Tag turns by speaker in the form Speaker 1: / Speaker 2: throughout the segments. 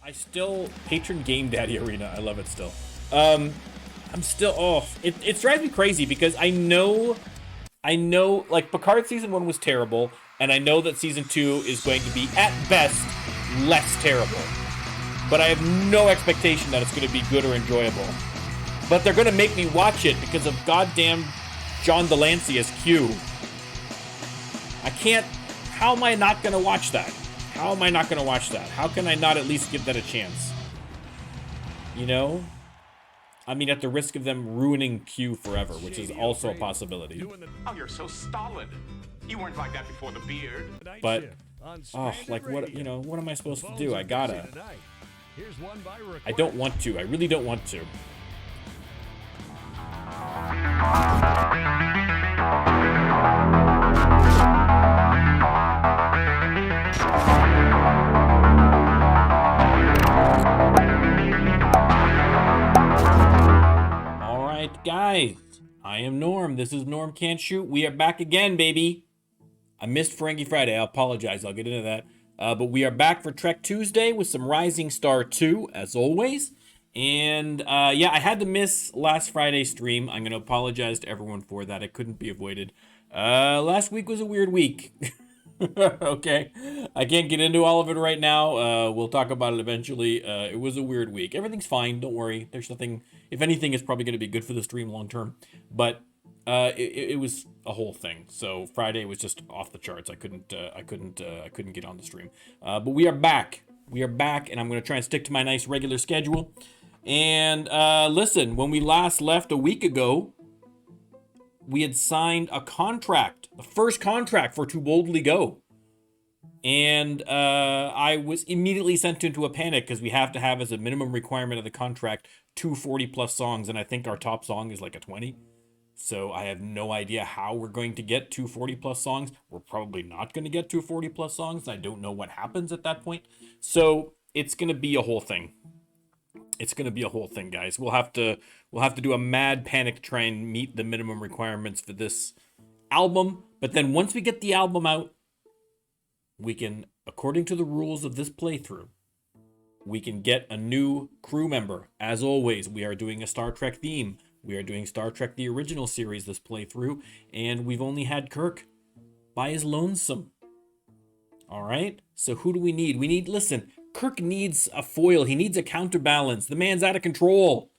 Speaker 1: I still patron Game Daddy Arena. I love it still. I'm still it drives me crazy because I know like Picard season 1 was terrible, and I know that season 2 is going to be at best less terrible. But I have no expectation that it's going to be good or enjoyable. But they're going to make me watch it because of goddamn John Delancey as Q. I can't. How am I not going to watch that? How am I not going to watch that? How can I not at least give that a chance? You know? I mean, at the risk of them ruining Q forever, which is also a possibility.
Speaker 2: Oh, you're so stolid. You weren't like that before the beard.
Speaker 1: But, like, what, you know, what am I supposed to do? I gotta. I don't want to. I really don't want to. Guys, I am Norm. This is Norm Can't Shoot. We are back again, baby. I missed Frankie Friday. I apologize. I'll get into that. But we are back for Trek Tuesday with some Rising Star 2, as always. And yeah, I had to miss last Friday's stream. I'm going to apologize to everyone for that. It couldn't be avoided. Last week was a weird week. Okay, I can't get into all of it right now. We'll talk about it eventually. It was a weird week. Everything's fine. Don't worry. There's nothing. If anything, it's probably going to be good for the stream long term. But it was a whole thing. So Friday was just off the charts. I couldn't get on the stream. But we are back. We are back, and I'm going to try and stick to my nice regular schedule. And listen, when we last left a week ago, we had signed a contract, the first contract for To Boldly Go. And I was immediately sent into a panic because we have to have as a minimum requirement of the contract 2 40+ songs, and I think our top song is like a 20. So I have no idea how we're going to get 2 40+ songs. We're probably not going to get 2 40+ songs. I don't know what happens at that point. So it's going to be a whole thing. It's going to be a whole thing, guys. We'll have to do a mad panic to try and meet the minimum requirements for this album. But then once we get the album out, we can, according to the rules of this playthrough, we can get a new crew member. As always, we are doing a Star Trek theme. We are doing Star Trek the Original Series this playthrough, and we've only had Kirk by his lonesome. All right? So who do we need? Listen, Kirk needs a foil. He needs a counterbalance. The man's out of control.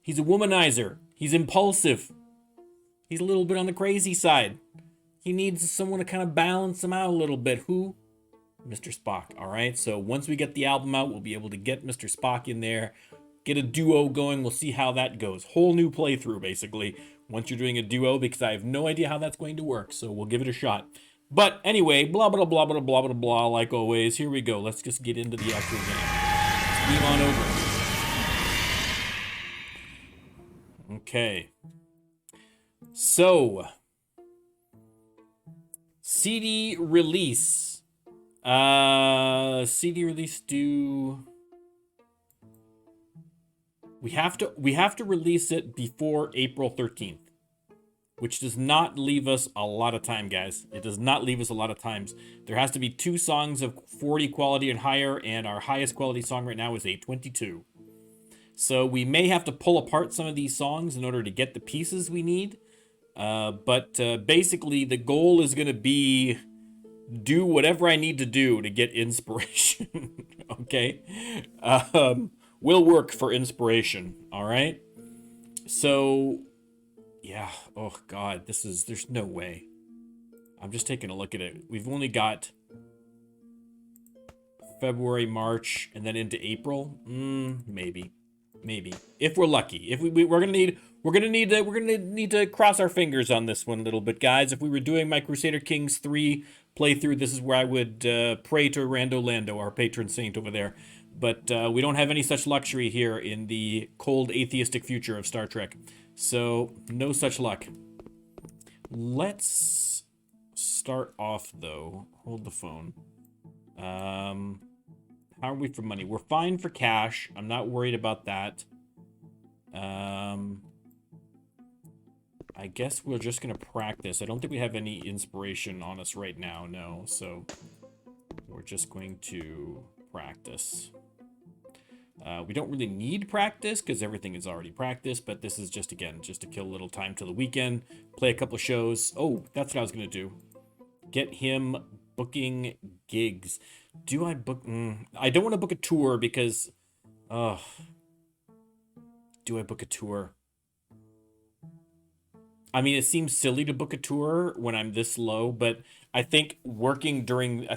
Speaker 1: He's a womanizer. He's impulsive. He's a little bit on the crazy side. He needs someone to kind of balance him out a little bit. Who? Mr. Spock. All right. So once we get the album out, we'll be able to get Mr. Spock in there, get a duo going. We'll see how that goes. Whole new playthrough, basically, once you're doing a duo, because I have no idea how that's going to work. So we'll give it a shot. But anyway, blah, blah, blah, blah, blah, blah, blah, like always. Here we go. Let's just get into the actual game. Steam on over. Okay. So, CD release. CD release due. We have to release it before April 13th. Which does not leave us a lot of time, guys. It does not leave us a lot of times. There has to be 2 songs of 40 quality and higher, and our highest quality song right now is a 22. So we may have to pull apart some of these songs in order to get the pieces we need. But basically, the goal is going to be do whatever I need to do to get inspiration. Okay? Will work for inspiration. All right? So... yeah, oh God, there's no way. I'm just taking a look at it. We've only got February, March, and then into April. Maybe. If we're lucky. If we're gonna need to cross our fingers on this one a little bit, guys. If we were doing my Crusader Kings 3 playthrough, this is where I would pray to Rando Lando, our patron saint over there. But we don't have any such luxury here in the cold atheistic future of Star Trek. So, no such luck. Let's start off, though. Hold the phone. How are we for money? We're fine for cash. I'm not worried about that. I guess we're just going to practice. I don't think we have any inspiration on us right now, no. So, we're just going to practice. We don't really need practice because everything is already practiced, but this is just, again, just to kill a little time till the weekend, play a couple shows. Oh, that's what I was going to do. Get him booking gigs. Do I book? I don't want to book a tour because, do I book a tour? I mean, it seems silly to book a tour when I'm this low, but I think working during, I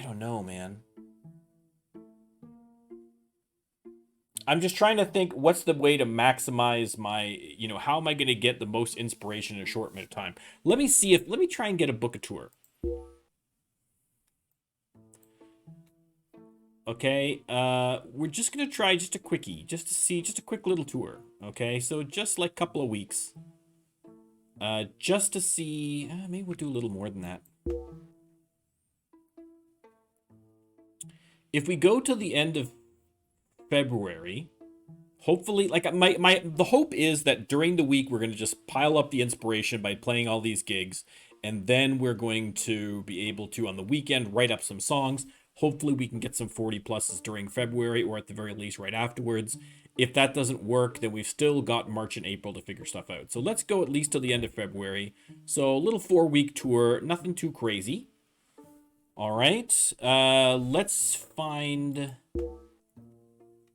Speaker 1: don't know, man. I'm just trying to think what's the way to maximize my, how am I going to get the most inspiration in a short amount of time? Let me try and get a book a tour. Okay, we're just going to try just a quickie, just to see, just a quick little tour. Okay, so just like a couple of weeks. Just to see, maybe we'll do a little more than that. If we go to the end of February, hopefully, like the hope is that during the week we're going to just pile up the inspiration by playing all these gigs, and then we're going to be able to on the weekend write up some songs. Hopefully we can get some 40 pluses during February, or at the very least right afterwards. If that doesn't work, then we've still got March and April to figure stuff out. So let's go at least till the end of February. So a little 4-week tour, nothing too crazy. All right, let's find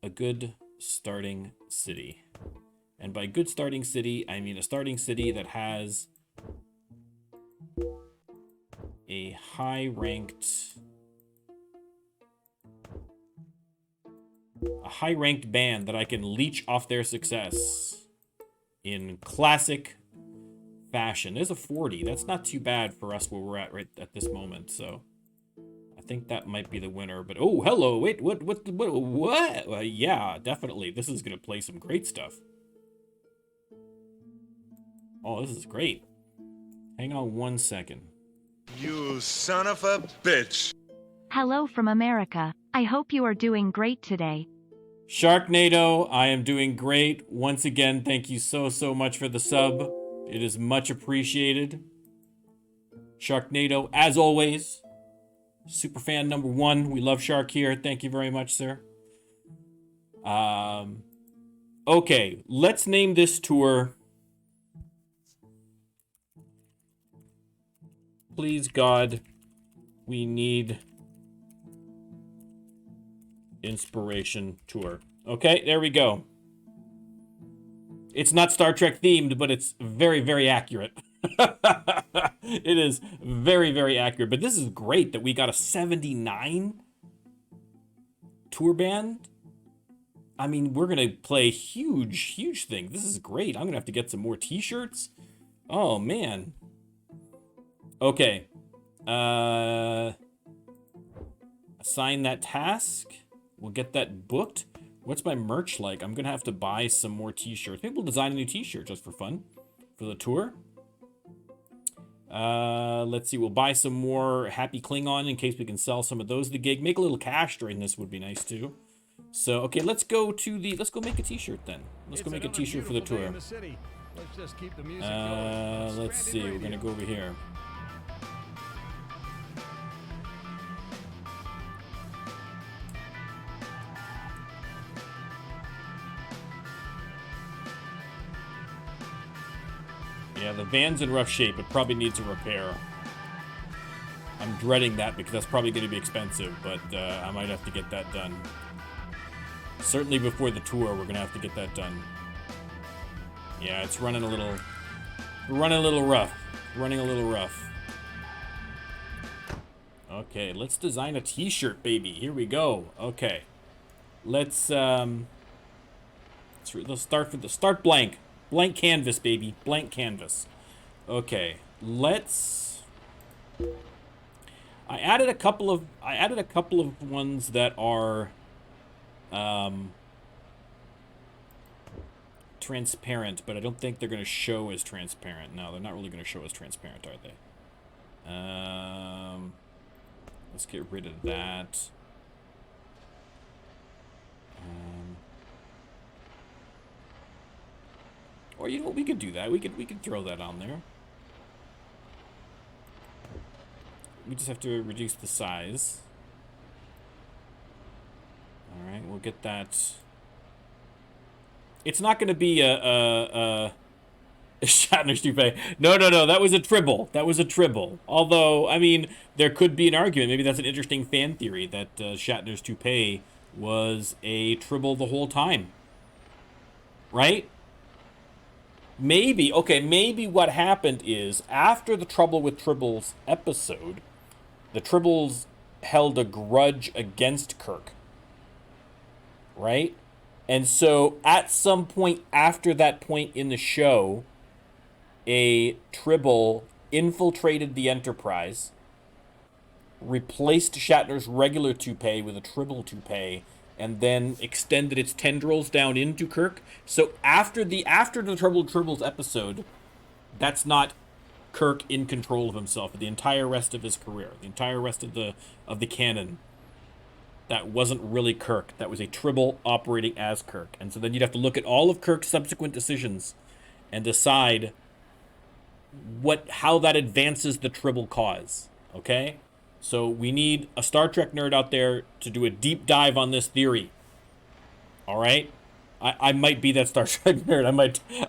Speaker 1: a good starting city. And by good starting city, I mean a starting city that has a high-ranked band that I can leech off their success in classic fashion. There's a 40. That's not too bad for us where we're at right at this moment, so I think that might be the winner. But oh, hello, wait, what? Yeah, definitely. This is gonna play some great stuff. Oh, this is great. Hang on 1 second.
Speaker 3: You son of a bitch.
Speaker 4: Hello from America. I hope you are doing great today.
Speaker 1: Sharknado, I am doing great. Once again, thank you so much for the sub. It is much appreciated. Sharknado, as always, superfan number 1. We love Shark here. Thank you very much, sir. Okay, let's name this tour. Please, God, we need inspiration tour. Okay, there we go. It's not Star Trek themed, but it's very accurate. It is very accurate. But this is great that we got a 79 tour band. I mean, we're gonna play huge thing. This is great. I'm gonna have to get some more t-shirts. Oh man. Okay. Assign that task. We'll get that booked. What's my merch like? I'm gonna have to buy some more t-shirts. Maybe we'll design a new t-shirt just for fun for the tour. Let's see. We'll buy some more Happy Klingon in case we can sell some of those at the gig. Make a little cash during this would be nice too. So okay, let's go make a t-shirt then. Let's go make a t-shirt for the tour.
Speaker 5: Let's just keep the music
Speaker 1: Let's see. We're gonna go over here. Yeah, the van's in rough shape. It probably needs a repair. I'm dreading that because that's probably going to be expensive, but I might have to get that done. Certainly before the tour, we're going to have to get that done. Yeah, it's running a little rough. Running a little rough. Okay, let's design a t-shirt, baby. Here we go. Okay. Let's start blank. Blank canvas, baby. Blank canvas. Okay, let's. I added a couple of ones that are transparent, but I don't think they're going to show as transparent. No, they're not really going to show as transparent, are they? Let's get rid of that. Or you know what, we could do that. We could throw that on there. We just have to reduce the size. right, we'll get that. It's not going to be a Shatner's toupee. No, that was a tribble. That was a tribble. Although, I mean, there could be an argument. Maybe that's an interesting fan theory that Shatner's toupee was a tribble the whole time. Right? Maybe. Okay, maybe what happened is after the Trouble with Tribbles episode, the Tribbles held a grudge against Kirk. Right? And so at some point after that point in the show, a tribble infiltrated the Enterprise, replaced Shatner's regular toupee with a tribble toupee, and then extended its tendrils down into Kirk. So after the Trouble with Tribbles episode, that's not Kirk in control of himself for the entire rest of his career, the entire rest of the canon. That wasn't really Kirk. That was a tribble operating as Kirk. And so then you'd have to look at all of Kirk's subsequent decisions and decide how that advances the tribble cause. Okay? So we need a Star Trek nerd out there to do a deep dive on this theory. All right? I might be that Star Trek nerd.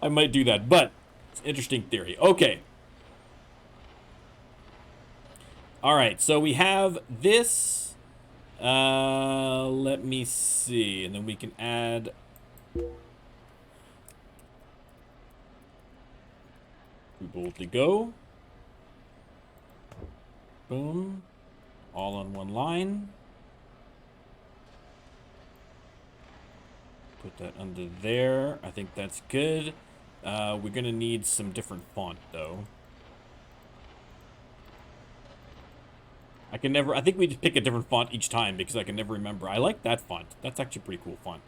Speaker 1: I might do that. But it's an interesting theory. Okay. All right. So we have this. Let me see. And then we can add. We boldly go. Boom. All on one line. Put that under there. I think that's good. We're going to need some different font, though. I think we just pick a different font each time because I can never remember. I like that font. That's actually a pretty cool font.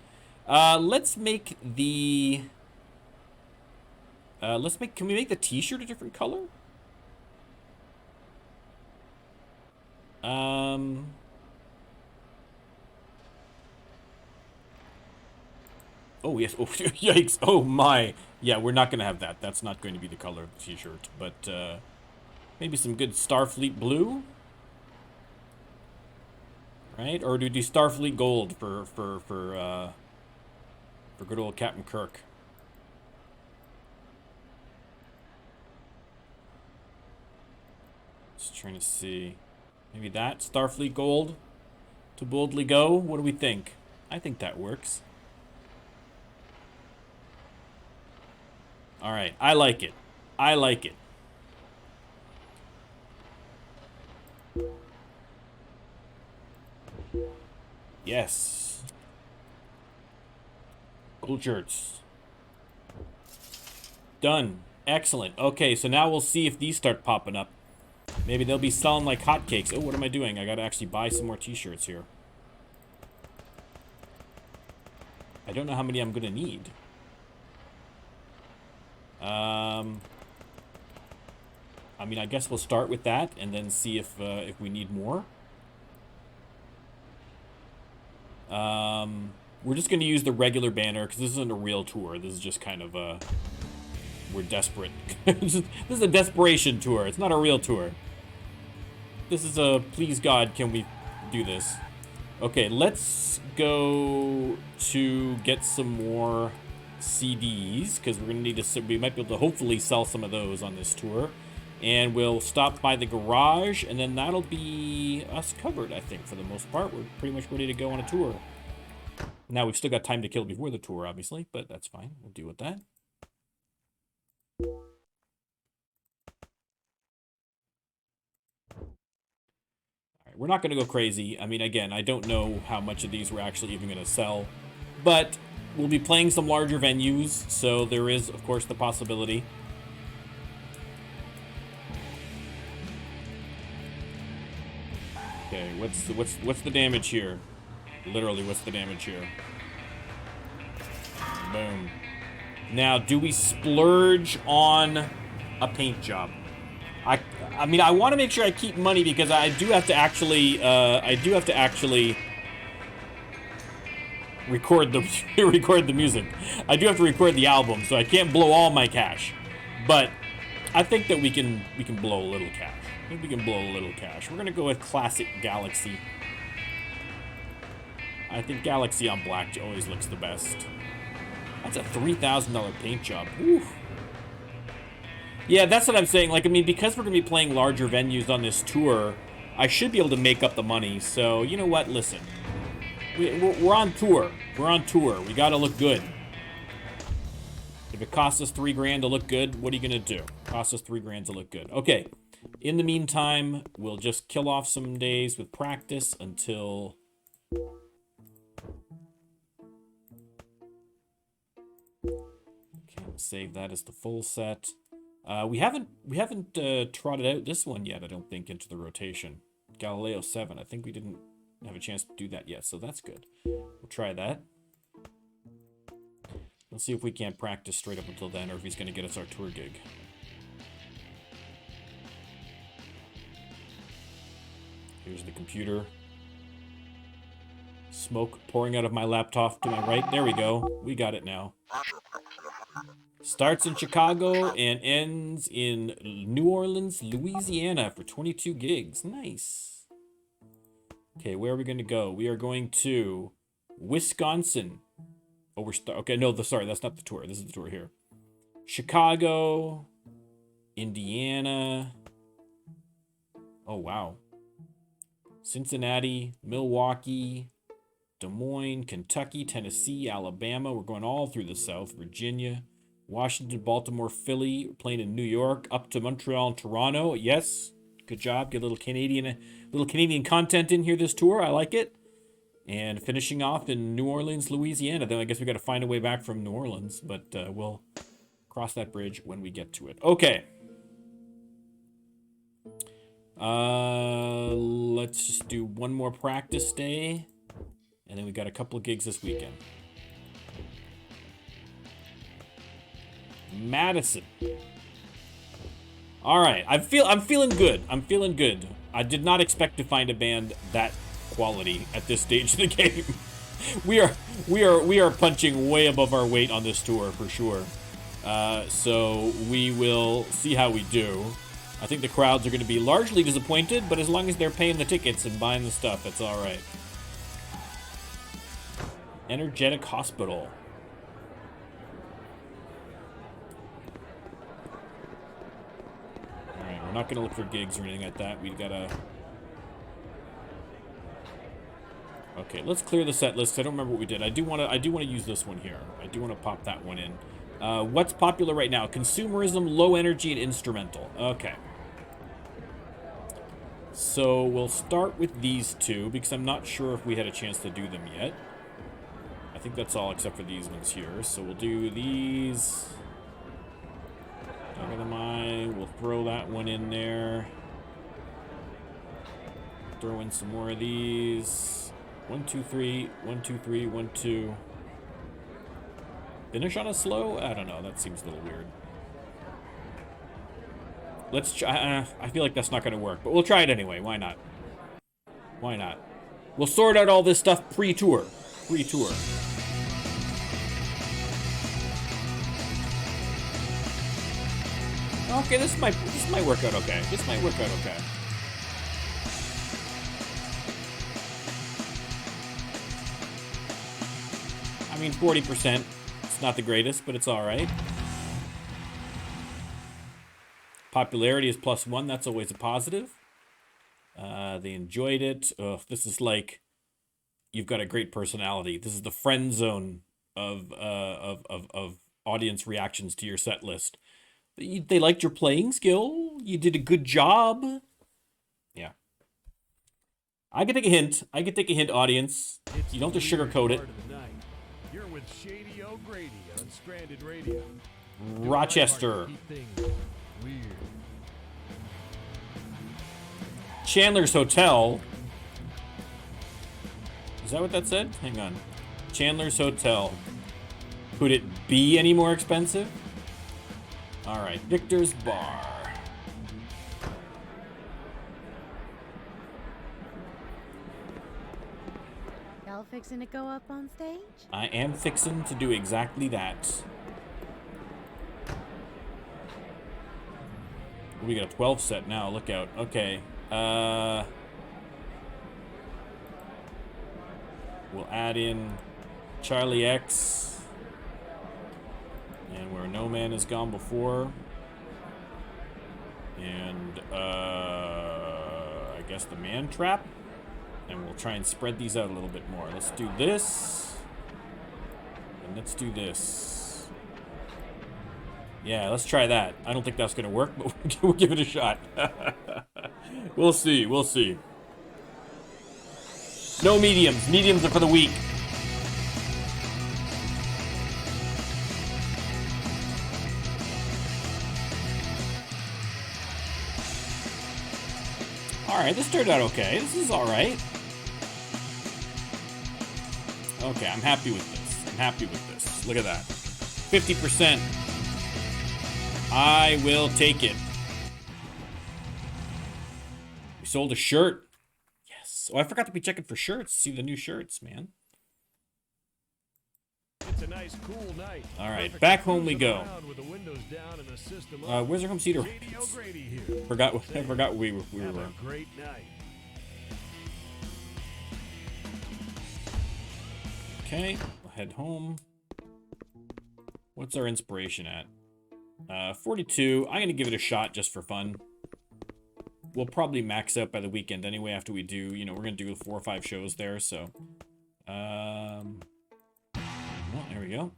Speaker 1: Let's make the... can we make the t-shirt a different color? Oh, yes. Oh, yikes. Oh, my. Yeah, we're not going to have that. That's not going to be the color of the t-shirt. But, maybe some good Starfleet blue? Right? Or do we do Starfleet gold for good old Captain Kirk? Just trying to see. Maybe that? Starfleet gold? To boldly go? What do we think? I think that works. Alright, I like it. I like it. Yes. Gold shirts. Done. Excellent. Okay, so now we'll see if these start popping up. Maybe they'll be selling like hotcakes. Oh, what am I doing? I gotta actually buy some more t-shirts here. I don't know how many I'm gonna need. I mean, I guess we'll start with that and then see if we need more. We're just gonna use the regular banner because this isn't a real tour. This is just kind of we're desperate. This is a desperation tour. It's not a real tour. This is a please God, can we do this? Okay, let's go to get some more CDs because we're gonna need to. We might be able to hopefully sell some of those on this tour, and we'll stop by the garage, and then that'll be us covered. I think for the most part, we're pretty much ready to go on a tour. Now we've still got time to kill before the tour, obviously, but that's fine. We'll deal with that. Alright, we're not going to go crazy. I mean, again, I don't know how much of these we're actually even going to sell, but we'll be playing some larger venues, so there is, of course, the possibility. Okay, what's the damage here? Literally, what's the damage here? Boom. Now, do we splurge on a paint job? I mean, I want to make sure I keep money because I do have to actually record the music. I do have to record the album, so I can't blow all my cash. But I think that we can blow a little cash. I think we can blow a little cash. We're gonna go with Classic Galaxy. I think Galaxy on black always looks the best. That's a $3,000 paint job. Whew. Yeah, that's what I'm saying. Like, I mean, because we're going to be playing larger venues on this tour, I should be able to make up the money. So, you know what? Listen. We're on tour. We're on tour. We got to look good. If it costs us $3 to look good, what are you going to do? Costs us $3 to look good. Okay. In the meantime, we'll just kill off some days with practice until... Okay, we'll save that as the full set. We haven't trotted out this one yet, I don't think, into the rotation. Galileo 7. I think we didn't have a chance to do that yet, so that's good. We'll try that. Let's see if we can't practice straight up until then, or if he's going to get us our tour gig. Here's the computer. Smoke pouring out of my laptop to my right. There we go. We got it now. Starts in Chicago and ends in New Orleans, Louisiana for 22 gigs. Nice. Okay, where are we going to go? We are going to Wisconsin. Oh, okay, no, sorry, that's not the tour. This is the tour here. Chicago, Indiana. Oh, wow. Cincinnati, Milwaukee, Des Moines, Kentucky, Tennessee, Alabama. We're going all through the South. Virginia, Washington, Baltimore, Philly. We're playing in New York, up to Montreal and Toronto. Yes, good job. Get a little Canadian content in here this tour. I like it. And finishing off in New Orleans, Louisiana. Then I guess we got to find a way back from New Orleans, but we'll cross that bridge when we get to it. Okay. Let's just do one more practice day, and then we got a couple of gigs this weekend. Madison. All right, I'm feeling good. I'm feeling good. I did not expect to find a band that quality at this stage of the game. we are punching way above our weight on this tour for sure. So we will see how we do. I think the crowds are going to be largely disappointed, but as long as they're paying the tickets and buying the stuff, it's all right. Energetic Hospital. All right, we're not going to look for gigs or anything like that. We've got to... Okay, let's clear the set list. I don't remember what we did. I do want to use this one here. I do want to pop that one in. What's popular right now? Consumerism, low energy, and instrumental. Okay. So we'll start with these two because I'm not sure if we had a chance to do them yet. I think that's all except for these ones here. So we'll do these. We'll throw that one in there. Throw in some more of these. 1, 2, 3, 1, 2, 3, 1, 2. Finish on a slow? I don't know. That seems a little weird. Let's try. I feel like that's not going to work, but we'll try it anyway. Why not? Why not? We'll sort out all this stuff pre-tour. Pre-tour. Okay, this might work out okay. This might work out okay. I mean, 40%. It's not the greatest, but it's all right. Popularity is +1. That's always a positive. They enjoyed it. This is like you've got a great personality. This is the friend zone of audience reactions to your set list. They liked your playing skill. You did a good job. Yeah. I can take a hint. I can take a hint, audience. You don't have to sugarcoat it.
Speaker 5: You're with Shady O'Grady on Stranded Radio.
Speaker 1: Rochester.
Speaker 5: Weird.
Speaker 1: Chandler's Hotel. Is that what that said? Hang on. Chandler's Hotel. Could it be any more expensive? All right, Victor's Bar.
Speaker 6: Y'all fixing to go up on stage?
Speaker 1: I am fixing to do exactly that. We got a 12 set now. Look out. Okay. We'll add in Charlie X. And where no man has gone before. And, I guess the man trap. And we'll try and spread these out a little bit more. Let's do this. And let's do this. Yeah, let's try that. I don't think that's going to work, but we'll give it a shot. We'll see. We'll see. No mediums. Mediums are for the weak. Alright, this turned out okay. This is alright. Okay, I'm happy with this. I'm happy with this. Look at that. 50%. I will take it. We sold a shirt. Yes. Oh, I forgot to be checking for shirts. See the new shirts, man.
Speaker 5: It's a nice, cool night.
Speaker 1: All right, back home we go.
Speaker 5: With the windows down and the system
Speaker 1: Where's our home theater?
Speaker 5: JD O'Grady here.
Speaker 1: I forgot where we were.
Speaker 5: Have a great night.
Speaker 1: Okay, we'll head home. What's our inspiration at? 42. I'm gonna give it a shot just for fun. We'll probably max out by the weekend anyway after we do, you know, we're gonna do 4 or 5 shows there, so. Well, there we go.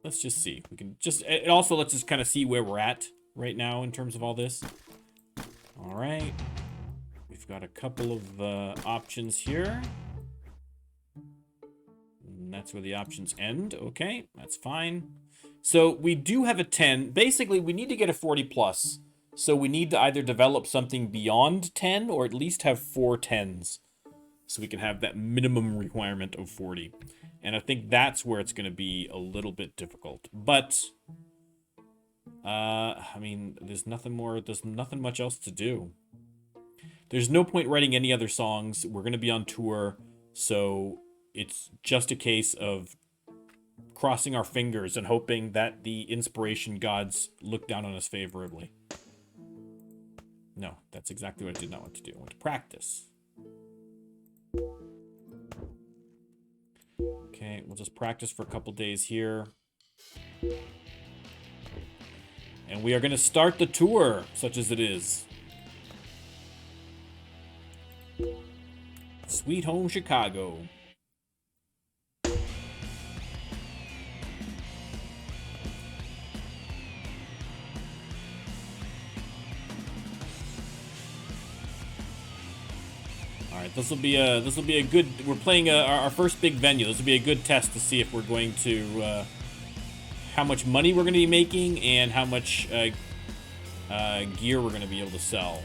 Speaker 1: Let's just see. We can just, it also lets us kind of see where we're at right now in terms of all this. All right. We've got a couple of options here. And that's where the options end. Okay, that's fine. So we do have a 10. Basically, we need to get a 40 plus. So we need to either develop something beyond 10 or at least have 4 10s. So we can have that minimum requirement of 40. And I think that's where it's going to be a little bit difficult. But, I mean, there's nothing much else to do. There's no point writing any other songs. We're going to be on tour. So it's just a case of crossing our fingers and hoping that the inspiration gods look down on us favorably. No, that's exactly what I did not want to do. I want to practice. Okay, we'll just practice for a couple days here. And we are going to start the tour, such as it is. Sweet Home Chicago. All right, this will be a good. We're playing our first big venue. This will be a good test to see if we're going to how much money we're going to be making and how much gear we're going to be able to sell.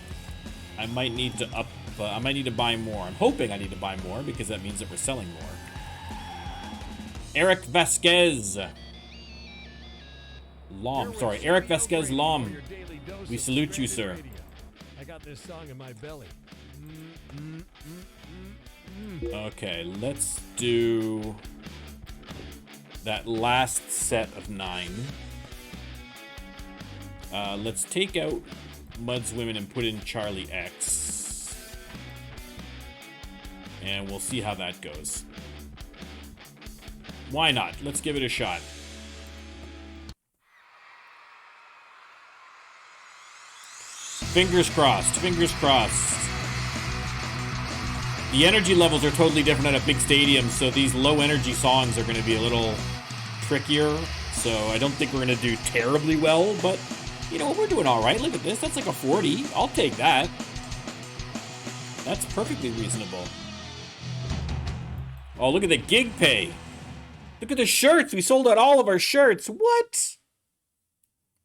Speaker 1: I might need to up. I might need to buy more. I'm hoping I need to buy more because that means that we're selling more. Eric Vasquez. Lom. Sorry, Eric Vasquez Lom. We salute you, sir.
Speaker 5: I got this song in my belly.
Speaker 1: Okay, let's do that last set of 9. Let's take out Mud's Women and put in Charlie X. And we'll see how that goes. Why not? Let's give it a shot. Fingers crossed. Fingers crossed. The energy levels are totally different at a big stadium, so these low energy songs are going to be a little trickier. So I don't think we're going to do terribly well, but you know, we're doing all right. Look at this. That's like a 40. I'll take that. That's perfectly reasonable. Oh, look at the gig pay. Look at the shirts. We sold out all of our shirts. What?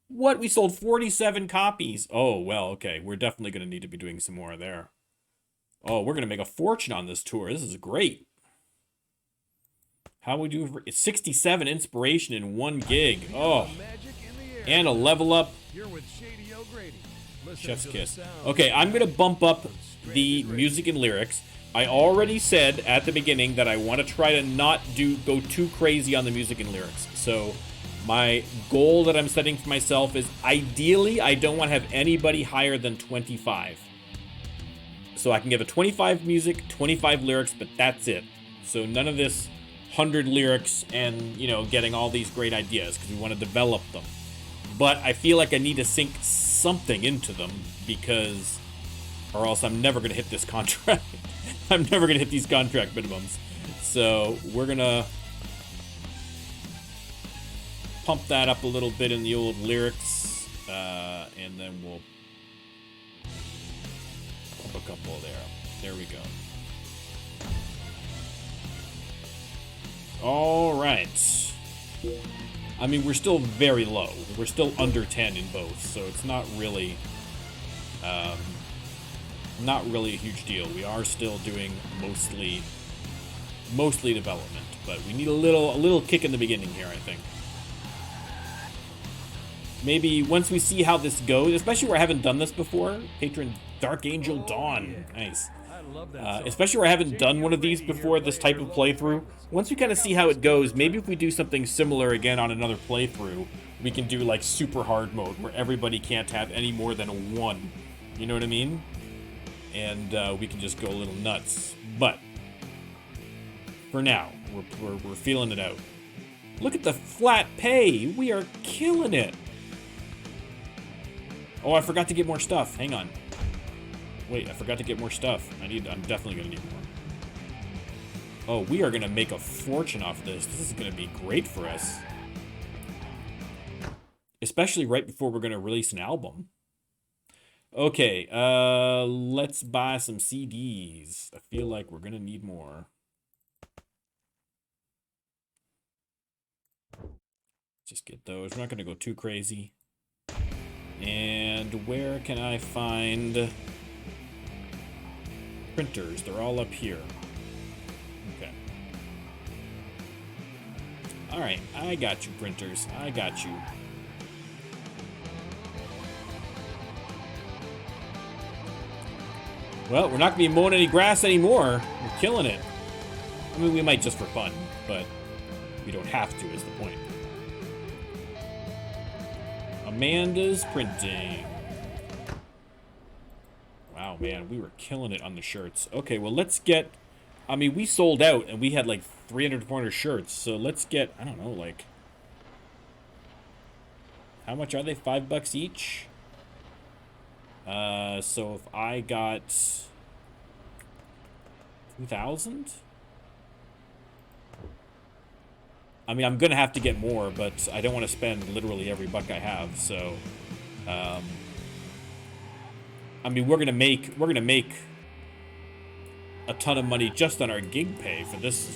Speaker 1: What? We sold 47 copies. Oh, well, okay. We're definitely going to need to be doing some more there. Oh, we're going to make a fortune on this tour. This is great. How we do for 67 inspiration in 1 gig. Oh. And a level up. Chef's kiss. Okay, I'm going to bump up the music and lyrics. I already said at the beginning that I want to try to not go too crazy on the music and lyrics. So my goal that I'm setting for myself is ideally I don't want to have anybody higher than 25. So I can give a 25 music, 25 lyrics, but that's it. So none of this 100 lyrics and, you know, getting all these great ideas because we want to develop them. But I feel like I need to sink something into them because, or else I'm never going to hit this contract. I'm never going to hit these contract minimums. So we're going to pump that up a little bit in the old lyrics. And then we'll pump a couple there. There we go. All right. I mean, we're still very low. We're still under 10 in both, so it's not really a huge deal. We are still doing mostly development, but we need a little kick in the beginning here, I think. Maybe once we see how this goes, especially where I haven't done this before. Patron Dark Angel Dawn. Nice. Especially where I haven't done one of these before, this type of playthrough. Once we kind of see how it goes, maybe if we do something similar again on another playthrough, we can do like super hard mode where everybody can't have any more than a 1. You know what I mean? And we can just go a little nuts. But for now, we're feeling it out. Look at the flat pay. We are killing it. Oh, I forgot to get more stuff. Hang on. Wait, I forgot to get more stuff. I'm definitely gonna need more. Oh, we are gonna make a fortune off this. This is gonna be great for us. Especially right before we're gonna release an album. Okay, let's buy some CDs. I feel like we're gonna need more. Just get those. We're not gonna go too crazy. And where can I find printers? They're all up here. Okay. All right, I got you, printers. I got you. Well, we're not gonna be mowing any grass anymore. We're killing it. I mean, we might just for fun, but we don't have to is the point. Amanda's printing. Wow, man, we were killing it on the shirts. Okay, well, let's get... I mean, we sold out, and we had, like, 300, 400 shirts. So let's get, I don't know, like... How much are they? $5 each? So if I got... 2,000? I mean, I'm gonna have to get more, but I don't want to spend literally every buck I have. So, I mean, we're gonna make a ton of money just on our gig pay for this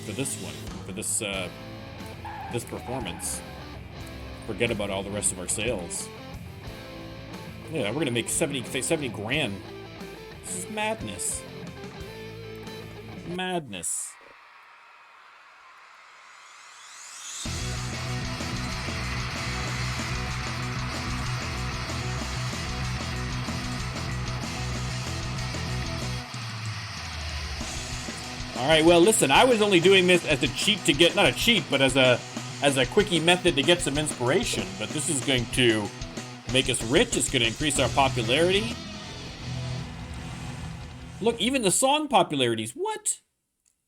Speaker 1: performance. Forget about all the rest of our sales. Yeah, we're gonna make 70 grand. This is madness. Madness. All right, well, listen, I was only doing this as a cheat to get, not a cheat, but as a quickie method to get some inspiration. But this is going to make us rich. It's going to increase our popularity. Look, even the song popularities. What?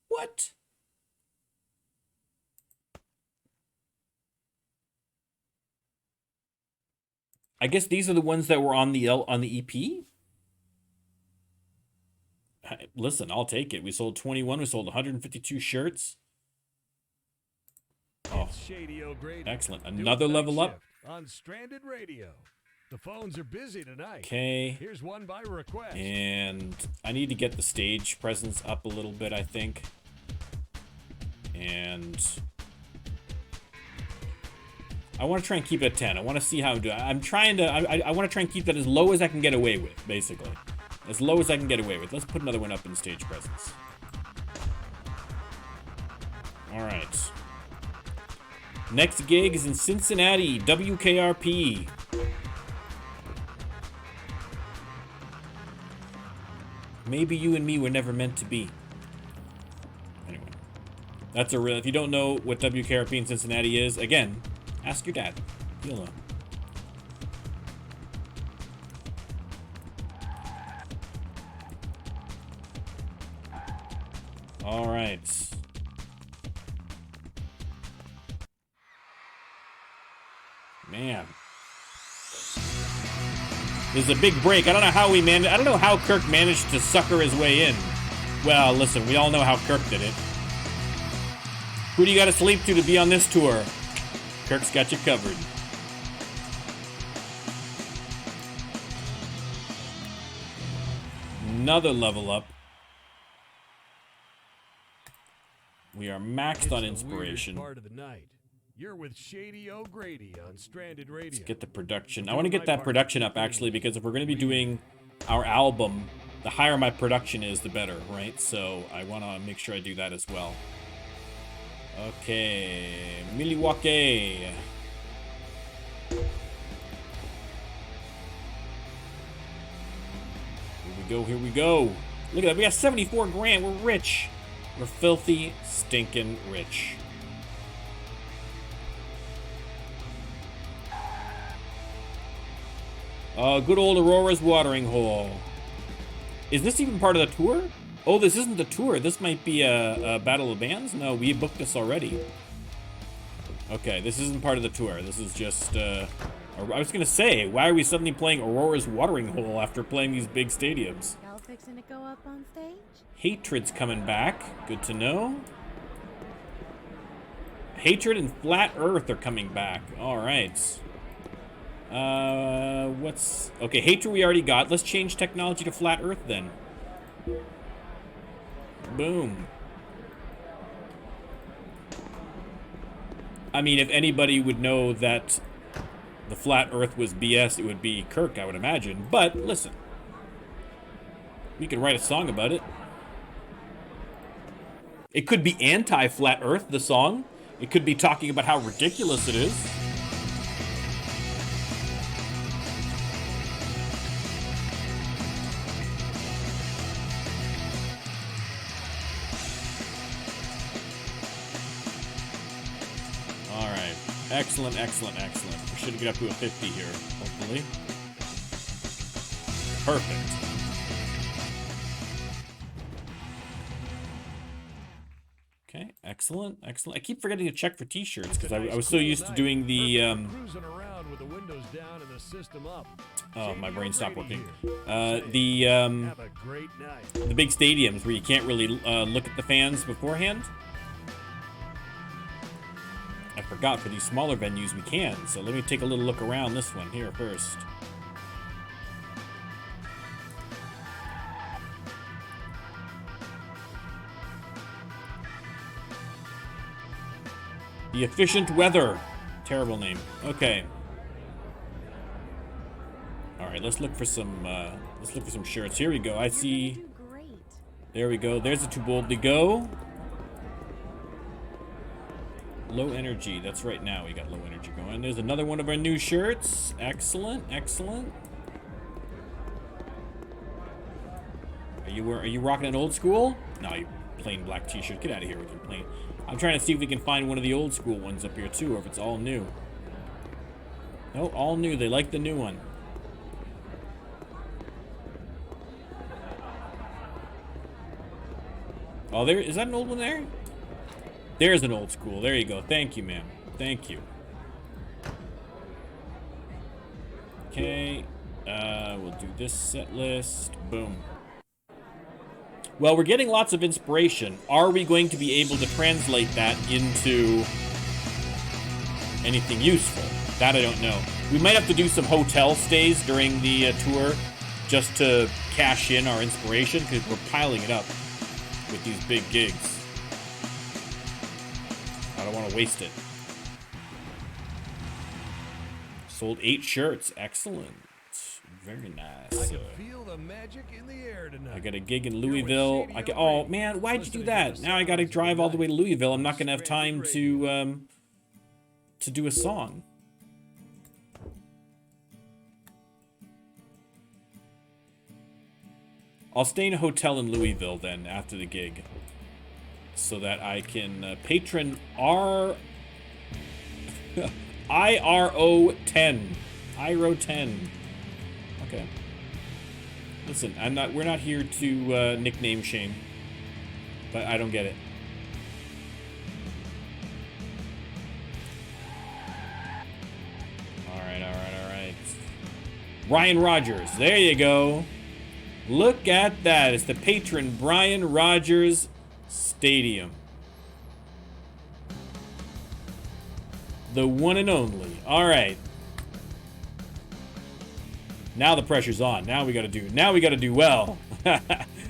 Speaker 1: What? I guess these are the ones that were on the EP? Listen, I'll take it. We sold 21. We sold 152 shirts. Oh, excellent. Another level up.
Speaker 5: On Stranded Radio. The phones are busy tonight.
Speaker 1: Okay.
Speaker 5: Here's one by request.
Speaker 1: And I need to get the stage presence up a little bit, I think. And I want to try and keep it at 10. I want to see how I'm doing. I'm trying to, I want to try and keep that as low as I can get away with, basically. As low as I can get away with. Let's put another one up in stage presence. All right. Next gig is in Cincinnati, WKRP. Maybe you and me were never meant to be. Anyway. That's a real... If you don't know what WKRP in Cincinnati is, again, ask your dad. He'll know. All right. Man. This is a big break. I don't know how I don't know how Kirk managed to sucker his way in. Well, listen, we all know how Kirk did it. Who do you got to sleep to be on this tour? Kirk's got you covered. Another level up. We are maxed on inspiration.
Speaker 5: Part of the night. You're with Shady O'Grady on Stranded Radio.
Speaker 1: Let's get the production. I want to get that production up, actually, because if we're going to be doing our album, the higher my production is, the better, right? So I want to make sure I do that as well. Okay, Milwaukee. Here we go. Look at that, we got 74 grand, we're rich. We're filthy, stinking rich. Good old Aurora's watering hole. Is this even part of the tour? Oh, this isn't the tour. This might be a Battle of Bands? No, we booked this already. Okay, this isn't part of the tour. This is just, I was gonna say, why are we suddenly playing Aurora's watering hole after playing these big stadiums?
Speaker 6: Y'all fixing to go up on stage?
Speaker 1: Hatred's coming back. Good to know. Hatred and Flat Earth are coming back. All right. Okay, Hatred we already got. Let's change technology to Flat Earth then. Boom. I mean, if anybody would know that the Flat Earth was BS, it would be Kirk, I would imagine. But, listen. We could write a song about it. It could be anti-Flat Earth, the song. It could be talking about how ridiculous it is. All right. Excellent, excellent, excellent. We should get up to a 50 here, hopefully. Perfect. Okay, excellent, excellent. I keep forgetting to check for t-shirts because I was so used to doing the oh, my brain stopped working. The big stadiums where you can't really look at the fans beforehand. I forgot for these smaller venues we can, so let me take a little look around this one here first. The Efficient Weather. Terrible name. Okay. All right, let's look for some shirts. Here we go. I see. There we go. There's a Too Boldly Go. Low energy. That's right now. We got low energy going. There's another one of our new shirts. Excellent, excellent. Are you rocking an old school? No, you plain black t-shirt. Get out of here with your plain. I'm trying to see if we can find one of the old school ones up here too, or if it's all new. No, all new. They like the new one. Oh, there is that an old one there? There's an old school. There you go. Thank you, ma'am. Thank you. Okay. We'll do this set list. Boom. Well, we're getting lots of inspiration. Are we going to be able to translate that into anything useful? That I don't know. We might have to do some hotel stays during the tour just to cash in our inspiration because we're piling it up with these big gigs. I don't want to waste it. Sold 8 shirts. Excellent. Very nice.
Speaker 5: I can feel the magic in the air tonight.
Speaker 1: I got a gig in Louisville. Oh man, why'd you do that? Now I got to drive all the way to Louisville. I'm not gonna have time to do a song. I'll stay in a hotel in Louisville then after the gig, so that I can patron IRO 10. Okay. Listen, we're not here to nickname shame. But I don't get it. All right. Brian Rogers. There you go. Look at that. It's the patron Brian Rogers Stadium. The one and only. All right. Now the pressure's on. Now we got to do well.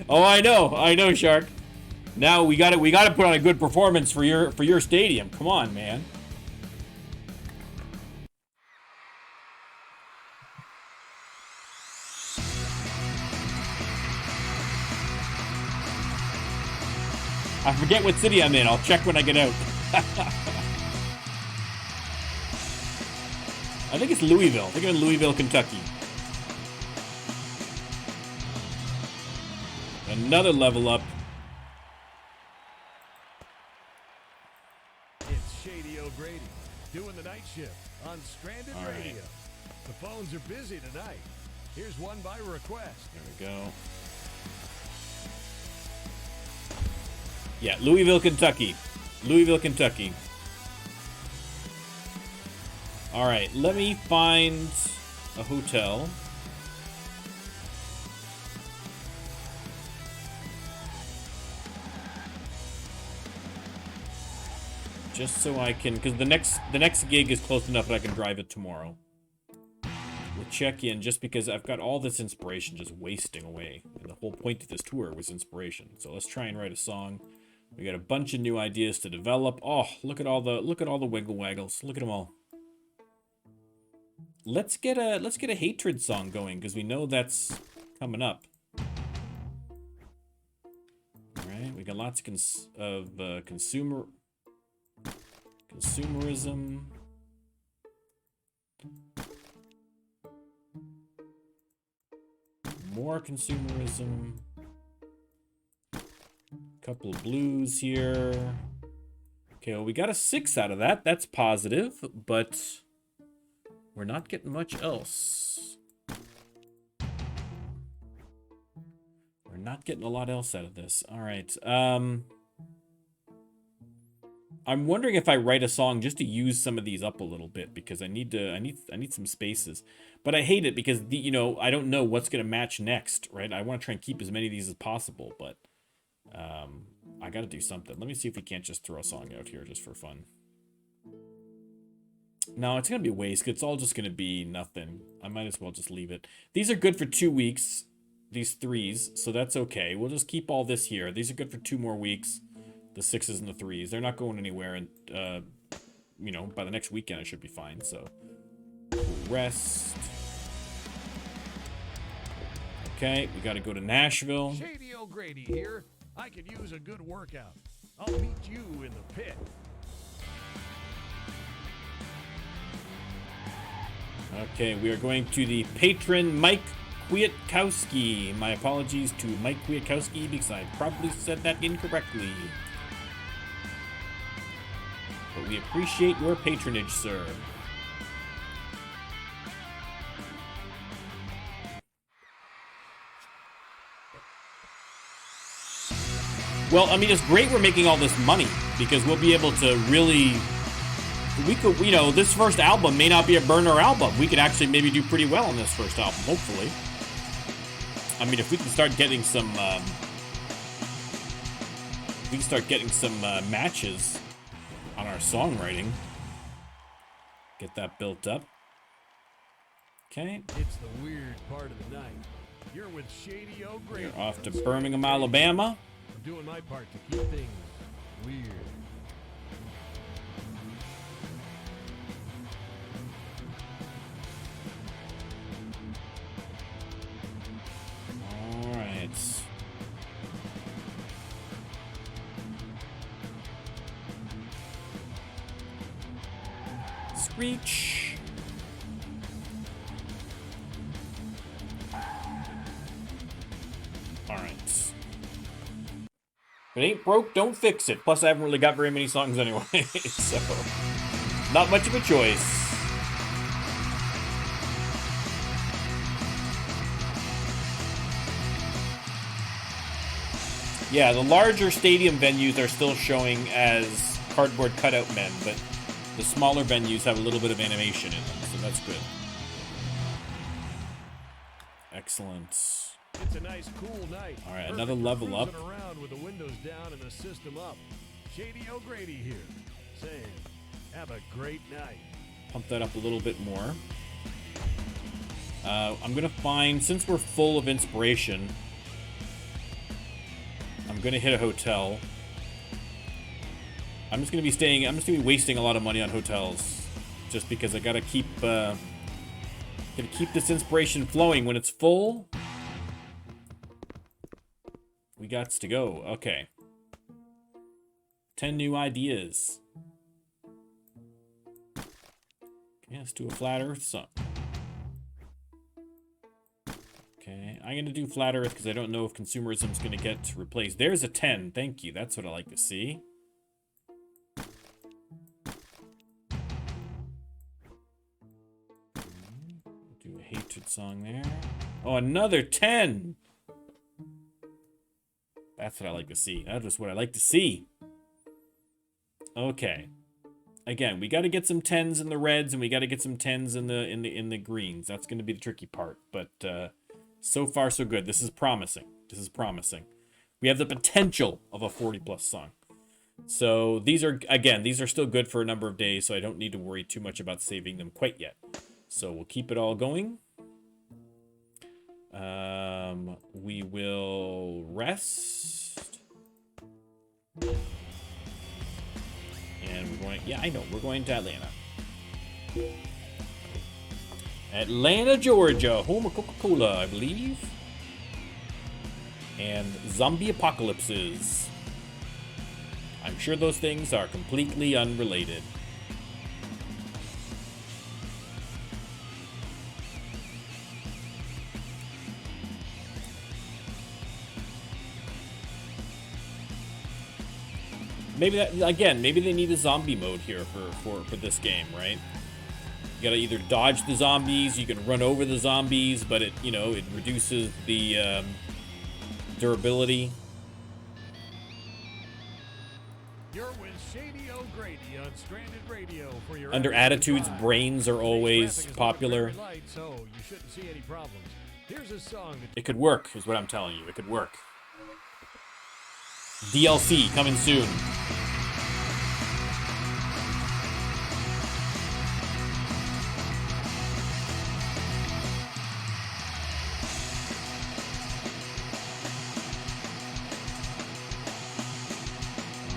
Speaker 1: Oh, I know, Shark. Now we got to put on a good performance for your stadium. Come on, man. I forget what city I'm in. I'll check when I get out. I think it's Louisville. I think I'm in Louisville, Kentucky. Another level up.
Speaker 5: It's Shady O'Grady doing the night shift on Stranded Radio. The phones are busy tonight. Here's one by request.
Speaker 1: There we go. Yeah, Louisville, Kentucky. Louisville, Kentucky. All right, let me find a hotel. Just so I can, because the next gig is close enough that I can drive it tomorrow. We'll check in just because I've got all this inspiration just wasting away. And the whole point of this tour was inspiration. So let's try and write a song. We got a bunch of new ideas to develop. Oh, look at all the wiggle waggles. Look at them all. Let's get a hatred song going because we know that's coming up. All right, we got lots of consumerism. More consumerism. Couple of blues here. Okay, well, we got a 6 out of that. That's positive, but we're not getting much else. We're not getting a lot else out of this. All right. I'm wondering if I write a song just to use some of these up a little bit because I need some spaces. But I hate it because I don't know what's going to match next, right? I want to try and keep as many of these as possible, but I got to do something. Let me see if we can't just throw a song out here just for fun. No, it's going to be a waste. It's all just going to be nothing. I might as well just leave it. These are good for 2 weeks, these 3s, so that's okay. We'll just keep all this here. These are good for 2 more weeks, the 6s and the 3s. They're not going anywhere, and, by the next weekend I should be fine, so. Rest. Okay, we got to go to Nashville.
Speaker 5: Shady O'Grady here. I could use a good workout. I'll meet you in the pit.
Speaker 1: Okay, we are going to the patron Mike Kwiatkowski. My apologies to Mike Kwiatkowski because I probably said that incorrectly. But we appreciate your patronage, sir. Well, I mean, it's great we're making all this money because we'll be able to really... We could, this first album may not be a burner album. We could actually maybe do pretty well on this first album, hopefully. I mean, if we can start getting some... matches on our songwriting. Get that built up. Okay.
Speaker 5: It's the weird part of the night. You're with Shady O'Grady.
Speaker 1: We're off to Birmingham, Alabama.
Speaker 5: I'm doing my part to keep things weird.
Speaker 1: All right. Screech. All right. If it ain't broke, don't fix it. Plus, I haven't really got very many songs anyway, so not much of a choice. Yeah, the larger stadium venues are still showing as cardboard cutout men, but the smaller venues have a little bit of animation in them, so that's good. Excellent.
Speaker 5: It's a nice, cool night.
Speaker 1: All right, another level up.
Speaker 5: Cruising around with the windows down and the system up. Shady O'Grady here, saying, have a great night.
Speaker 1: Pump that up a little bit more. I'm gonna find, since we're full of inspiration, I'm gonna hit a hotel. I'm just gonna be wasting a lot of money on hotels, just because I gotta keep this inspiration flowing. When it's full, we gots to go. Okay. 10 new ideas. Okay, let's do a flat Earth song. Okay, I'm gonna do flat Earth because I don't know if consumerism is gonna get replaced. There's a 10. Thank you. That's what I like to see. Do a hatred song there. Oh, another 10. That's what I like to see. That's just what I like to see. Okay. Again, we got to get some 10s in the reds, and we got to get some 10s in the greens. That's going to be the tricky part. But so far, so good. This is promising. This is promising. We have the potential of a 40-plus song. So these are still good for a number of days, so I don't need to worry too much about saving them quite yet. So we'll keep it all going. We will rest. And we're going, yeah, I know, we're going to Atlanta. Atlanta, Georgia, home of Coca-Cola, I believe. And zombie apocalypses. I'm sure those things are completely unrelated. Maybe that, again, maybe they need a zombie mode here for this game, right? You gotta either dodge the zombies, you can run over the zombies, but it, you know, it reduces the durability.
Speaker 5: You're with Shady O'Grady on Stranded Radio for your
Speaker 1: Under attitudes, brains are always popular.
Speaker 5: Light, so you shouldn't see any problems. Here's a song that
Speaker 1: It could work, is what I'm telling you. It could work. DLC coming soon.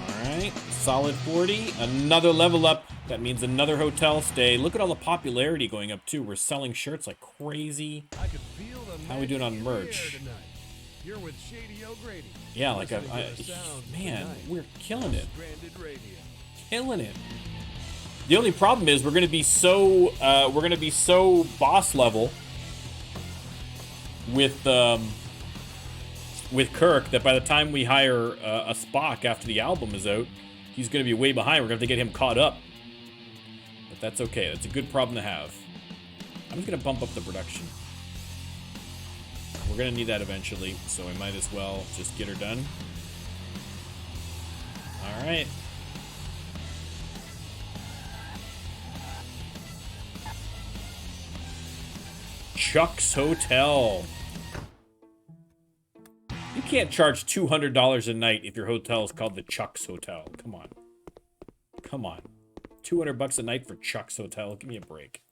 Speaker 1: Alright, solid 40. Another level up. That means another hotel stay. Look at all the popularity going up, too. We're selling shirts like crazy.
Speaker 5: I could feel the
Speaker 1: How are we doing on
Speaker 5: magic in the air
Speaker 1: merch?
Speaker 5: tonight. You're with Shady O'Grady.
Speaker 1: Yeah, like
Speaker 5: Listening to the sounds of
Speaker 1: man,
Speaker 5: the night.
Speaker 1: we're killing it.
Speaker 5: Stranded Radio.
Speaker 1: Killing it. The only problem is we're gonna be so boss level with Kirk that by the time we hire a Spock after the album is out, he's gonna be way behind. We're gonna have to get him caught up. But that's okay. That's a good problem to have. I'm just gonna bump up the production. We're gonna need that eventually, so we might as well just get her done. All right. Chuck's Hotel. You can't charge $200 a night if your hotel is called the Chuck's Hotel. Come on. Come on. $200 a night for Chuck's Hotel. Give me a break.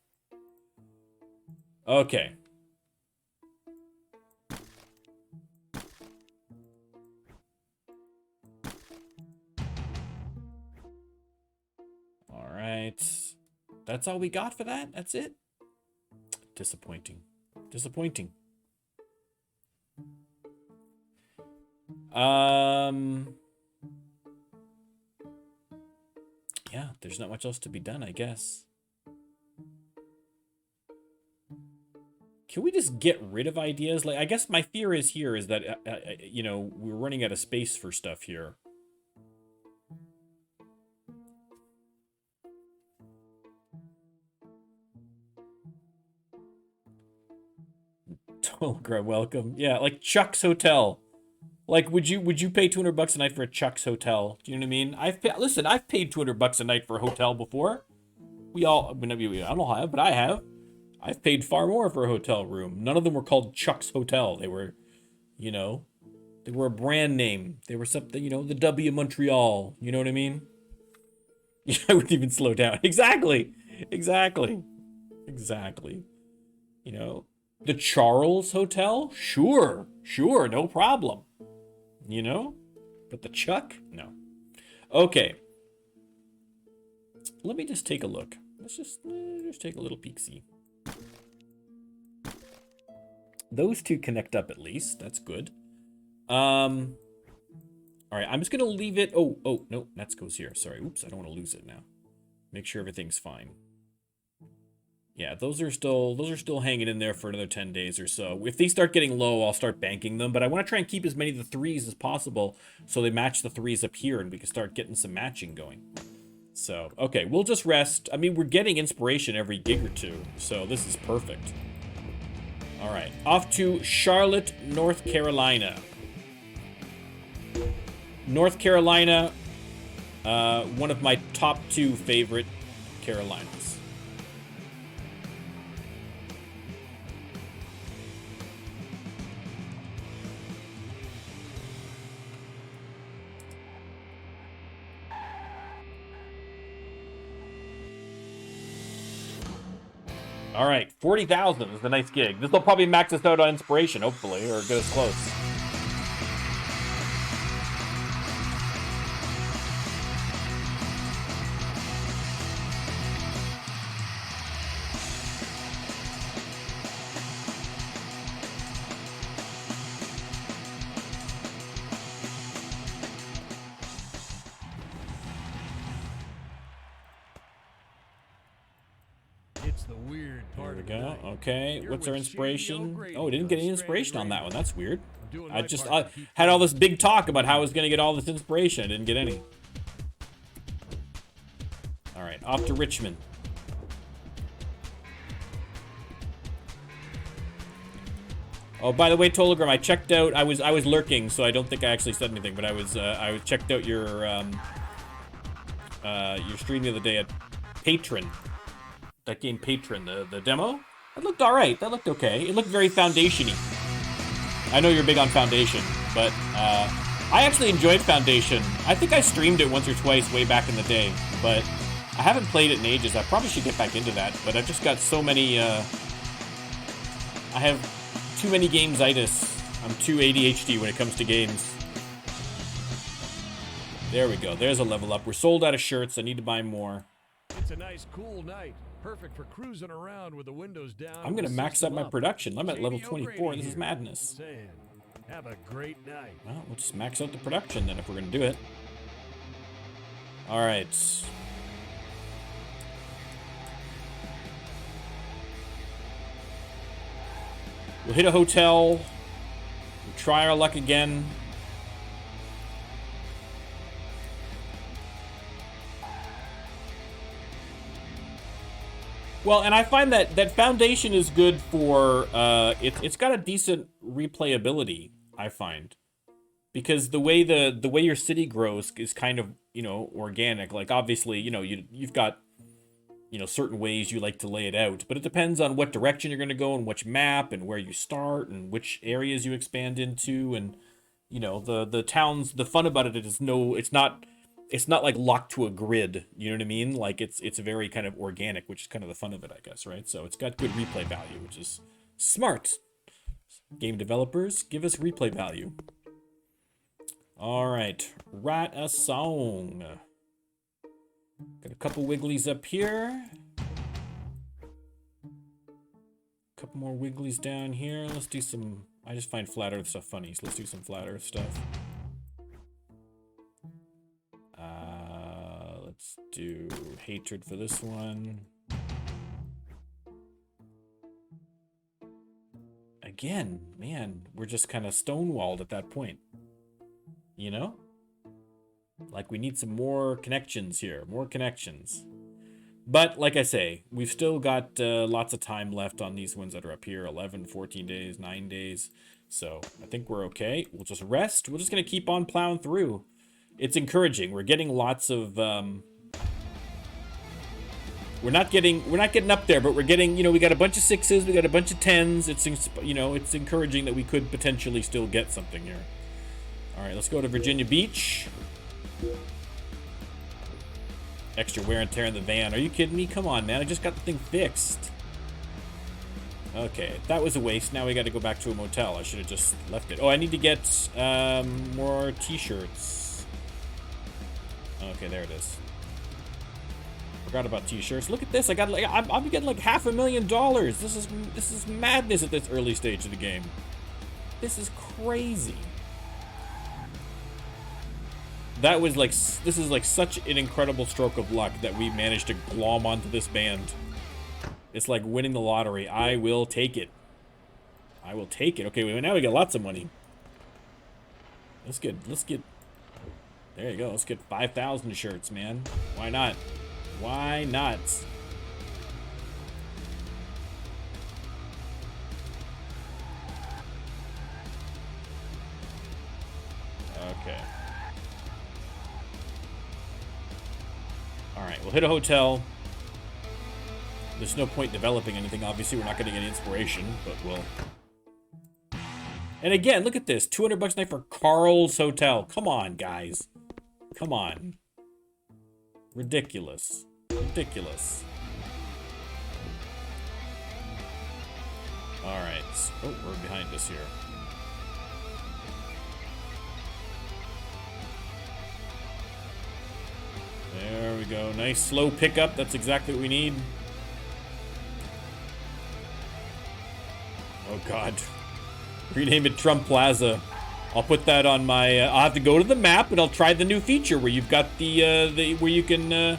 Speaker 1: Okay. All right. That's all we got for that? That's it? Disappointing. Disappointing. Yeah, there's not much else to be done, I guess. Can we just get rid of ideas? Like, I guess my fear is here is that, you know, we're running out of space for stuff here. Welcome. Yeah, like Chuck's Hotel. Like, would you pay $200 a night for a Chuck's hotel? Do you know what I mean? Listen, I've paid $200 a night for a hotel before. I don't have, but I have. I've paid far more for a hotel room. None of them were called Chuck's Hotel. They were, you know, they were a brand name. They were something, you know, the W Montreal. You know what I mean? I wouldn't even slow down. Exactly. You know, the Charles Hotel? Sure, no problem. You know? But the Chuck? No. Okay. Let me just take a look. Let's just take a little peek-see. Those two connect up at least. That's good. All right, I'm just gonna leave it. Oh, no, Nets goes here. Sorry, oops, I don't want to lose it now. Make sure everything's fine. Yeah, those are still hanging in there for another 10 days or so. If they start getting low, I'll start banking them. But I want to try and keep as many of the threes as possible so they match the threes up here and we can start getting some matching going. So, okay, we'll just rest. I mean, we're getting inspiration every gig or two, so this is perfect. All right, off to Charlotte, North Carolina. North Carolina, one of my top 2 favorite Carolinas. All right, 40,000 is the nice gig. This will probably max us out on inspiration, hopefully, or get us close.
Speaker 5: It's the weird part of the night.
Speaker 1: Okay,
Speaker 5: You're
Speaker 1: what's our
Speaker 5: with
Speaker 1: inspiration?
Speaker 5: Shady
Speaker 1: Oh, didn't get any
Speaker 5: on
Speaker 1: inspiration on that one. That's weird.
Speaker 5: I'm doing
Speaker 1: I
Speaker 5: my
Speaker 1: just
Speaker 5: part to keep
Speaker 1: had all
Speaker 5: going.
Speaker 1: this big talk about how I was going to get all this inspiration. I didn't get any. All right, off to Richmond. Oh, by the way, Telegram, I checked out. I was lurking, so I don't think I actually said anything. But I checked out your stream the other day at Patron. That game Patron, the demo. That looked all right. That looked okay. It looked very foundation-y. I know you're big on Foundation, but I actually enjoyed Foundation. I think I streamed it once or twice way back in the day, but I haven't played it in ages. I probably should get back into that, but I've just got so many. I have too many games-itis. I'm too ADHD when it comes to games. There we go. There's a level up. We're sold out of shirts. I need to buy more.
Speaker 5: It's a nice, cool night. Perfect for cruising around with the windows down.
Speaker 1: I'm going to max up my production. I'm at level 24. This is madness.
Speaker 5: Saying, have a great night.
Speaker 1: Well, we'll just max out the production then if we're going to do it. All right. We'll hit a hotel. We'll try our luck again. Well, and I find that Foundation is good for it's got a decent replayability, I find. Because the way your city grows is kind of, you know, organic. Like obviously, you know, you've got, you know, certain ways you like to lay it out, but it depends on what direction you're going to go and which map and where you start and which areas you expand into. And, you know, the towns, the fun about it is it's not like locked to a grid, you know what I mean? Like it's very kind of organic, which is kind of the fun of it, I guess, right? So it's got good replay value, which is smart. Game developers, give us replay value. All right, write a song. Got a couple wigglies up here. A couple more wigglies down here. Let's do some, I just find flat earth stuff funny, so let's do some flat earth stuff. Let's do hatred for this one. Again, man, we're just kind of stonewalled at that point. You know? Like we need some more connections here, more connections. But like I say, we've still got lots of time left on these ones that are up here, 11, 14 days, 9 days. So I think we're okay. We'll just rest. We're just gonna keep on plowing through. It's encouraging. We're getting lots of we're not getting up there, but we're getting, you know, we got a bunch of 6s, we got a bunch of 10s. It's, you know, it's encouraging that we could potentially still get something here. All right, let's go to Virginia Beach. Extra wear and tear in the van. Are you kidding me? Come on, man. I just got the thing fixed. Okay, that was a waste. Now we got to go back to a motel. I should have just left it. Oh, I need to get more t-shirts. Okay, there it is. Forgot about t-shirts. Look at this. I got like I'm getting like $500,000. This is madness at this early stage of the game. This is crazy. That was like, this is like such an incredible stroke of luck that we managed to glom onto this band. It's like winning the lottery. I will take it. I will take it. Okay, now we got lots of money. Let's get, there you go. Let's get 5,000 shirts, man. Why not? Why not? Okay. All right, we'll hit a hotel. There's no point developing anything. Obviously, we're not getting any inspiration, but we'll... And again, look at this. $200 a night for Karl's Hotel. Come on, guys. Come on. Ridiculous. Ridiculous. All right. Oh, we're behind us here. There we go. Nice slow pickup. That's exactly what we need. Oh, God. Rename it Trump Plaza. I'll put that on my... I'll have to go to the map, and I'll try the new feature where you've got the where you can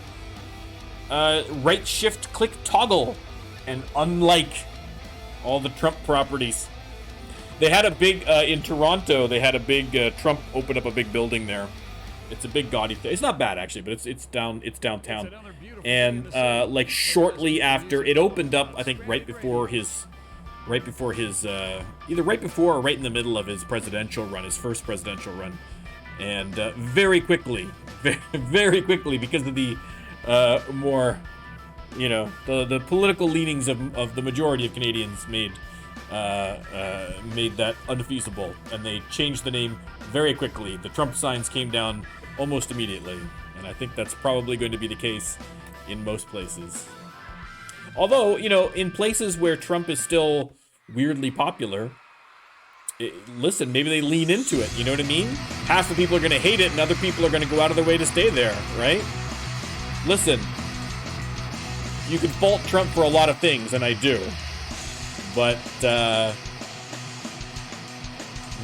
Speaker 1: right shift click toggle, and unlike all the Trump properties, they had a big in Toronto. They had a big Trump open up a big building there. It's a big gaudy thing. It's not bad actually, but it's downtown, and like shortly after it opened up, I think right before his either right before or right in the middle of his presidential run, his first presidential run, and very quickly, very quickly, because of the more, you know, the political leanings of the majority of Canadians made that unfeasible, and they changed the name very quickly. The Trump signs came down almost immediately, and I think that's probably going to be the case in most places. Although, you know, in places where Trump is still weirdly popular, listen, maybe they lean into it, you know what I mean? Half the people are going to hate it, and other people are going to go out of their way to stay there, right? Listen, you can fault Trump for a lot of things, and I do. But,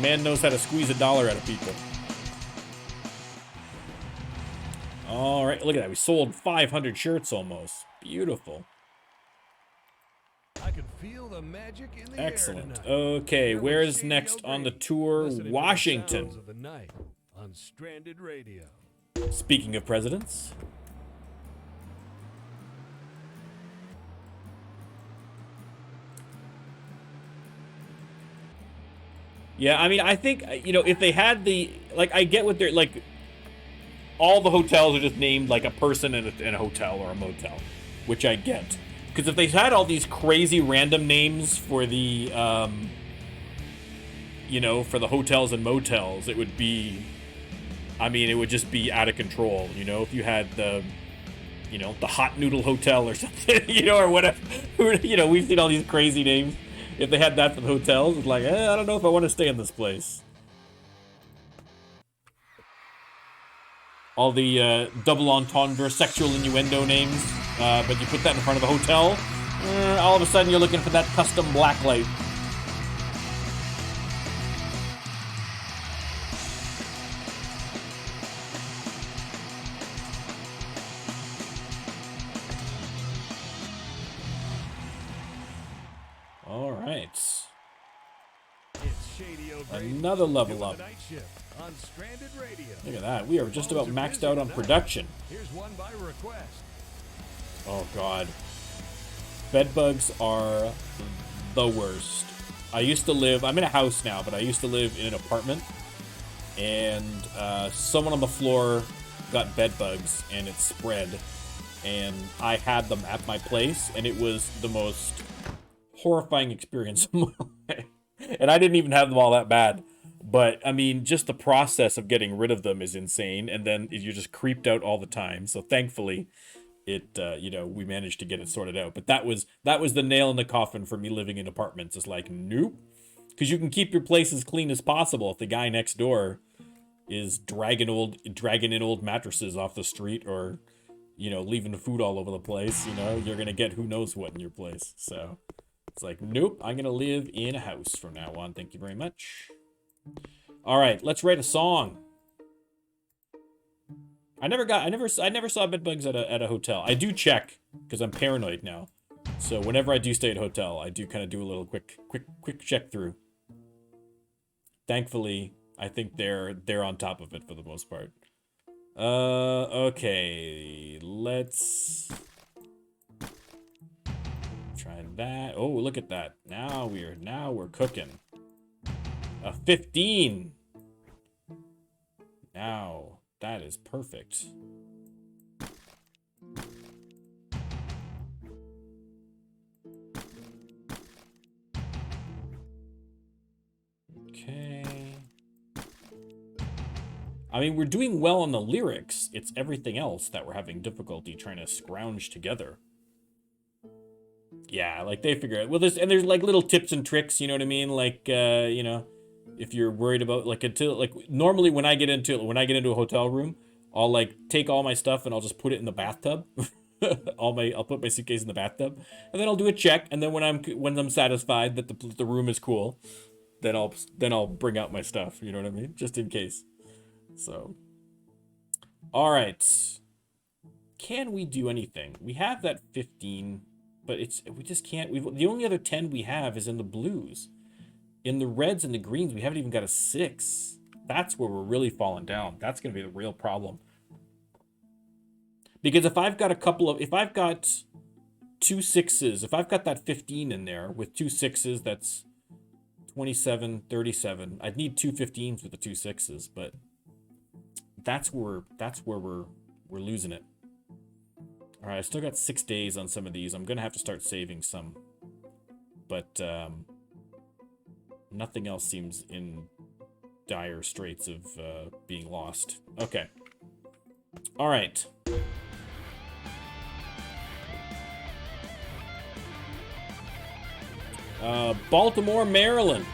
Speaker 1: man knows how to squeeze $1 out of people. All right, look at that. We sold 500 shirts almost. Beautiful.
Speaker 5: I can feel the magic in the
Speaker 1: Excellent.
Speaker 5: air
Speaker 1: Okay, where is next on the tour? Washington.
Speaker 5: Of the night on Stranded Radio.
Speaker 1: Speaking of presidents. Yeah, I mean, I think, you know, if they had the, like, I get what they're, like, all the hotels are just named like a person in a hotel or a motel, which I get. Because if they had all these crazy random names for the, you know, for the hotels and motels, it would be, I mean, it would just be out of control, you know, if you had the, you know, the Hot Noodle Hotel or something, you know, or whatever, you know, we've seen all these crazy names. If they had that for the hotels, it's like, I don't know if I want to stay in this place. All the double entendre, sexual innuendo names, but you put that in front of the hotel, all of a sudden you're looking for that custom blacklight. All right. Another level up.
Speaker 5: On Stranded Radio.
Speaker 1: Look at that. We are just about maxed out on production.
Speaker 5: Here's one by request.
Speaker 1: Oh, God. Bedbugs are the worst. I used to live, I'm in a house now, but I used to live in an apartment, and someone on the floor got bed bugs, and it spread, and I had them at my place, and it was the most horrifying experience of my life. And I didn't even have them all that bad. But, I mean, just the process of getting rid of them is insane, and then you're just creeped out all the time. So thankfully, we managed to get it sorted out. But that was the nail in the coffin for me living in apartments. It's like, nope. Because you can keep your place as clean as possible if the guy next door is dragging in old mattresses off the street, or, leaving the food all over the place. You're going to get who knows what in your place. So it's like, nope, I'm going to live in a house from now on. Thank you very much. All right, let's write a song. I never saw bed bugs at a hotel. I do check because I'm paranoid now. So whenever I do stay at a hotel, I do kind of do a little quick check through. Thankfully, I think they're on top of it for the most part. Okay, let's try that. Oh, look at that. Now we're cooking. A 15. Now, that is perfect. Okay. I mean, we're doing well on the lyrics. It's everything else that we're having difficulty trying to scrounge together. Yeah, like they figure out. Well, there's like little tips and tricks, you know what I mean? Like, if you're worried about normally when I get into a hotel room, I'll like take all my stuff and I'll just put it in the bathtub. I'll put my suitcase in the bathtub, and then I'll do a check, and then when I'm satisfied that the room is cool, then I'll bring out my stuff, you know what I mean? Just in case. So, all right. Can we do anything? We have that 15, but we just can't. The only other 10 we have is in the blues. In the reds and the greens, we haven't even got a 6. That's where we're really falling down. That's going to be the real problem. Because if I've got 2 6s, if I've got that 15 in there with 2 6s, that's 27, 37. I'd need 2 15s with the 2 6s, but that's where we're losing it. All right, I still got 6 days on some of these. I'm going to have to start saving some. But nothing else seems in dire straits of being lost. Okay. All right. Baltimore, Maryland.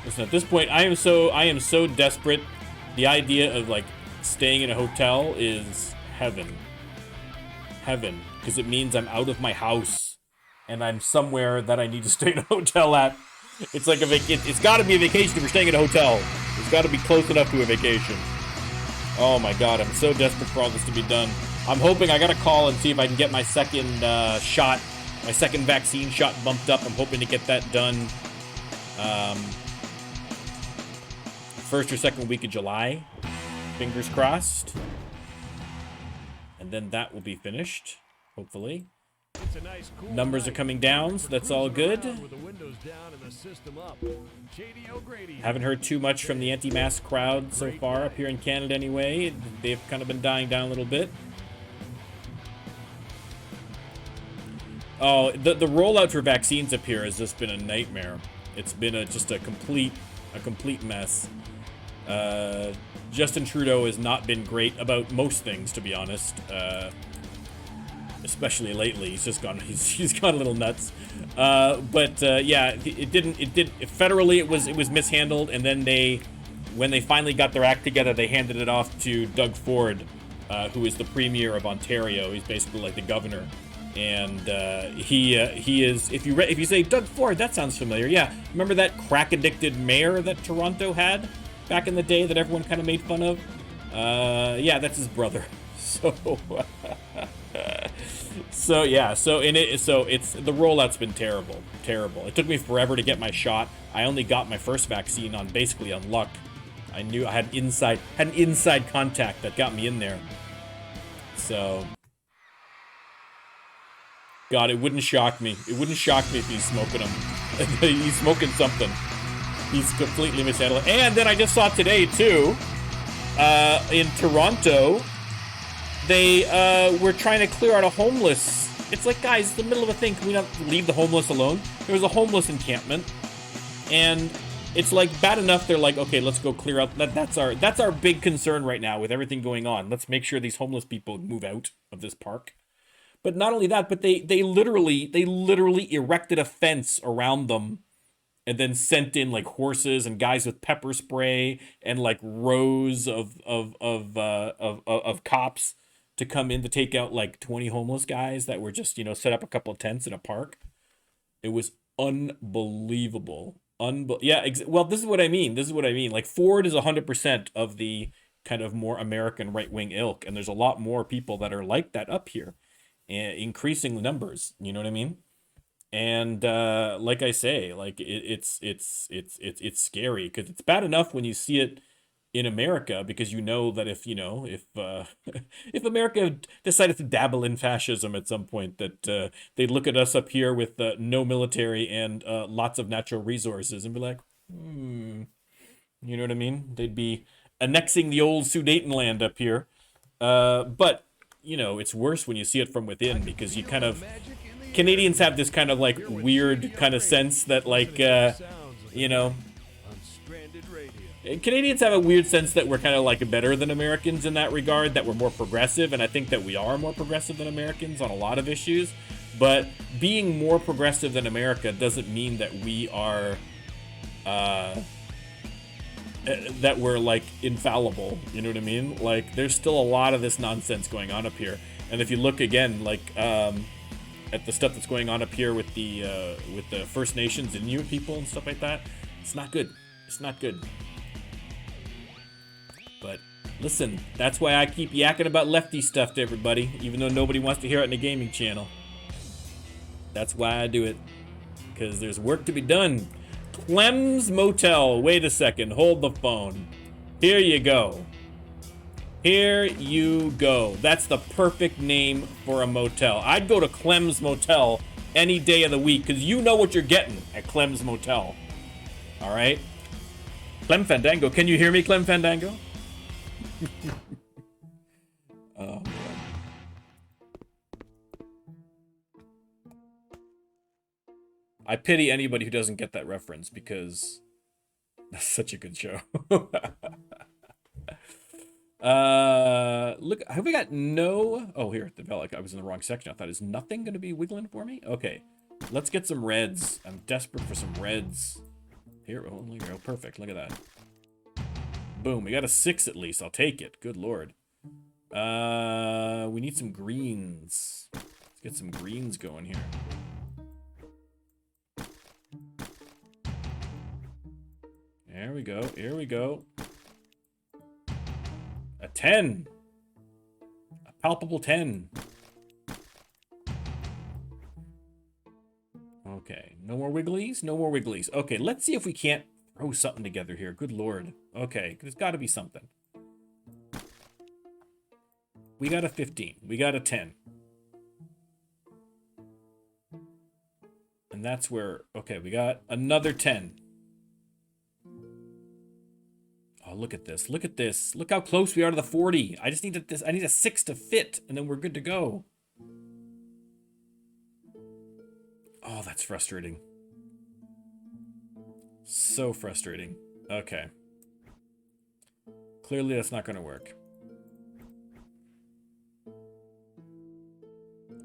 Speaker 1: Listen, at this point, I am so desperate. The idea of like staying in a hotel is heaven, because it means I'm out of my house and I'm somewhere that I need to stay in a hotel at. It's like it's got to be a vacation if you're staying in a hotel. It's got to be close enough to a vacation. Oh my god, I'm so desperate for all this to be done. I'm hoping I gotta call and see if I can get my second shot, my second vaccine shot bumped up. I'm hoping to get that done. First or second week of July, fingers crossed, and then that will be finished, hopefully.
Speaker 5: It's a nice, cool
Speaker 1: Numbers are coming down, so that's all good.
Speaker 5: with the windows down and the system up. J.D. O'Grady.
Speaker 1: Haven't heard too much from the anti-mask crowd so far up here in Canada anyway. They've kind of been dying down a little bit. Oh, the rollout for vaccines up here has just been a nightmare. It's been just a complete mess. Justin Trudeau has not been great about most things, to be honest. Especially lately, he's gone a little nuts. Yeah, federally it was mishandled, and then when they finally got their act together, they handed it off to Doug Ford, who is the premier of Ontario. He's basically like the governor. And he is, if you say Doug Ford, that sounds familiar. Yeah, remember that crack-addicted mayor that Toronto had back in the day that everyone kind of made fun of? Yeah, that's his brother. So So yeah, so it's the rollout's been terrible. It took me forever to get my shot. I only got my first vaccine on basically on luck. I knew I had an inside contact that got me in there. So God, it wouldn't shock me. It wouldn't shock me if he's smoking them. He's smoking something. He's completely mishandling. And then I just saw today too, in Toronto, they were trying to clear out a homeless. It's like, guys, it's the middle of a thing. Can we not leave the homeless alone? There was a homeless encampment, and it's like bad enough. They're like, okay, let's go clear out. That's our big concern right now with everything going on. Let's make sure these homeless people move out of this park. But not only that, but they literally erected a fence around them, and then sent in like horses and guys with pepper spray and like rows of cops to come in to take out like 20 homeless guys that were just, set up a couple of tents in a park. It was unbelievable. Well, this is what I mean. Like, Ford is 100% of the kind of more American right-wing ilk, and there's a lot more people that are like that up here, increasing numbers. You know what I mean? And like I say, like it's scary, because it's bad enough when you see it in America, because that if if America decided to dabble in fascism at some point, that they'd look at us up here with no military and lots of natural resources and be like, you know what I mean? They'd be annexing the old Sudetenland up here. But it's worse when you see it from within, because you kind of, Canadians have this kind of like weird kind of sense that like, Canadians have a weird sense that we're kind of like better than Americans in that regard, that we're more progressive, and I think that we are more progressive than Americans on a lot of issues. But being more progressive than America doesn't mean that we are, that we're like infallible. You know what I mean? Like, there's still a lot of this nonsense going on up here. And if you look again, like, at the stuff that's going on up here with the First Nations and Inuit people and stuff like that, it's not good. It's not good. But listen, that's why I keep yakking about lefty stuff to everybody, even though nobody wants to hear it in the gaming channel. That's why I do it, because there's work to be done. Clem's Motel. Wait a second. Hold the phone. Here you go. Here you go. That's the perfect name for a motel. I'd go to Clem's Motel any day of the week, because you know what you're getting at Clem's Motel. All right? Clem Fandango. Can you hear me, Clem Fandango? Oh, man. I pity anybody who doesn't get that reference, because that's such a good show. Look, have we got no... Oh, here, the bell. I was in the wrong section. I thought, is nothing going to be wiggling for me? Okay, let's get some reds. I'm desperate for some reds. Here, oh, look here. Oh, perfect. Look at that. Boom, we got a 6 at least. I'll take it. Good lord. We need some greens. Let's get some greens going here. There we go. Here we go. A 10. A palpable 10. Okay. No more wigglies? No more wigglies. Okay, let's see if we can't throw something together here. Good lord. Okay, there's got to be something. We got a 15. We got a 10. And that's where... Okay, we got another 10. Oh, look at this. Look at this. Look how close we are to the 40. I just need this. I need a 6 to fit, and then we're good to go. Oh, that's frustrating. So frustrating. Okay. Clearly, that's not going to work.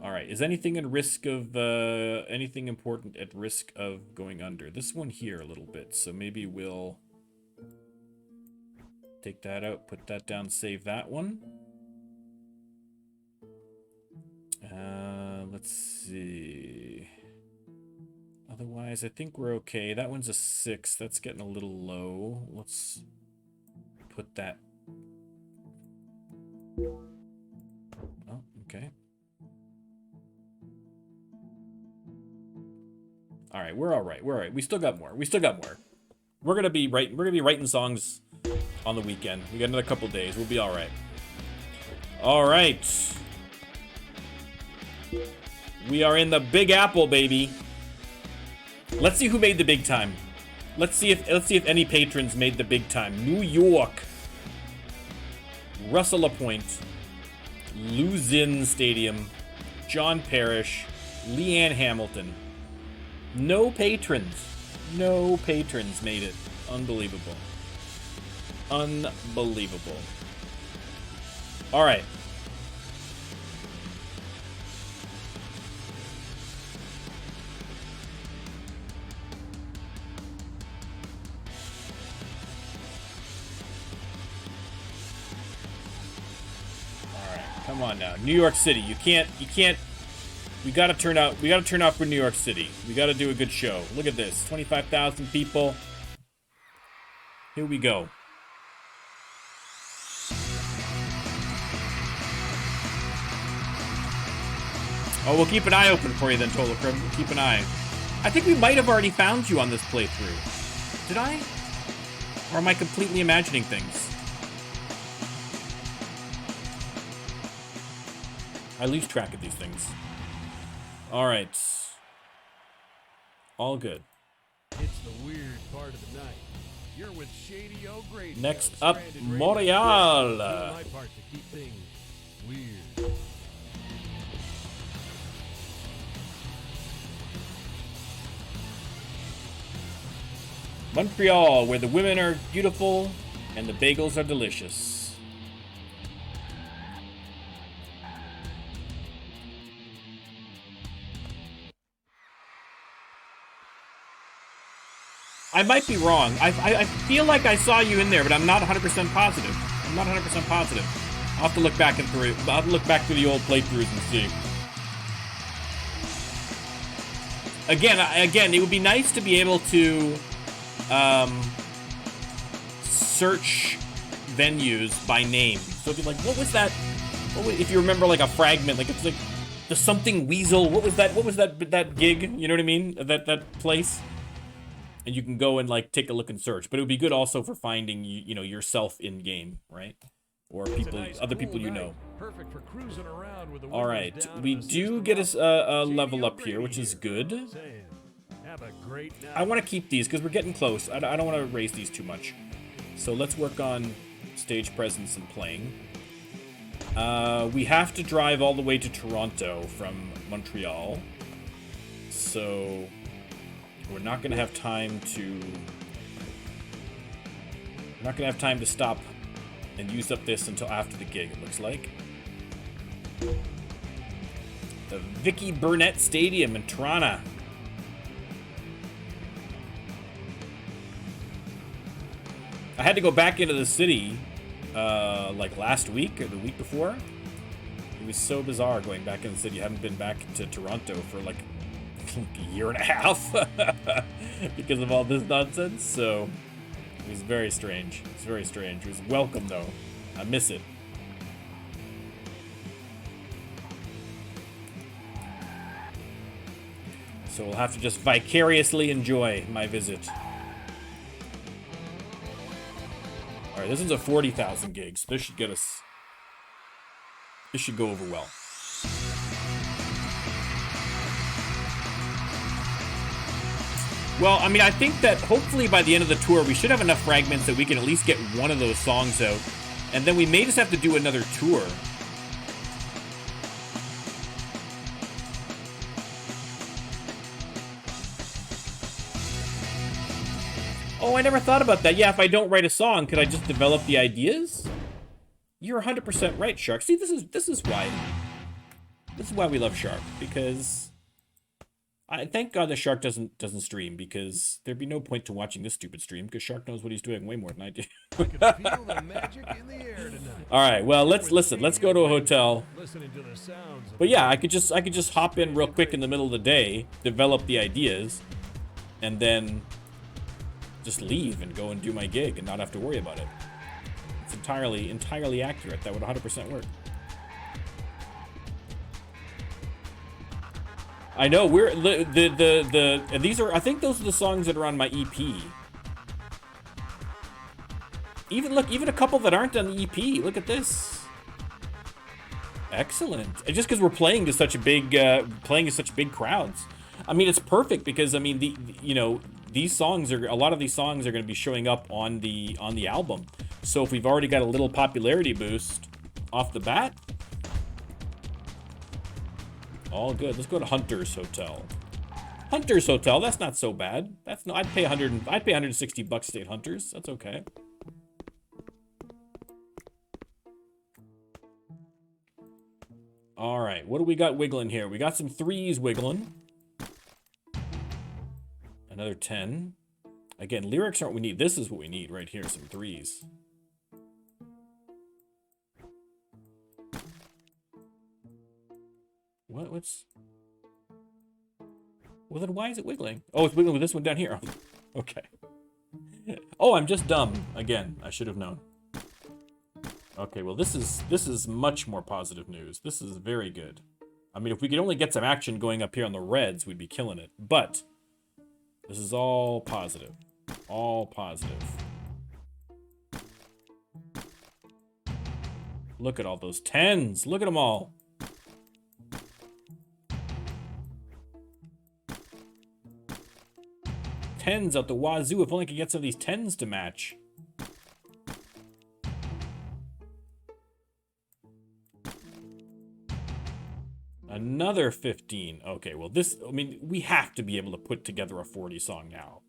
Speaker 1: All right. Is anything at risk of... anything important at risk of going under? This one here a little bit, so maybe we'll... Take that out, put that down, save that one. Let's see. Otherwise, I think we're okay. That one's a 6. That's getting a little low. Let's put that. Oh, okay. All right, we're all right. We're all right. We still got more. We still got more. We're gonna be writing songs on the weekend. We got another couple days. We'll be all right. All right. We are in the Big Apple, baby. Let's see who made the big time. Let's see if any patrons made the big time. New York. Russell LaPointe. Luzin Stadium. John Parrish. Leanne Hamilton. No patrons. No patrons made it. Unbelievable. Unbelievable. All right. Come on now, New York City. You can't. We gotta turn out for New York City. We gotta do a good show. Look at this, 25,000 people. Here we go. Oh, we'll keep an eye open for you then, Tolokrim. We'll keep an eye. I think we might have already found you on this playthrough. Did I? Or am I completely imagining things? I lose track of these things. All right. All good.
Speaker 5: It's the weird part of the night. You're with Shady O'Grady.
Speaker 1: Next up, Montreal.
Speaker 5: My part to keep things weird.
Speaker 1: Montreal, where the women are beautiful and the bagels are delicious. I might be wrong. I feel like I saw you in there, but I'm not 100% positive. I'm not 100% positive. I'll have to look back through the old playthroughs and see. Again, it would be nice to be able to search venues by name. So if you're like, what was that? If you remember like a fragment, like it's like the something Weasel. What was that gig? You know what I mean? That place. And you can go and like take a look and search, but it would be good also for finding you know yourself in game, right? Or people, other people you know.
Speaker 5: Perfect for cruising around with the
Speaker 1: all right, we do get us a level up here, which is good.
Speaker 5: Have a great night.
Speaker 1: I want to keep these because we're getting close. I don't want to raise these too much. So let's work on stage presence and playing. We have to drive all the way to Toronto from Montreal, so we're not gonna have time to stop and use up this until after the gig, it looks like. The Vicky Burnett Stadium in Toronto. I had to go back into the city like last week or the week before. It was so bizarre going back in the city. I haven't been back to Toronto for like a year and a half because of all this nonsense, so it was very strange. It's very strange. It was welcome though. I miss it. So we'll have to just vicariously enjoy my visit. Alright, this is a 40,000 gig, so this should get us... This should go over well. Well, I mean, I think that hopefully by the end of the tour, we should have enough fragments that we can at least get one of those songs out. And then we may just have to do another tour. Oh, I never thought about that. Yeah, if I don't write a song, could I just develop the ideas? You're 100% right, Shark. See, this is why we love Shark, because I thank God that Shark doesn't stream, because there'd be no point to watching this stupid stream, because Shark knows what he's doing way more than I do.
Speaker 5: I can feel the magic in the air tonight.
Speaker 1: All right, well, let's go to a hotel.
Speaker 5: Listening to the sounds of
Speaker 1: But yeah, I could just hop in real quick in the middle of the day, develop the ideas, and then just leave and go and do my gig and not have to worry about it. It's entirely accurate. That would 100% work. I know we're the and these are, I think those are the songs that are on my EP. Even look, even a couple that aren't on the EP. Look at this. Excellent. And just because we're playing to such a big big crowds. I mean, it's perfect because I mean you know, these songs are, a lot of these songs are going to be showing up on the album. So if we've already got a little popularity boost off the bat, all good. Let's go to Hunter's Hotel. Hunter's Hotel, that's not so bad. That's no, I'd pay $160 to stay at Hunter's. That's okay. All right, what do we got wiggling here? We got some threes wiggling. Another 10. Again, lyrics aren't what we need. This is what we need right here, some threes. What's... Well, then why is it wiggling? Oh, it's wiggling with this one down here. Okay. Oh, I'm just dumb. Again, I should have known. Okay, well, this is much more positive news. This is very good. I mean, if we could only get some action going up here on the reds, we'd be killing it. But this is all positive. All positive. Look at all those 10s. Look at them all. Tens out the wazoo. If only I could get some of these 10s to match. Another 15. Okay, well this, I mean, we have to be able to put together a 40 song now.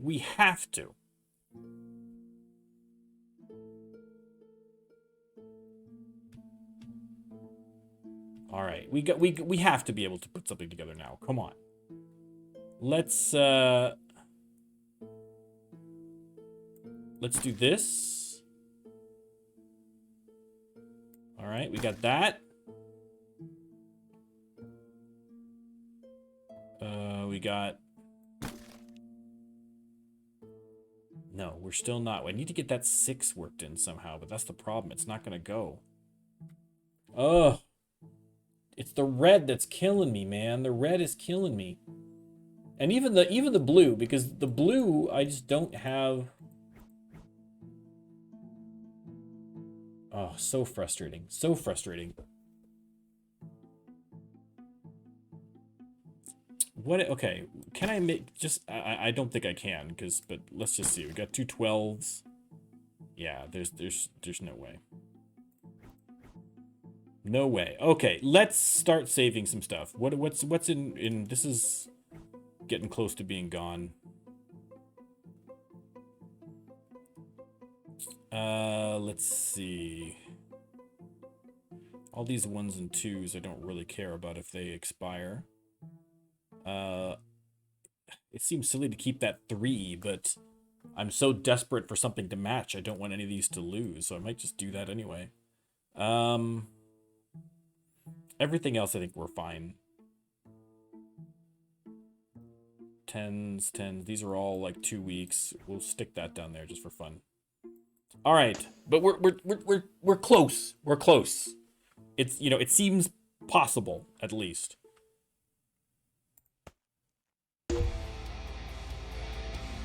Speaker 1: We have to. All right, we have to be able to put something together now. Come on. Let's do this. All right, we got that. We got... No, we're still not. I need to get that 6 worked in somehow, but that's the problem. It's not gonna go. Ugh. It's the red that's killing me, man. The red is killing me. And even the blue, because the blue, I just don't have... Oh, so frustrating. So frustrating. What? Okay, can I make just? I don't think I can, but let's just see. We got 2 12s. Yeah, there's no way. No way. Okay, let's start saving some stuff. What's in? This is getting close to being gone. Let's see. All these 1s and 2s, I don't really care about if they expire. It seems silly to keep that 3, but I'm so desperate for something to match. I don't want any of these to lose, so I might just do that anyway. Everything else, I think we're fine. 10s. These are all like 2 weeks. We'll stick that down there just for fun. All right, but we're close. We're close. It's, you know, it seems possible at least.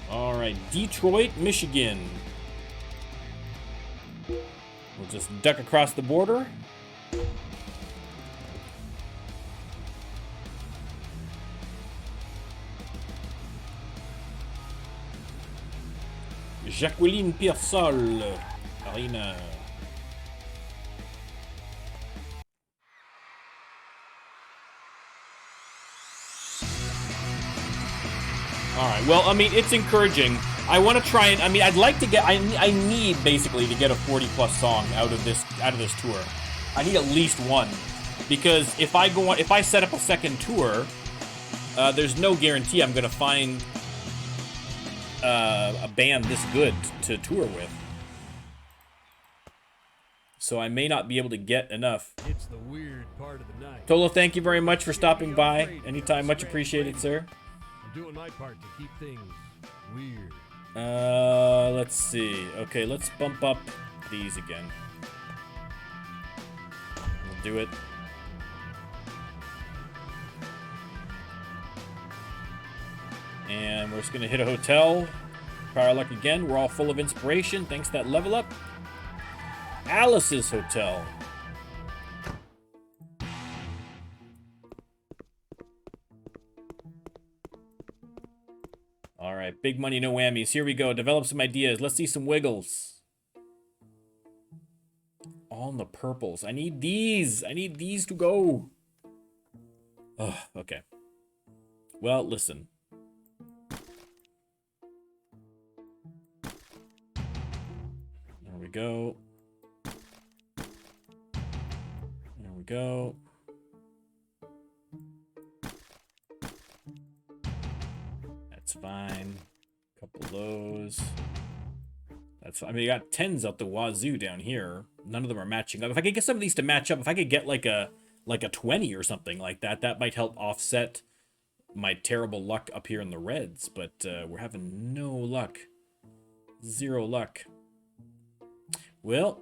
Speaker 1: All right, Detroit, Michigan. We'll just duck across the border. Jacqueline Piersol, Arena. All right, well, I mean, it's encouraging. I want to try and, I mean, I'd like to get, I need basically to get a 40+ song out of this tour. I need at least one, because if I set up a second tour, there's no guarantee I'm going to find a band this good to tour with. So I may not be able to get enough.
Speaker 5: It's the weird part of the night.
Speaker 1: Tolo, thank you very much for stopping by. Anytime, much appreciated, sir.
Speaker 5: I'm doing my part to keep things weird.
Speaker 1: Let's see. Okay, let's bump up these again. We'll do it. And we're just going to hit a hotel. Try our luck again. We're all full of inspiration. Thanks to that level up. Alice's Hotel. All right, big money, no whammies. Here we go. Develop some ideas. Let's see some wiggles. All in the purples. I need these. I need these to go. Oh, okay. Well, listen. There we go. There we go. That's fine. Couple of those. That's fine. I mean, you got 10s out the wazoo down here. None of them are matching up. If I could get some of these to match up, if I could get like a 20 or something like that, that might help offset my terrible luck up here in the reds. But we're having no luck. Zero luck. Well,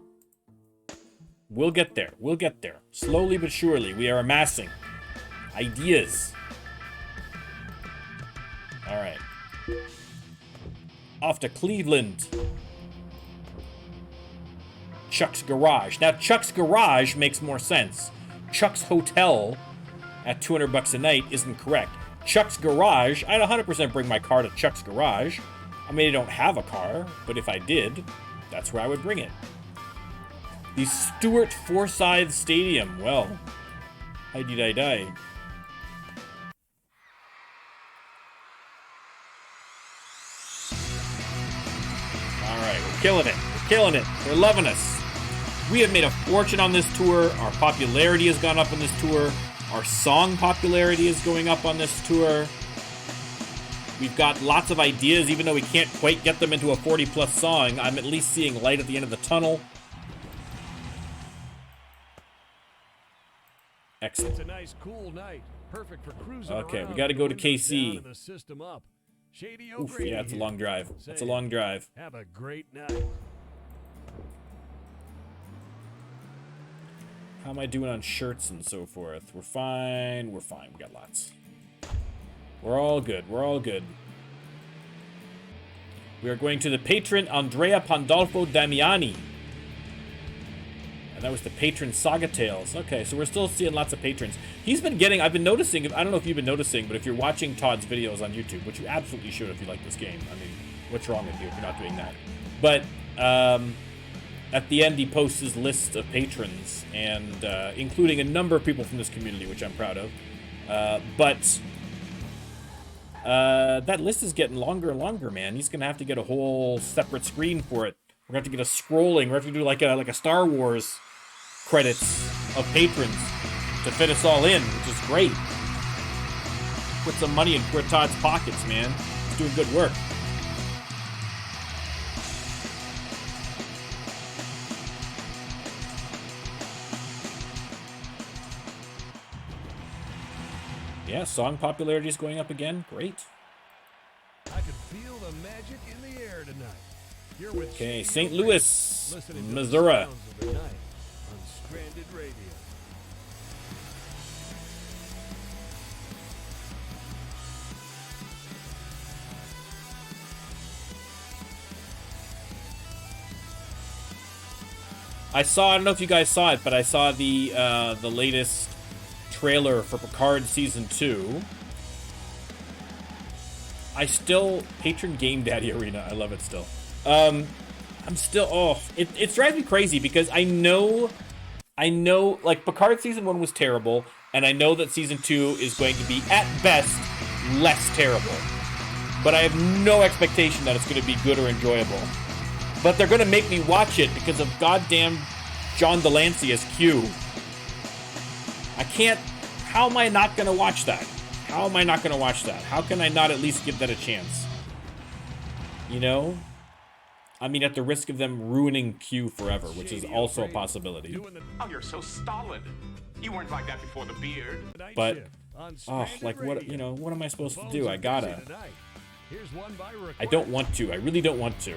Speaker 1: we'll get there. We'll get there. Slowly but surely, we are amassing ideas. All right. Off to Cleveland. Chuck's Garage. Now, Chuck's Garage makes more sense. Chuck's Hotel at $200 a night isn't correct. Chuck's Garage, I'd 100% bring my car to Chuck's Garage. I mean, I don't have a car, but if I did, that's where I would bring it. The Stuart Forsyth Stadium. Well, hi did I die. Alright, we're killing it. We're killing it. They're loving us. We have made a fortune on this tour. Our popularity has gone up on this tour. Our song popularity is going up on this tour. We've got lots of ideas, even though we can't quite get them into a 40-plus song. I'm at least seeing light at the end of the tunnel. Excellent.
Speaker 5: It's a nice, cool night. Perfect for cruising
Speaker 1: Okay, we
Speaker 5: around
Speaker 1: got to go to
Speaker 5: with the windows down
Speaker 1: KC.
Speaker 5: and the system up. Shady
Speaker 1: Oof,
Speaker 5: O'Grady
Speaker 1: yeah, it's a
Speaker 5: here.
Speaker 1: long drive. That's a
Speaker 5: Say,
Speaker 1: long drive.
Speaker 5: Have a great night.
Speaker 1: How am I doing on shirts and so forth? We're fine. We're fine. We got lots. We're all good. We're all good. We are going to the patron Andrea Pandolfo Damiani. And that was the patron Saga Tales. Okay, so we're still seeing lots of patrons. He's been getting, I've been noticing, I don't know if you've been noticing, but if you're watching Todd's videos on YouTube, which you absolutely should if you like this game. I mean, what's wrong with you if you're not doing that? But, at the end, he posts his list of patrons, and including a number of people from this community, which I'm proud of. That list is getting longer and longer, man. He's gonna have to get a whole separate screen for it. We're gonna have to get a scrolling. We're gonna have to do like a Star Wars credits of patrons to fit us all in, which is great. Put some money in poor Todd's pockets, man. He's doing good work. Yeah, song popularity is going up again. Great.
Speaker 5: I can feel the magic in the air tonight. You're with
Speaker 1: Okay,
Speaker 5: Shady
Speaker 1: St.
Speaker 5: O'Grady,
Speaker 1: Louis,
Speaker 5: listening to the
Speaker 1: Missouri.
Speaker 5: sounds of the night on Stranded Radio.
Speaker 1: I don't know if you guys saw it, but I saw the latest trailer for Picard Season 2. Patron Game Daddy Arena, I love it still. I'm still, it drives me crazy because I know, like, Picard Season 1 was terrible, and I know that Season 2 is going to be, at best, less terrible. But I have no expectation that it's going to be good or enjoyable. But they're going to make me watch it because of goddamn John Delancey as Q. I can't, how am I not going to watch that? How am I not going to watch that? How can I not at least give that a chance? You know? I mean, at the risk of them ruining Q forever, which is also a possibility.
Speaker 2: Oh, you're so stolid. You weren't like that before the beard.
Speaker 1: But, like, what, you know, what am I supposed to do? I gotta. I don't want to. I really don't want to.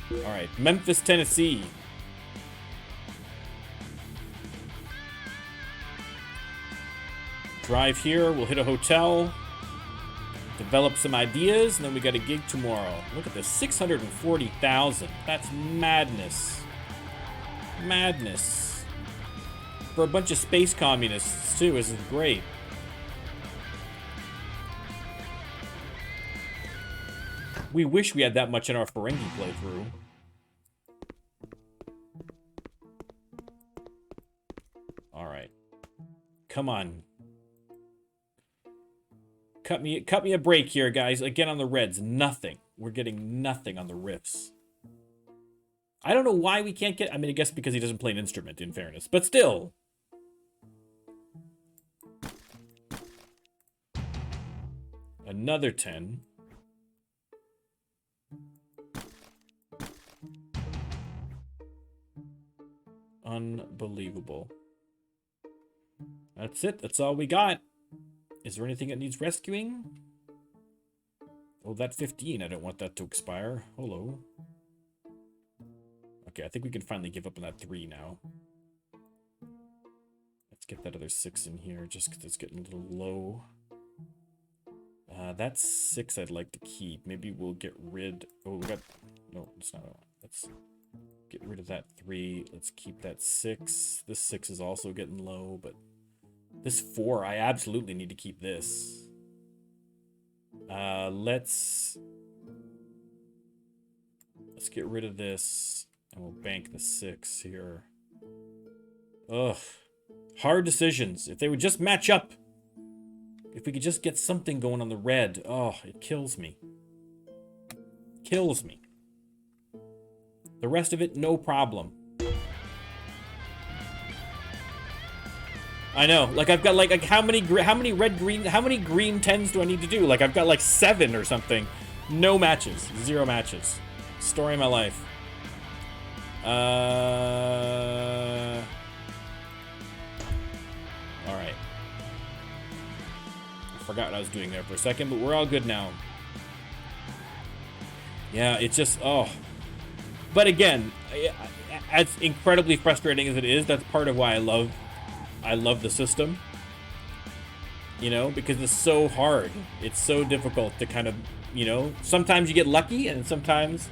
Speaker 1: All right, Memphis, Tennessee. drive here. We'll hit a hotel. Develop some ideas, and then we got a gig tomorrow. Look at this, 640,000. That's madness. Madness. For a bunch of space communists, too. This is great. We wish we had that much in our Ferengi playthrough. Alright. Come on. Cut me a break here, guys. Again on the reds. Nothing. We're getting nothing on the riffs. I don't know why we can't get... I mean, I guess because he doesn't play an instrument, in fairness. But still. Another 10. Unbelievable. That's it. That's all we got. Is there anything that needs rescuing? Oh, that 15. I don't want that to expire. Hello. Okay, I think we can finally give up on that 3 now. Let's get that other 6 in here, just because it's getting a little low. That's 6 I'd like to keep. Maybe we'll get rid... Oh, we got... No, it's not... Let's get rid of that 3. Let's keep that 6. This 6 is also getting low, but... This 4, I absolutely need to keep this. Let's get rid of this, and we'll bank the 6 here. Ugh. Hard decisions. If they would just match up. If we could just get something going on the red. Oh, it kills me. Kills me. The rest of it, no problem. I know, like I've got like how many green 10s do I need to do? Like I've got like 7 or something. No matches, 0 matches. Story of my life. All right. I forgot what I was doing there for a second, but we're all good now. Yeah, it's just, oh. But again, as incredibly frustrating as it is, that's part of why I love the system, you know, because it's so hard. It's so difficult to kind of, you know, sometimes you get lucky and sometimes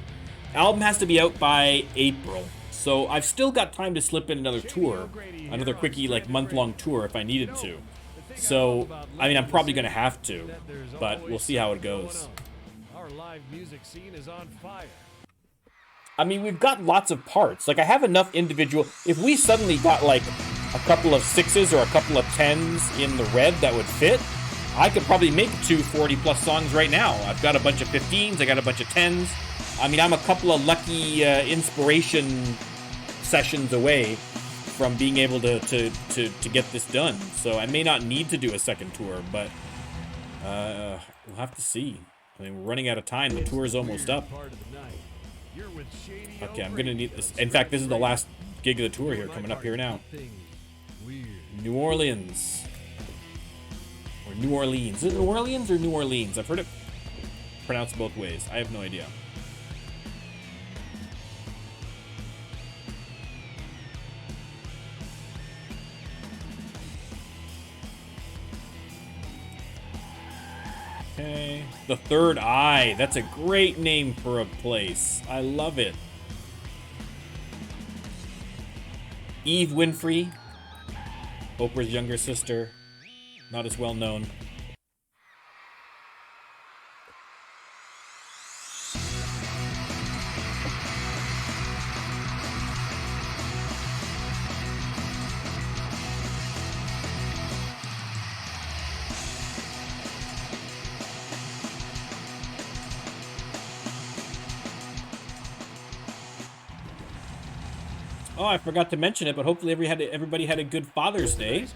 Speaker 1: album has to be out by April. So I've still got time to slip in another tour, another quickie like month-long tour if I needed to. So, I mean, I'm probably going to have to, but we'll see how it goes.
Speaker 5: Our live music scene is on fire.
Speaker 1: I mean, we've got lots of parts. Like I have enough individual, if we suddenly got like a couple of 6s or a couple of 10s in the red that would fit, I could probably make 2 40-plus songs right now. I've got a bunch of 15s, I got a bunch of 10s. I mean, I'm a couple of lucky inspiration sessions away from being able to get this done. So I may not need to do a second tour, but we'll have to see. I mean, we're running out of time. The tour is almost up. Okay, I'm gonna need this. In fact, this is the last gig of the tour here, coming up here now. New Orleans. Or New Orleans. Is it New Orleans or New Orleans? I've heard it pronounced both ways. I have no idea. Okay. The Third Eye. That's a great name for a place. I love it. Eve Winfrey. Oprah's younger sister. Not as well known. Oh, I forgot to mention it, but hopefully everybody had a good Father's Day.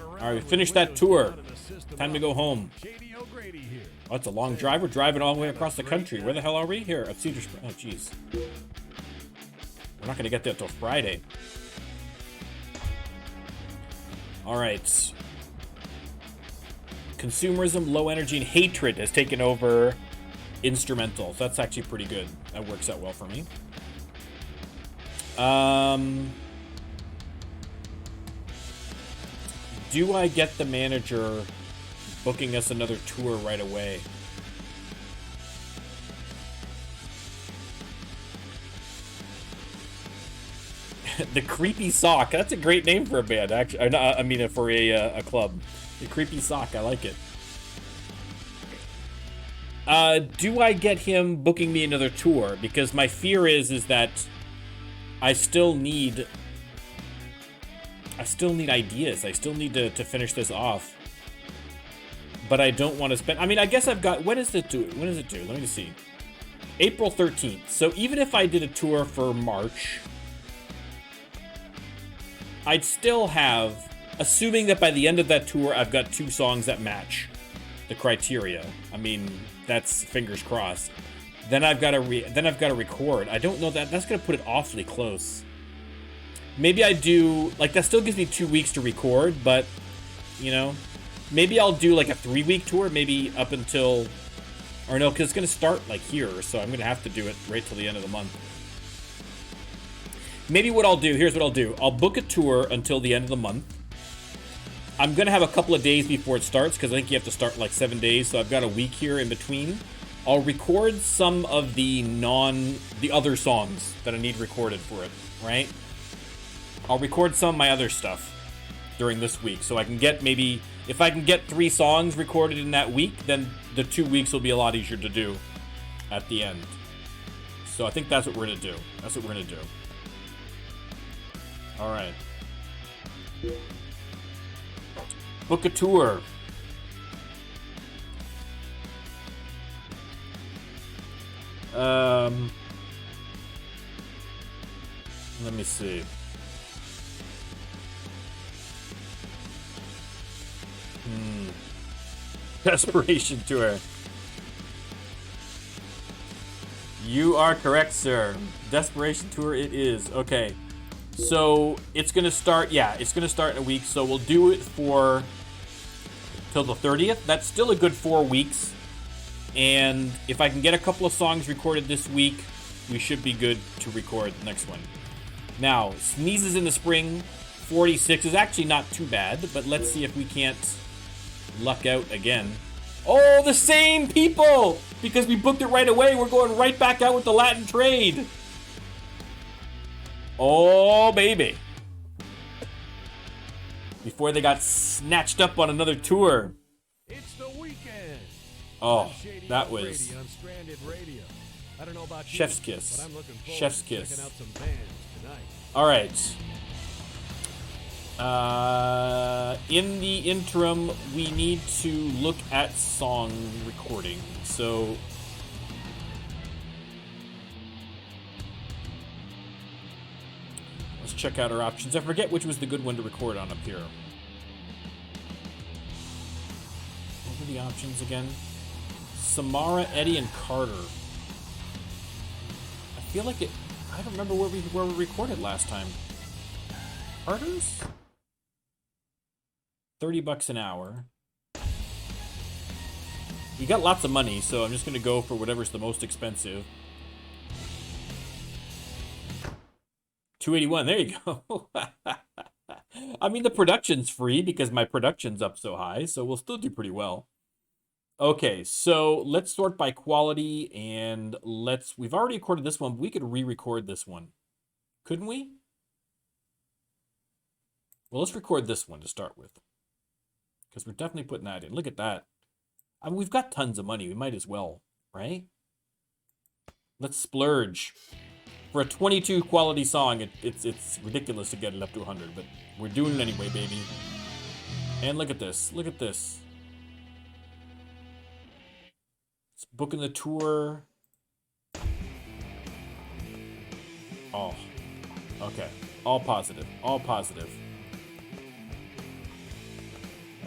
Speaker 1: All right, we finished that tour. Time to go home. Oh, it's a long drive. We're driving all the way across the country. Where the hell are we? Here, at Cedar Springs. Oh, jeez. We're not going to get there till Friday. All right. Consumerism, low energy, and hatred has taken over instrumental. So that's actually pretty good. That works out well for me. Do I get the manager booking us another tour right away? The Creepy Sock. That's a great name for a band, actually. I mean, for a club. The Creepy Sock. I like it. Do I get him booking me another tour? Because my fear is that I still need ideas. I still need to finish this off. But I don't want to spend... I mean, I guess I've got... When is it due? When is it due? Let me see. April 13th. So even if I did a tour for March, I'd still have... Assuming that by the end of that tour, I've got 2 songs that match the criteria. I mean, that's fingers crossed. Then I've got to record. I don't know that... That's going to put it awfully close. Maybe I do... Like, that still gives me 2 weeks to record, but, you know... Maybe I'll do, like, a 3-week tour, maybe up until... Or no, because it's going to start, like, here, so I'm going to have to do it right till the end of the month. Maybe what I'll do... Here's what I'll do. I'll book a tour until the end of the month. I'm going to have a couple of days before it starts, because I think you have to start, like, 7 days, so I've got a week here in between. I'll record some of the other songs that I need recorded for it, right? I'll record some of my other stuff during this week, so I can get maybe... If I can get 3 songs recorded in that week, then the 2 weeks will be a lot easier to do at the end. So I think that's what we're going to do. That's what we're going to do. All right. Book a tour. Let me see. Desperation tour. You are correct, sir. Desperation tour it is. Okay. So it's gonna start, yeah, it's gonna start in a week, so we'll do it for till the 30th. That's still a good 4 weeks. And if I can get a couple of songs recorded this week, we should be good to record the next one. Now, Sneezes in the Spring 46 is actually not too bad, but let's see if we can't luck out again. Oh, the same people! Because we booked it right away, we're going right back out with the Latin Trade. Oh, baby. Before they got snatched up on another tour.
Speaker 5: It's the weekend.
Speaker 1: Oh, that was
Speaker 5: I don't know about
Speaker 1: Chef's
Speaker 5: you,
Speaker 1: kiss.
Speaker 5: but I'm looking forward
Speaker 1: Chef's
Speaker 5: to
Speaker 1: kiss.
Speaker 5: checking out some bands tonight.
Speaker 1: All right. In the interim, we need to look at song recording. So let's check out our options. I forget which was the good one to record on up here. What were the options again? Samara, Eddie, and Carter. I feel like it... I don't remember where we recorded last time. Carter's? $30 an hour. You got lots of money, so I'm just gonna go for whatever's the most expensive. $281, there you go. I mean, the production's free because my production's up so high, so we'll still do pretty well. Okay, so let's sort by quality, and we've already recorded this one, but we could re-record this one. Couldn't we? Well, let's record this one to start with. Because we're definitely putting that in. Look at that. I mean, we've got tons of money. We might as well, right? Let's splurge. For a 22 quality song, it's ridiculous to get it up to 100, but we're doing it anyway, baby. And look at this. Look at this. It's booking the tour. Oh. Okay. All positive. All positive.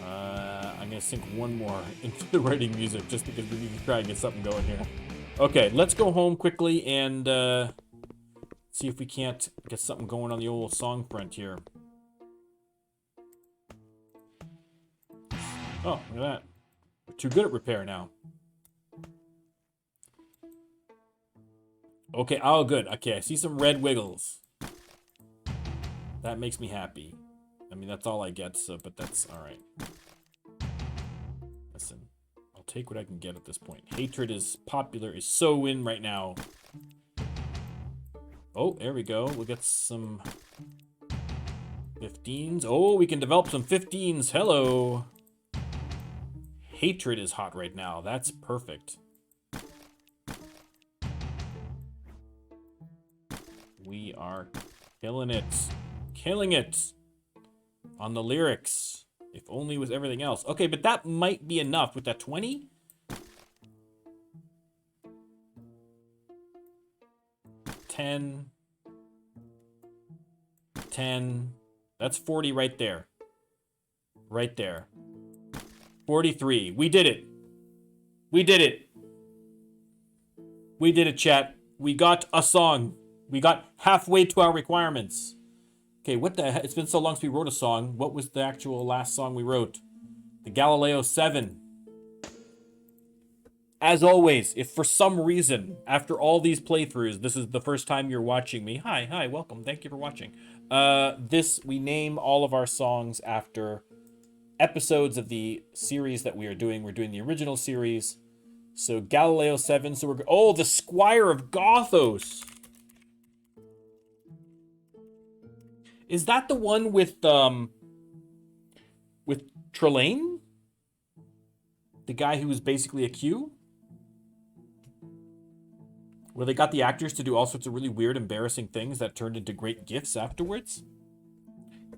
Speaker 1: I'm going to sink one more into the writing music just because we need to try and get something going here. Okay, let's go home quickly and see if we can't get something going on the old song front here. Oh, look at that. We're too good at repair now. Okay, oh good. Okay, I see some red wiggles. That makes me happy. I mean, that's all I get, so, but that's all right. Listen, I'll take what I can get at this point. Hatred is popular, is so in right now. Oh, there we go. We'll get some 15s. Oh, we can develop some 15s. Hello. Hatred is hot right now. That's perfect. We are killing it. Killing it on the lyrics. If only with everything else. Okay, but that might be enough with that 20. 10. 10. That's 40 right there. Right there. 43. We did it. We did it. We did it, chat. We got a song. We got halfway to our requirements. Okay, what the heck? It's been so long since we wrote a song. What was the actual last song we wrote? The Galileo 7. As always, if for some reason, after all these playthroughs, this is the first time you're watching me, hi, welcome, thank you for watching. We name all of our songs after episodes of the series that we are doing. We're doing the original series. So Galileo 7, so oh, the Squire of Gothos. Is that the one with Trelane? The guy who was basically a Q? Where they got the actors to do all sorts of really weird, embarrassing things that turned into great gifts afterwards?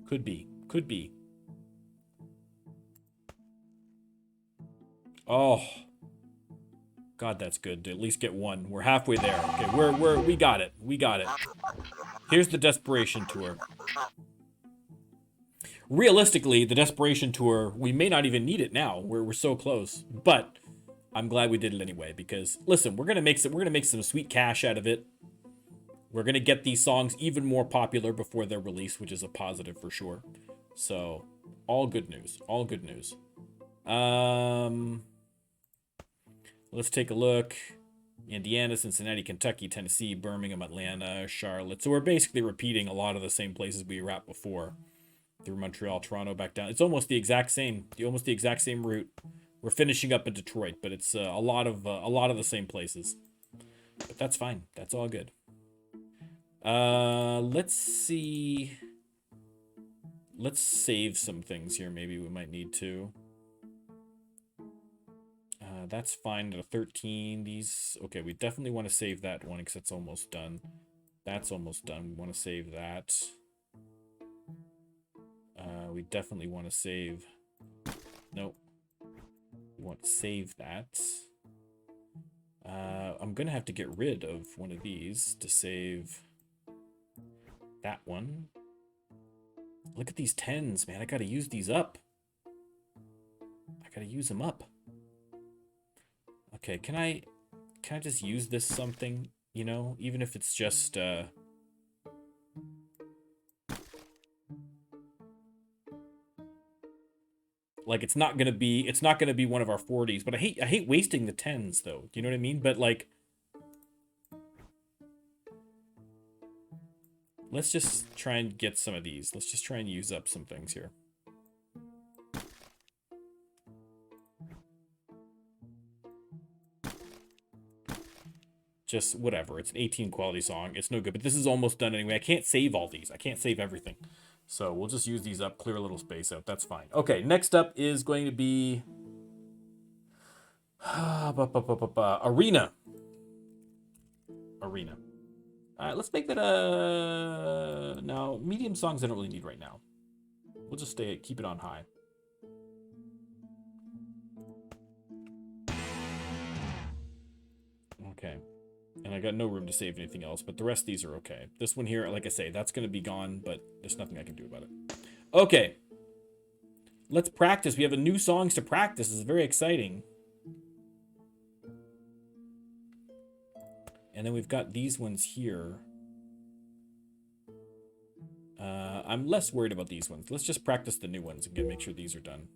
Speaker 1: Could be. Could be. Oh. God, that's good to at least get one. We're halfway there. Okay, we got it. We got it. Here's the Desperation Tour. Realistically, the Desperation Tour, we may not even need it now. We're so close. But I'm glad we did it anyway, because listen, we're gonna make some sweet cash out of it. We're gonna get these songs even more popular before they're released, which is a positive for sure. So, all good news. All good news. Let's take a look. Indiana, Cincinnati, Kentucky, Tennessee, Birmingham, Atlanta, Charlotte. So we're basically repeating a lot of the same places we were at before. Through Montreal, Toronto, back down. It's almost the exact same. Almost the exact same route. We're finishing up in Detroit, but it's a lot of the same places. But that's fine. That's all good. Let's see. Let's save some things here. Maybe we might need to. That's fine at a 13. These, okay, we definitely want to save that one because it's almost done. That's almost done. We want to save that. We definitely want to save. Nope. We want to save that. I'm going to have to get rid of one of these to save that one. Look at these 10s, man. I got to use these up. I got to use them up. Okay, can I just use this something, you know, even if it's just like it's not gonna be one of our 40s, but I hate wasting the 10s though. Do you know what I mean? But like, let's just try and get some of these. Let's just try and use up some things here. Just whatever. It's an 18 quality song. It's no good, but this is almost done anyway. I can't save all these. I can't save everything. So we'll just use these up, clear a little space out. That's fine. Okay, next up is going to be Arena. Arena. All right, let's make that now, medium songs I don't really need right now. We'll just keep it on high. Okay. And I got no room to save anything else, but the rest of these are okay. This one here, like I say, that's going to be gone, but there's nothing I can do about it. Okay. Let's practice. We have a new songs to practice. This is very exciting. And then we've got these ones here. I'm less worried about these ones. Let's just practice the new ones and make sure these are done.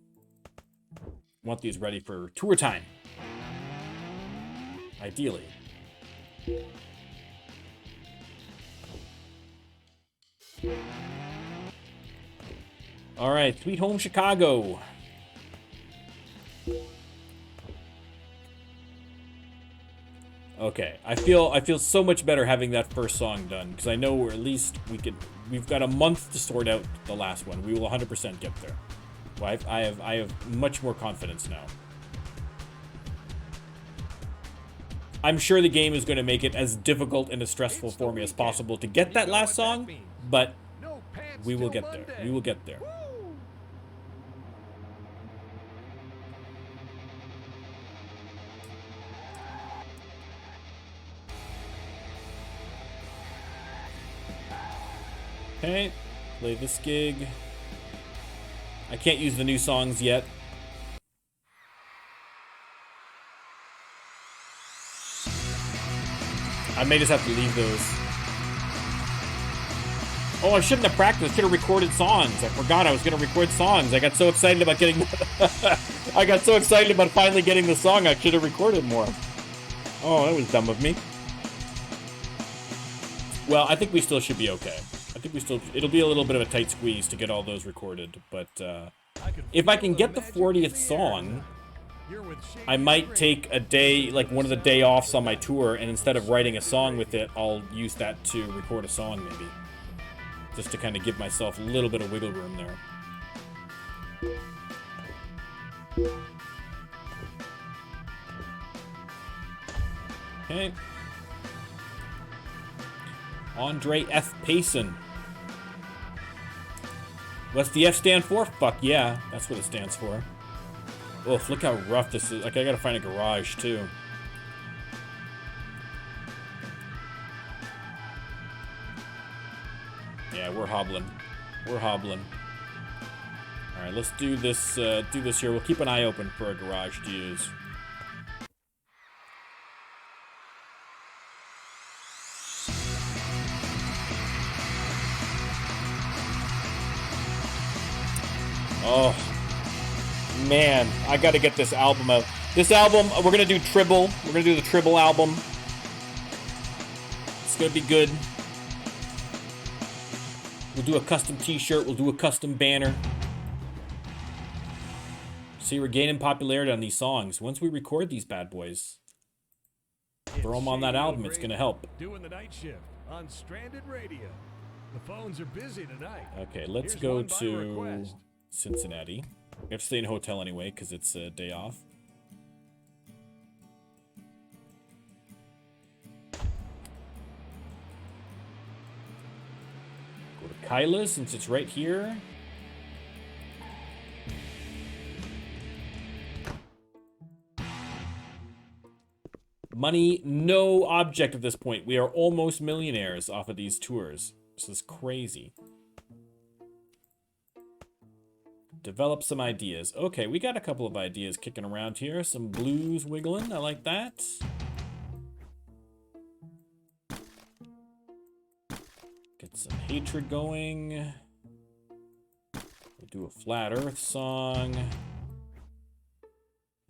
Speaker 1: Want these ready for tour time. Ideally. All right, Sweet Home Chicago. Okay, I feel so much better having that first song done because I know we're at least we've got a month to sort out the last one. We will 100% get there. Well, I have much more confidence now. I'm sure the game is going to make it as difficult and as stressful for me as possible to get that last song, but we will get there. We will get there. Okay, play this gig. I can't use the new songs yet. I may just have to leave those. Oh, I shouldn't have practiced. I should have recorded songs. I forgot I was going to record songs. I got so excited about getting... I got so excited about finally getting the song, I should have recorded more. Oh, that was dumb of me. Well, I think we still should be okay. I think we still... It'll be a little bit of a tight squeeze to get all those recorded, but if I can get the 40th song, I might take a day, like one of the day offs on my tour, and instead of writing a song with it, I'll use that to record a song maybe. Just to kind of give myself a little bit of wiggle room there. Okay. Andre F. Payson. What's the F stand for? Fuck yeah, that's what it stands for. Oh, look how rough this is. Like, I gotta find a garage, too. Yeah, we're hobbling. We're hobbling. Alright, let's do this here. We'll keep an eye open for a garage to use. Oh, man, I gotta get this album out. This album, we're gonna do Tribble. We're gonna do the Tribble album. It's gonna be good. We'll do a custom t-shirt. We'll do a custom banner. See, we're gaining popularity on these songs. Once we record these bad boys, throw them on that album. It's gonna help.
Speaker 5: Doing the night shift on Stranded Radio. The phones are busy tonight.
Speaker 1: Okay, let's go to Cincinnati. We have to stay in a hotel anyway because it's a day off. Go to Kyla since it's right here. Money, no object at this point. We are almost millionaires off of these tours. This is crazy. Develop some ideas. Okay, we got a couple of ideas kicking around here. Some blues wiggling. I like that. Get some hatred going. We'll do a flat earth song.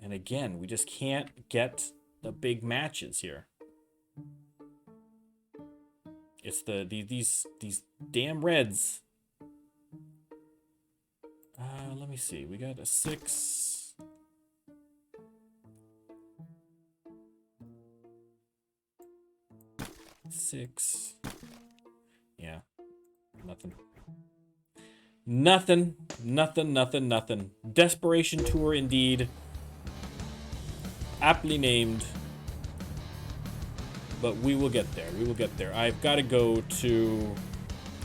Speaker 1: And again, we just can't get the big matches here. It's these damn reds. Let me see. We got a 6. Yeah. Nothing. Desperation tour indeed. Aptly named. But we will get there. We will get there. I've got to go to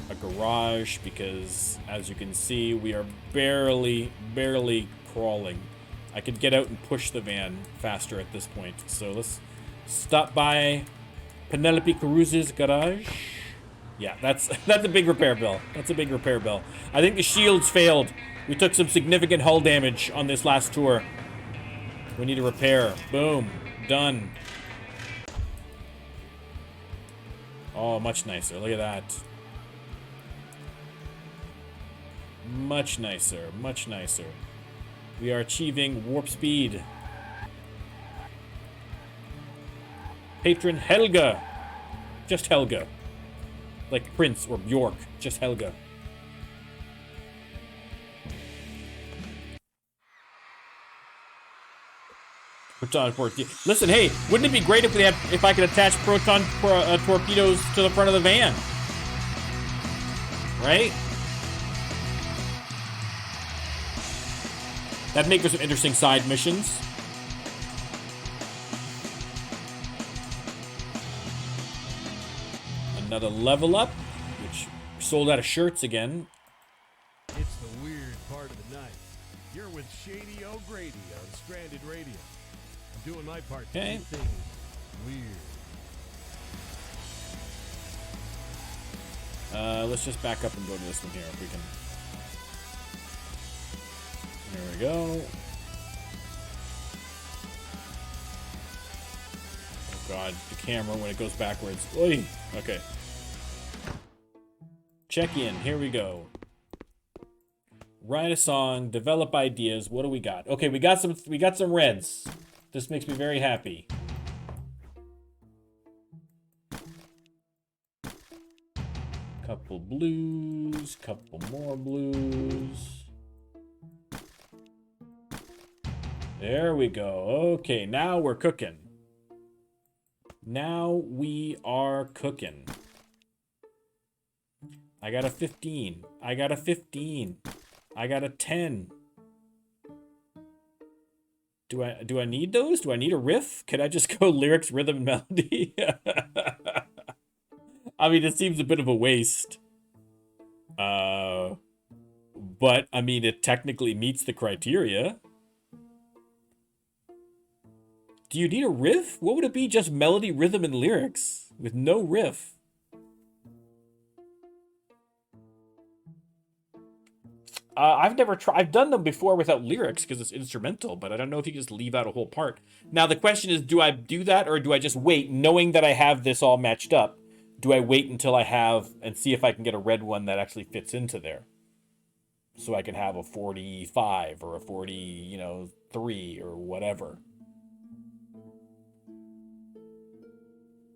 Speaker 1: a garage because, as you can see, we are barely crawling. I could get out and push the van faster at this point. So let's stop by Penelope Cruz's garage. Yeah, that's a big repair bill. That's a big repair bill. I think the shields failed. We took some significant hull damage on this last tour. We need a repair. Boom. Done. Oh, much nicer. Look at that. Much nicer. Much nicer. We are achieving warp speed. Patron Helga. Just Helga. Like Prince or Bjork. Just Helga. Proton torpedo. Listen, hey, wouldn't it be great if I could attach proton torpedoes to the front of the van? Right? That'd make for some interesting side missions. Another level up, which sold out of shirts again.
Speaker 5: It's the weird part of the night. You're with Shady O'Grady on Stranded Radio. I'm doing my part to keep things weird.
Speaker 1: Let's just back up and go to this one here if we can. There we go. Oh god, the camera when it goes backwards. Oy! Okay. Check in. Here we go. Write a song, develop ideas. What do we got? Okay, we got some reds. This makes me very happy. Couple blues, couple more blues. There we go. Okay, now we're cooking. Now we are cooking. I got a 15. I got a 15. I got a 10. Do I need those? Do I need a riff? Could I just go lyrics, rhythm, and melody? I mean, it seems a bit of a waste. But I mean, it technically meets the criteria. Do you need a riff? What would it be? Just melody, rhythm, and lyrics with no riff. I've never tried. I've done them before without lyrics because it's instrumental, but I don't know if you can just leave out a whole part. Now the question is, do I do that or do I just wait, knowing that I have this all matched up? Do I wait until I have and see if I can get a red one that actually fits into there? So I can have a 45 or a 40, 3 or whatever.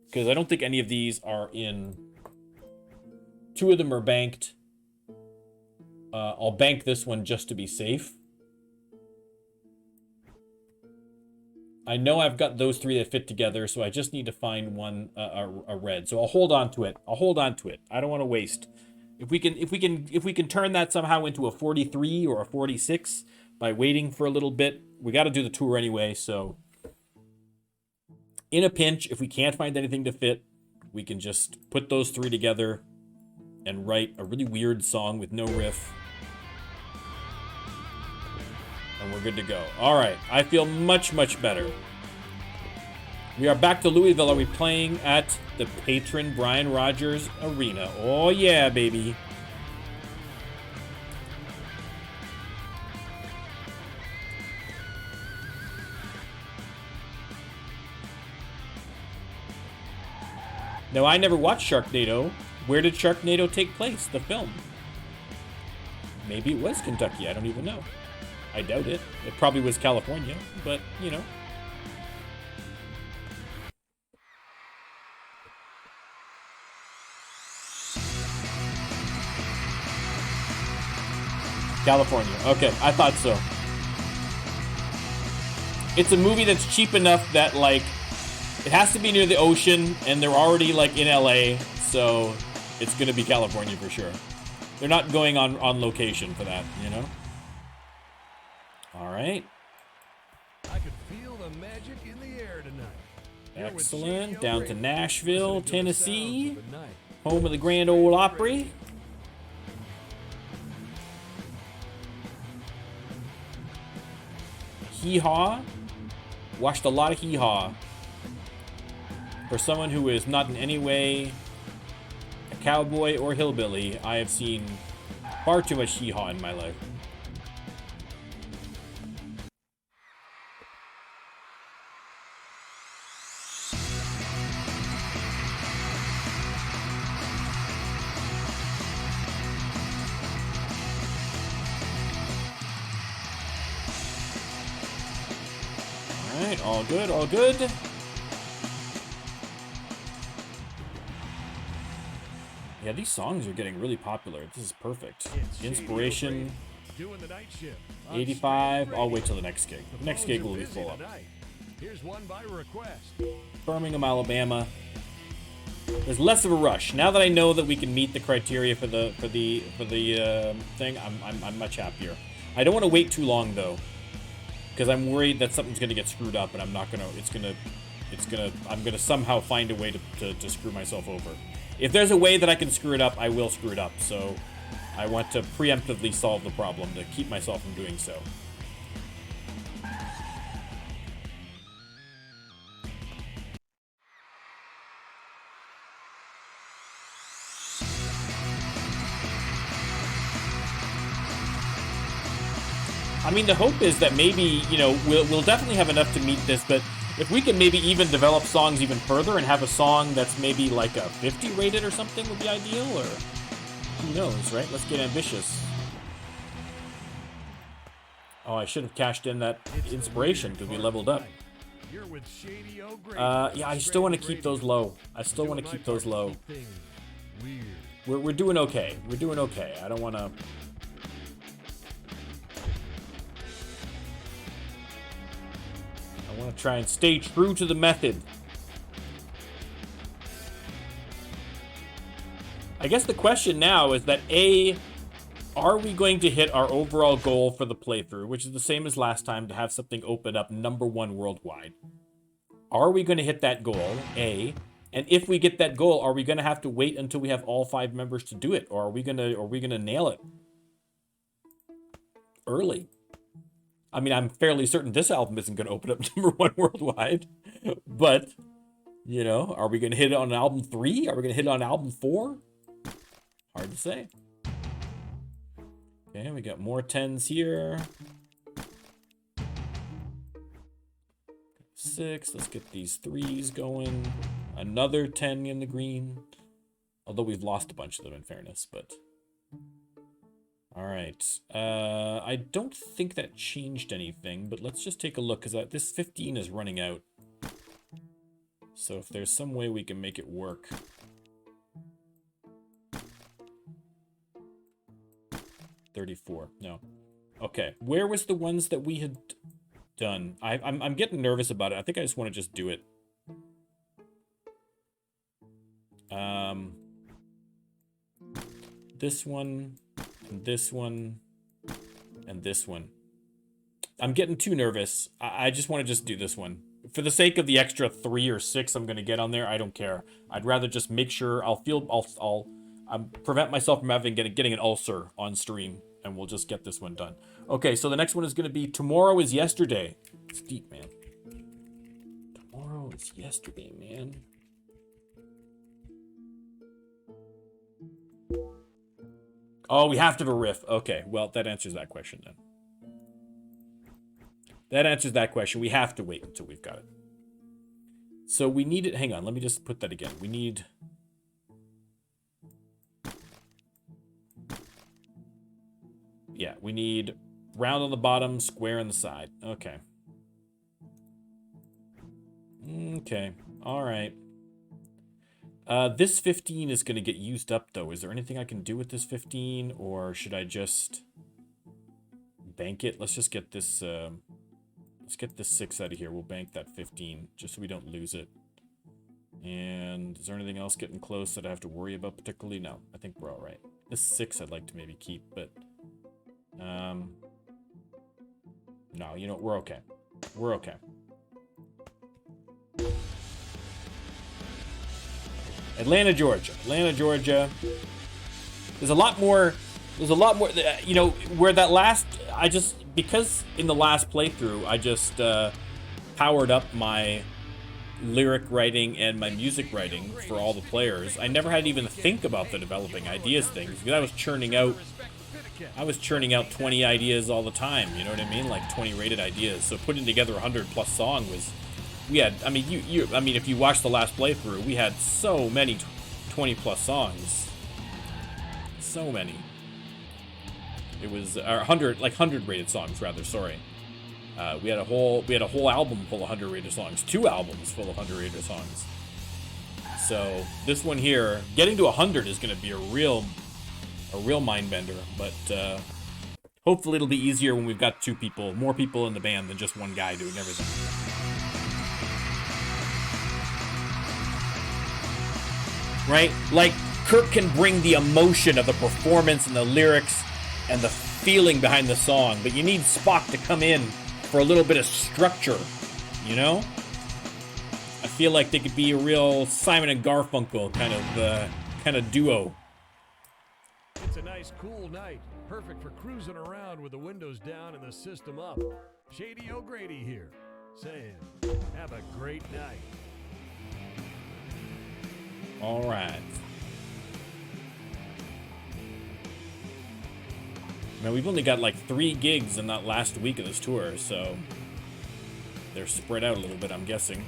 Speaker 1: Because I don't think any of these are in. 2 of them are banked. I'll bank this one just to be safe. I know I've got those 3 that fit together, so I just need to find one, a red. So I'll hold on to it. I don't want to waste. If we can turn that somehow into a 43 or a 46 by waiting for a little bit, we got to do the tour anyway. So in a pinch, if we can't find anything to fit, we can just put those 3 together and write a really weird song with no riff. And we're good to go. All right, I feel much, much better. We are back to Louisville. Are we playing at the patron Brian Rogers Arena? Oh, yeah, baby. Now, I never watched Sharknado. Where did Sharknado take place, the film? Maybe it was Kentucky. I don't even know. I doubt it. It probably was California, but, California. Okay, I thought so. It's a movie that's cheap enough that, it has to be near the ocean, and they're already, in LA, so it's gonna be California for sure. They're not going on location for that, All right.
Speaker 5: I could feel the magic in the air tonight.
Speaker 1: Excellent. Down to Nashville, Tennessee, home of the Grand Ole Opry. Hee-haw. Watched a lot of hee-haw. For someone who is not in any way a cowboy or hillbilly, I have seen far too much hee-haw in my life. Alright, all good, all good. Yeah, these songs are getting really popular. This is perfect. Inspiration, 85. I'll wait till the next gig. The next gig will be full up.
Speaker 5: Here's one by request.
Speaker 1: Birmingham, Alabama. There's less of a rush now that I know that we can meet the criteria for the thing. I'm much happier. I don't want to wait too long though, because I'm worried that something's gonna get screwed up, and I'm not gonna. I'm gonna somehow find a way to screw myself over. If there's a way that I can screw it up, I will screw it up. So I want to preemptively solve the problem to keep myself from doing so. I mean, the hope is that maybe, you know, we'll definitely have enough to meet this, but if we can maybe even develop songs even further and have a song that's maybe like a 50 rated or something would be ideal, or who knows, right? Let's get ambitious. Oh, I should have cashed in that inspiration because we leveled up.
Speaker 5: You're with Shady O'Grady.
Speaker 1: Yeah, I still want to keep those low. I still want to keep those low.
Speaker 5: Weird.
Speaker 1: We're doing okay. We're doing okay. I don't want to... I want to try and stay true to the method. I guess the question now is that A, are we going to hit our overall goal for the playthrough, which is the same as last time, to have something open up #1 worldwide? Are we going to hit that goal, A? And if we get that goal, are we going to have to wait until we have all 5 members to do it, or are we going to nail it early? I mean, I'm fairly certain this album isn't going to open up #1 worldwide, but, you know, are we going to hit it on album 3? Are we going to hit it on album 4? Hard to say. Okay, we got more 10s here. 6, let's get these 3s going. Another 10 in the green. Although we've lost a bunch of them in fairness, but... Alright, I don't think that changed anything, but let's just take a look, because this 15 is running out. So if there's some way we can make it work. $34, no. Okay, where was the ones that we had done? I'm getting nervous about it. I think I just want to just do it. This one... And this one, and this one. I'm getting too nervous. I just want to just do this one. For the sake of the extra 3 or 6 I'm going to get on there, I don't care. I'd rather just make sure I'll prevent myself from getting an ulcer on stream, and we'll just get this one done. Okay, so the next one is going to be Tomorrow is Yesterday. It's deep, man. Tomorrow is yesterday, man. Oh, we have to have a riff. Okay, well, that answers that question then. That answers that question. We have to wait until we've got it. So we need it. Hang on, let me just put that again. We need... Yeah, we need round on the bottom, square on the side. Okay. Okay, all right. This 15 is going to get used up, though. Is there anything I can do with this 15, or should I just bank it? Let's just get this, let's get this 6 out of here. We'll bank that 15, just so we don't lose it. And is there anything else getting close that I have to worry about particularly? No, I think we're all right. This 6 I'd like to maybe keep, but, no, you know, we're okay. We're okay. Atlanta, Georgia. Atlanta, Georgia. There's a lot more, you know, where that last, because in the last playthrough, I just powered up my lyric writing and my music writing for all the players. I never had to even think about the developing ideas things, because I was churning out 20 ideas all the time, you know what I mean? Like 20 rated ideas. So putting together 100+ song was... We had, I mean, if you watch the last playthrough, we had so many 20+ songs. So many. It was 100 rated songs rather. Sorry. We had a whole album full of 100 rated songs. 2 albums full of 100 rated songs. So this one here, getting to 100 is going to be a real mind bender. But hopefully it'll be easier when we've got more people in the band than just one guy doing everything. right? Like, Kirk can bring the emotion of the performance and the lyrics and the feeling behind the song, but you need Spock to come in for a little bit of structure, you know? I feel like they could be a real Simon and Garfunkel kind of duo.
Speaker 5: It's a nice, cool night. Perfect for cruising around with the windows down and the system up. Shady O'Grady here, saying, have a great night.
Speaker 1: All right. Now, we've only got like 3 gigs in that last week of this tour, so they're spread out a little bit, I'm guessing.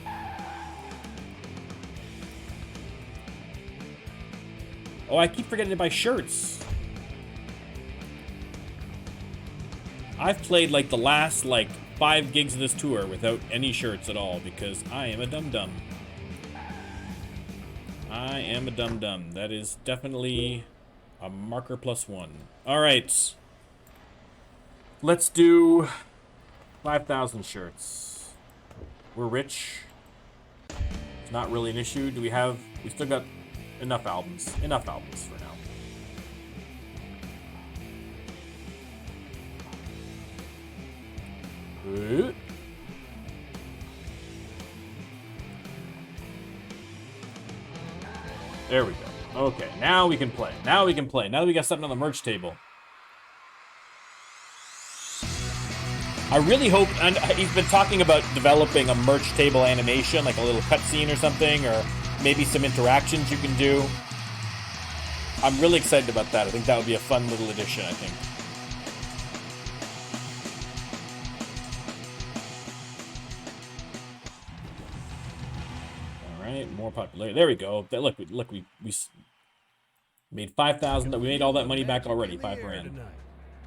Speaker 1: Oh, I keep forgetting to buy shirts. I've played like the last 5 gigs of this tour without any shirts at all because I am a dum-dum. I am a dum-dum. That is definitely a marker +1. All right. Let's do 5,000 shirts. We're rich. It's not really an issue. We still got enough albums. Enough albums for now. Good. There we go. Okay, now we can play. Now we can play. Now that we got something on the merch table. I really hope, and he's been talking about developing a merch table animation, like a little cutscene or something, or maybe some interactions you can do. I'm really excited about that. I think that would be a fun little addition, I think. All right, more popularity. There we go. Look, we made 5,000. We made all that money back already. 5 grand.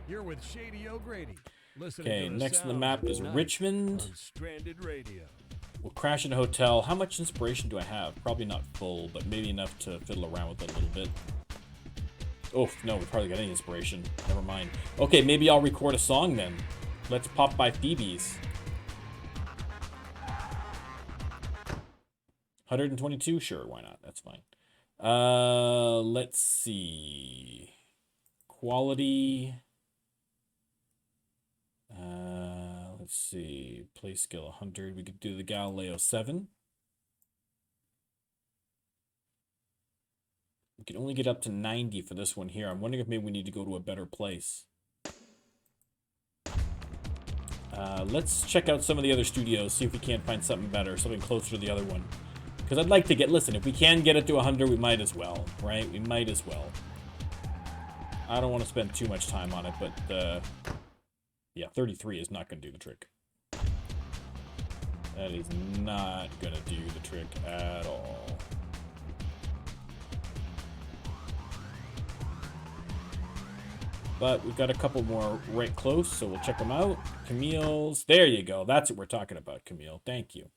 Speaker 5: You're with Shady O'Grady.
Speaker 1: Okay, next on the map is Richmond.
Speaker 5: Stranded Radio.
Speaker 1: We'll crash in a hotel. How much inspiration do I have? Probably not full, but maybe enough to fiddle around with it a little bit. Oh, no, we probably got any inspiration. Never mind. Okay, maybe I'll record a song then. Let's pop by Phoebe's. 122? Sure, why not? That's fine. Let's see. Quality. Let's see. Play skill 100. We could do the Galileo 7. We can only get up to 90 for this one here. I'm wondering if maybe we need to go to a better place. Let's check out some of the other studios, see if we can't find something better, something closer to the other one. Because I'd like to get, listen, if we can get it to 100, we might as well, right? We might as well. I don't want to spend too much time on it, but, yeah, 33 is not going to do the trick. That is not going to do the trick at all. But we've got a couple more right close, so we'll check them out. Camille's. There you go. That's what we're talking about, Camille. Thank you.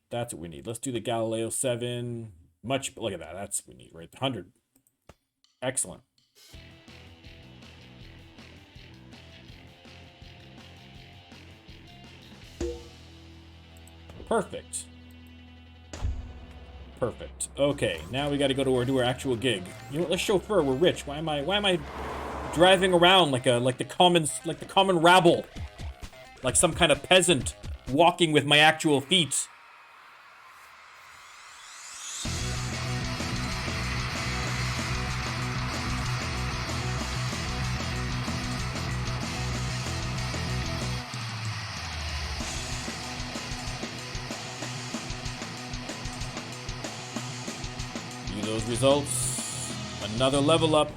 Speaker 1: That's what we need. Let's do the Galileo 7. Look at that. That's what we need, right? 100. Excellent. Perfect. Perfect. Okay, now we got to go to our actual gig. You know what? Let's chauffeur. We're rich. Why am I driving around like the common rabble, like some kind of peasant walking with my actual feet? Those results, another level up.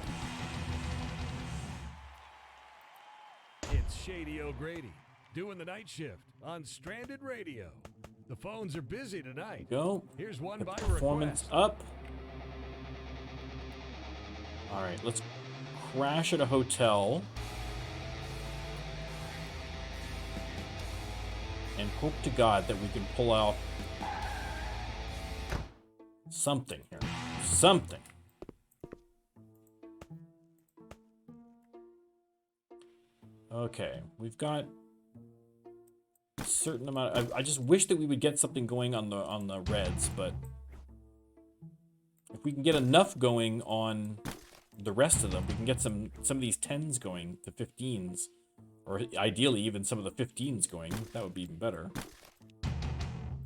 Speaker 5: It's Shady O'Grady doing the night shift on Stranded Radio. The phones are busy tonight.
Speaker 1: Go.
Speaker 5: Here's one
Speaker 1: The
Speaker 5: by
Speaker 1: performance
Speaker 5: request.
Speaker 1: up. All right, let's crash at a hotel and hope to God that we can pull out something here. Something. Okay, we've got a certain amount. I just wish that we would get something going on the Reds, but we can get enough going on the rest of them, we can get some of these 10s going to 15s. Or ideally even some of the 15s going. That would be even better.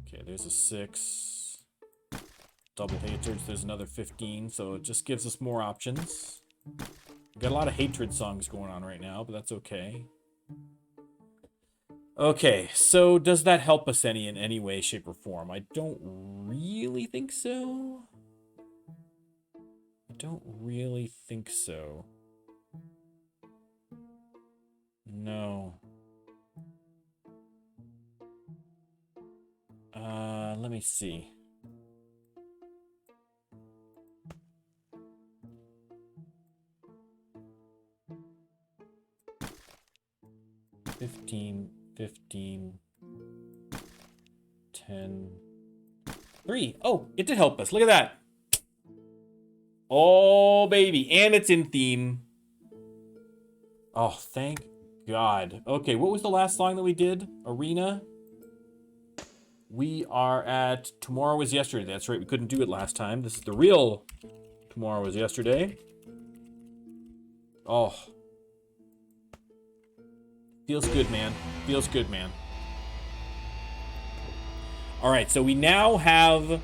Speaker 1: Okay, there's a 6. Double hatreds, there's another 15. So it just gives us more options. We've got a lot of hatred songs going on right now, but that's okay. Okay, so does that help us in any way, shape, or form? I don't really think so. I don't really think so. No. Let me see. $15, 10, 3. Oh, it did help us. Look at that. Oh, baby. And it's in theme. Oh, thank God. Okay, what was the last song that we did? Arena? We are at Tomorrow Was Yesterday. That's right, we couldn't do it last time. This is the real Tomorrow Was Yesterday. Oh. Feels good, man. Feels good, man. Alright, so we now have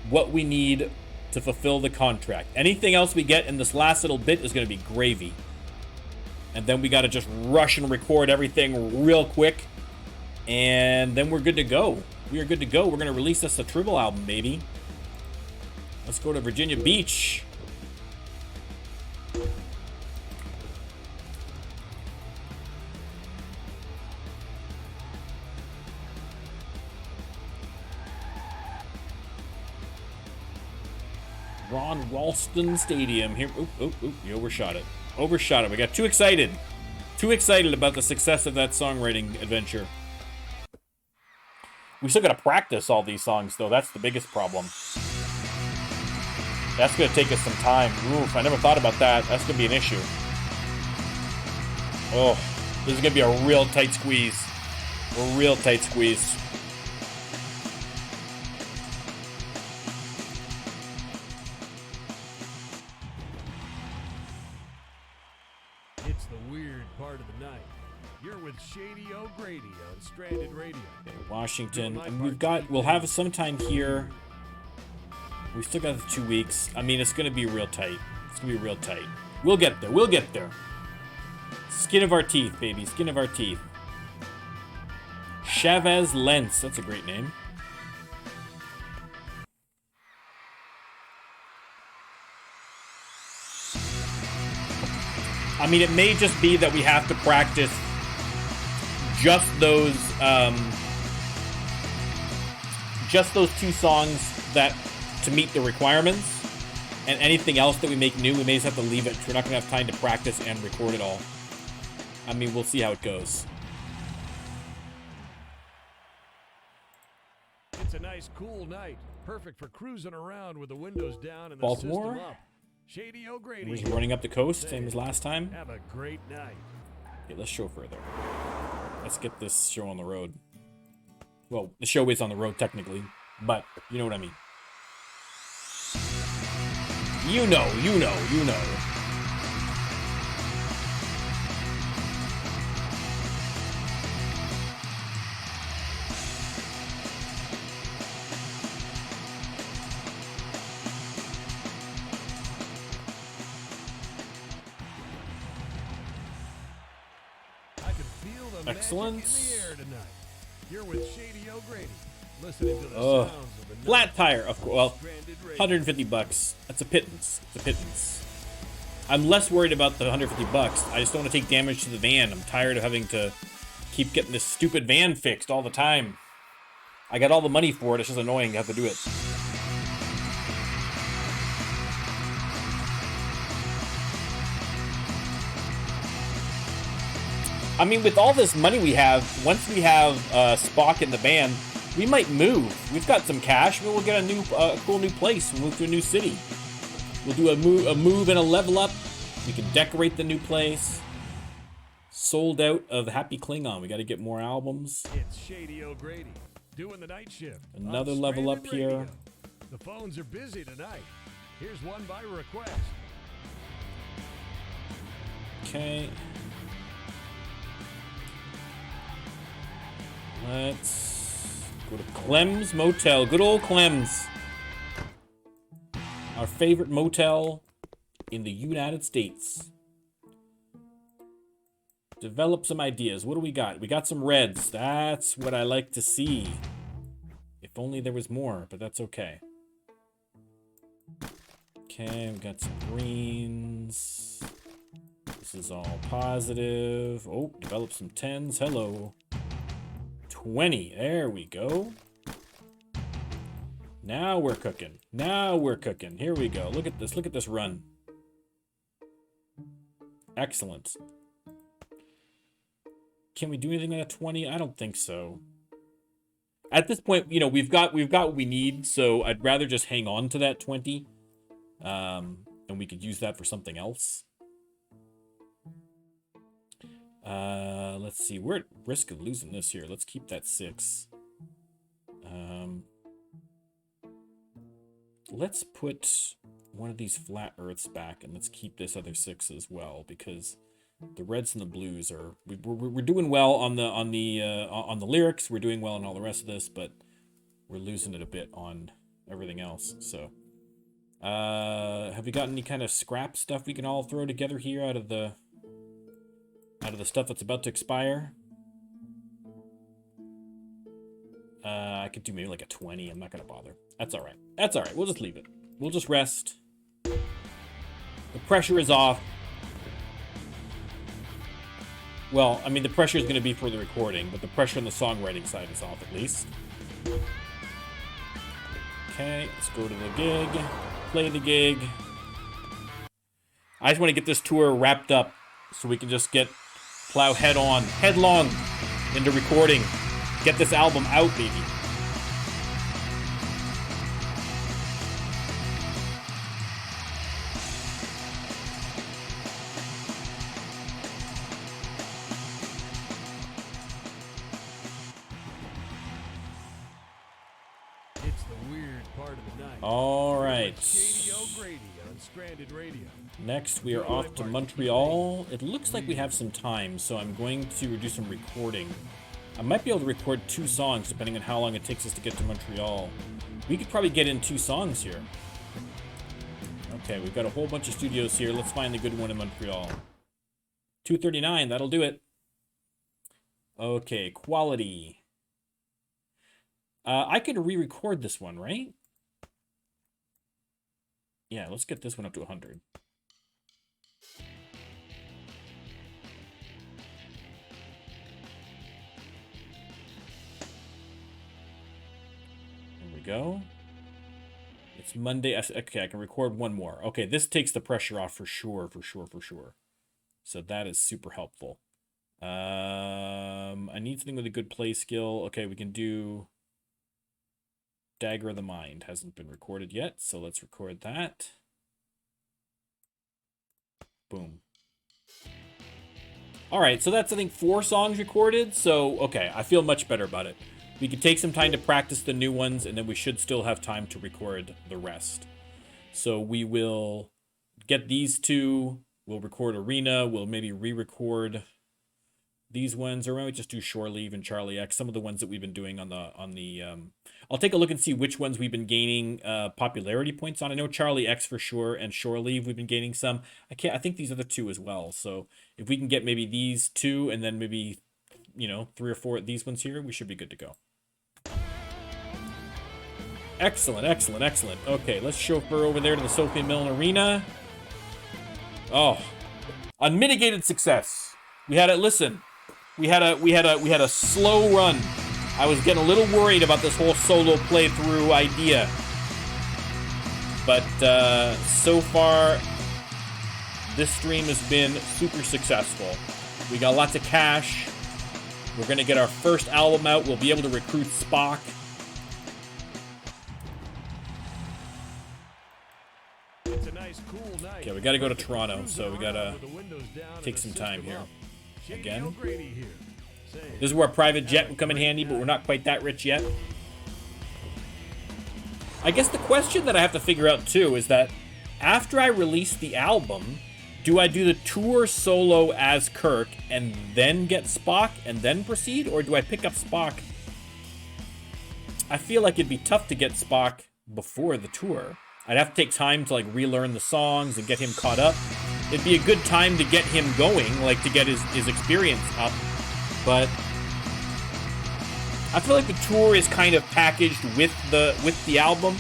Speaker 1: what we need to fulfill the contract. Anything else we get in this last little bit is going to be gravy. And then we got to just rush and record everything real quick. And then we're good to go. We are good to go. We're going to release this a Tribble album, baby. Let's go to Virginia Beach. Ron Ralston Stadium. Here. Oop, you overshot it. Overshot it. We got too excited. Too excited about the success of that songwriting adventure. We still gotta practice all these songs, though. That's the biggest problem. That's gonna take us some time. Oof, I never thought about that. That's gonna be an issue. Oh, this is gonna be a real tight squeeze. A real tight squeeze.
Speaker 5: It's the weird part of the night. You're with Shady O'Grady on Stranded Radio.
Speaker 1: Okay, Washington. And we'll have some time here. We still got the 2 weeks. I mean, it's gonna be real tight. It's gonna be real tight. We'll get there. We'll get there. Skin of our teeth, baby. Skin of our teeth. Chavez Lentz. That's a great name. I mean, it may just be that we have to practice just those 2 songs that to meet the requirements, and anything else that we make new, we may just have to leave it. We're not gonna have time to practice and record it all. I mean, we'll see how it goes.
Speaker 5: It's a nice, cool night. Perfect for cruising around with the windows down and the
Speaker 1: Baltimore?
Speaker 5: system up. Shady O'Grady.
Speaker 1: We're running up the coast, same as last time.
Speaker 5: Have a great night.
Speaker 1: Okay, let's show further. Let's get this show on the road. Well, the show is on the road technically, but you know what I mean. You know.
Speaker 5: I can feel the
Speaker 1: Excellence.
Speaker 5: magic in the air tonight. You're with Shady O'Grady, listening to the sounds of the
Speaker 1: Flat
Speaker 5: night.
Speaker 1: tire, of course. Well,
Speaker 5: Stranded Radio.
Speaker 1: $150. That's a pittance. It's a pittance. I'm less worried about the $150. I just don't want to take damage to the van. I'm tired of having to keep getting this stupid van fixed all the time. I got all the money for it. It's just annoying to have to do it. I mean, with all this money we have, once we have Spock in the van, we might move. We've got some cash. We'll get a new, cool new place. We'll move to a new city. We'll do a move and a level up. We can decorate the new place. Sold out of Happy Klingon. We got to get more albums.
Speaker 5: It's Shady O'Grady doing the night shift.
Speaker 1: Another
Speaker 5: on
Speaker 1: level up
Speaker 5: Stranded Radio.
Speaker 1: here.
Speaker 5: The phones are busy tonight. Here's one by request.
Speaker 1: Okay. Let's go to Clem's Motel. Good old Clem's. Our favorite motel in the United States. Develop some ideas. What do we got? We got some reds. That's what I like to see. If only there was more, but that's okay. Okay, we got some greens. This is all positive. Oh, develop some 10s. Hello. 20. There we go. Now we're cooking. Now we're cooking. Here we go. Look at this. Look at this run. Excellent. Can we do anything at 20? I don't think so. At this point, you know, we've got what we need, so I'd rather just hang on to that 20. And we could use that for something else. Let's see. We're at risk of losing this here. Let's keep that 6. Let's put one of these flat earths back, and let's keep this other 6 as well, because the reds and the blues are we're doing well on the lyrics. We're doing well on all the rest of this, but we're losing it a bit on everything else. So, have we got any kind of scrap stuff we can all throw together here out of the stuff that's about to expire? I could do maybe like a 20. I'm not gonna bother. That's all right. That's all right. We'll just leave it. We'll just rest. The pressure is off. Well, I mean, the pressure is going to be for the recording, but the pressure on the songwriting side is off at least. Okay, let's go to the gig. Play the gig. I just want to get this tour wrapped up so we can just plow headlong into recording. Get this album out, baby.
Speaker 5: It's the weird part of the night.
Speaker 1: All right.
Speaker 5: Shady O'Grady on Stranded Radio.
Speaker 1: Next, we are off to Montreal. It looks like we have some time, so I'm going to do some recording. I might be able to record 2 songs, depending on how long it takes us to get to Montreal. We could probably get in 2 songs here. Okay, we've got a whole bunch of studios here. Let's find the good one in Montreal. 239, that'll do it. Okay, quality. I could re-record this one, right? Yeah, let's get this one up to 100. There we go. It's Monday. Okay, I can record one more. Okay, this takes the pressure off for sure, for sure, for sure. So that is super helpful. I need something with a good play skill. Okay, we can do Dagger of the Mind. Hasn't been recorded yet, so let's record that. Boom. All right, so that's, I think, 4 songs recorded. So, okay, I feel much better about it. We could take some time to practice the new ones, and then we should still have time to record the rest. So we will get these 2. We'll record Arena. We'll maybe re-record these ones, or maybe just do Shore Leave and Charlie X. Some of the ones that we've been doing on the I'll take a look and see which ones we've been gaining popularity points on. I know Charlie X for sure, and Shore Leave we've been gaining some. I think these other 2 as well. So if we can get maybe these 2 and then maybe, you know, 3 or 4 of these ones here, we should be good to go. Excellent, excellent, excellent. Okay, let's chauffeur over there to the Sophie Milne Arena. Oh, unmitigated success. We had it. Listen, we had a slow run. I was getting a little worried about this whole solo playthrough idea, but so far this stream has been super successful. We got lots of cash. We're gonna get our first album out. We'll be able to recruit Spock.
Speaker 5: It's a nice, cool night.
Speaker 1: Okay, we got to go to Toronto, so we got to take some time here. Again, this is where a private jet would come in handy, but we're not quite that rich yet. I guess the question that I have to figure out, too, is that after I release the album, do I do the tour solo as Kirk and then get Spock and then proceed? Or do I pick up Spock? I feel like it'd be tough to get Spock before the tour. I'd have to take time to like relearn the songs and get him caught up. It'd be a good time to get him going, like to get his experience up. But I feel like the tour is kind of packaged with the album.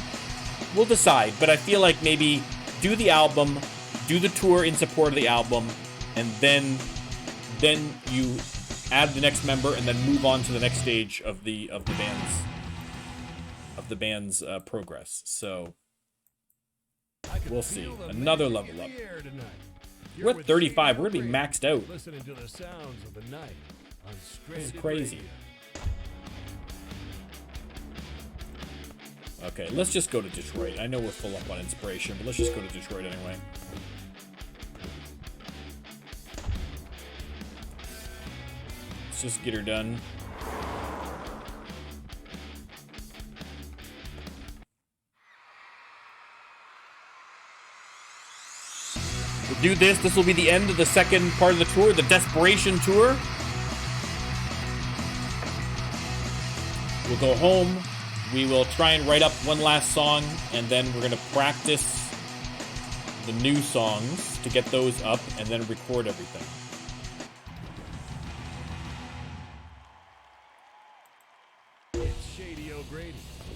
Speaker 1: We'll decide, but I feel like maybe do the album, do the tour in support of the album, and then you add the next member and then move on to the next stage of the band's progress. So we'll see. Another level up. We're at 35. We're gonna be maxed out.
Speaker 5: Listening to the sounds of the night on
Speaker 1: This is
Speaker 5: Stranded
Speaker 1: crazy.
Speaker 5: Radio.
Speaker 1: Okay, let's just go to Detroit. I know we're full up on inspiration, but let's just go to Detroit anyway. Let's just get her done. We'll do this. This will be the end of the second part of the tour, the Desperation Tour. We'll go home. We will try and write up one last song, and then we're going to practice the new songs to get those up, and then record everything.
Speaker 5: It's Shady O'Grady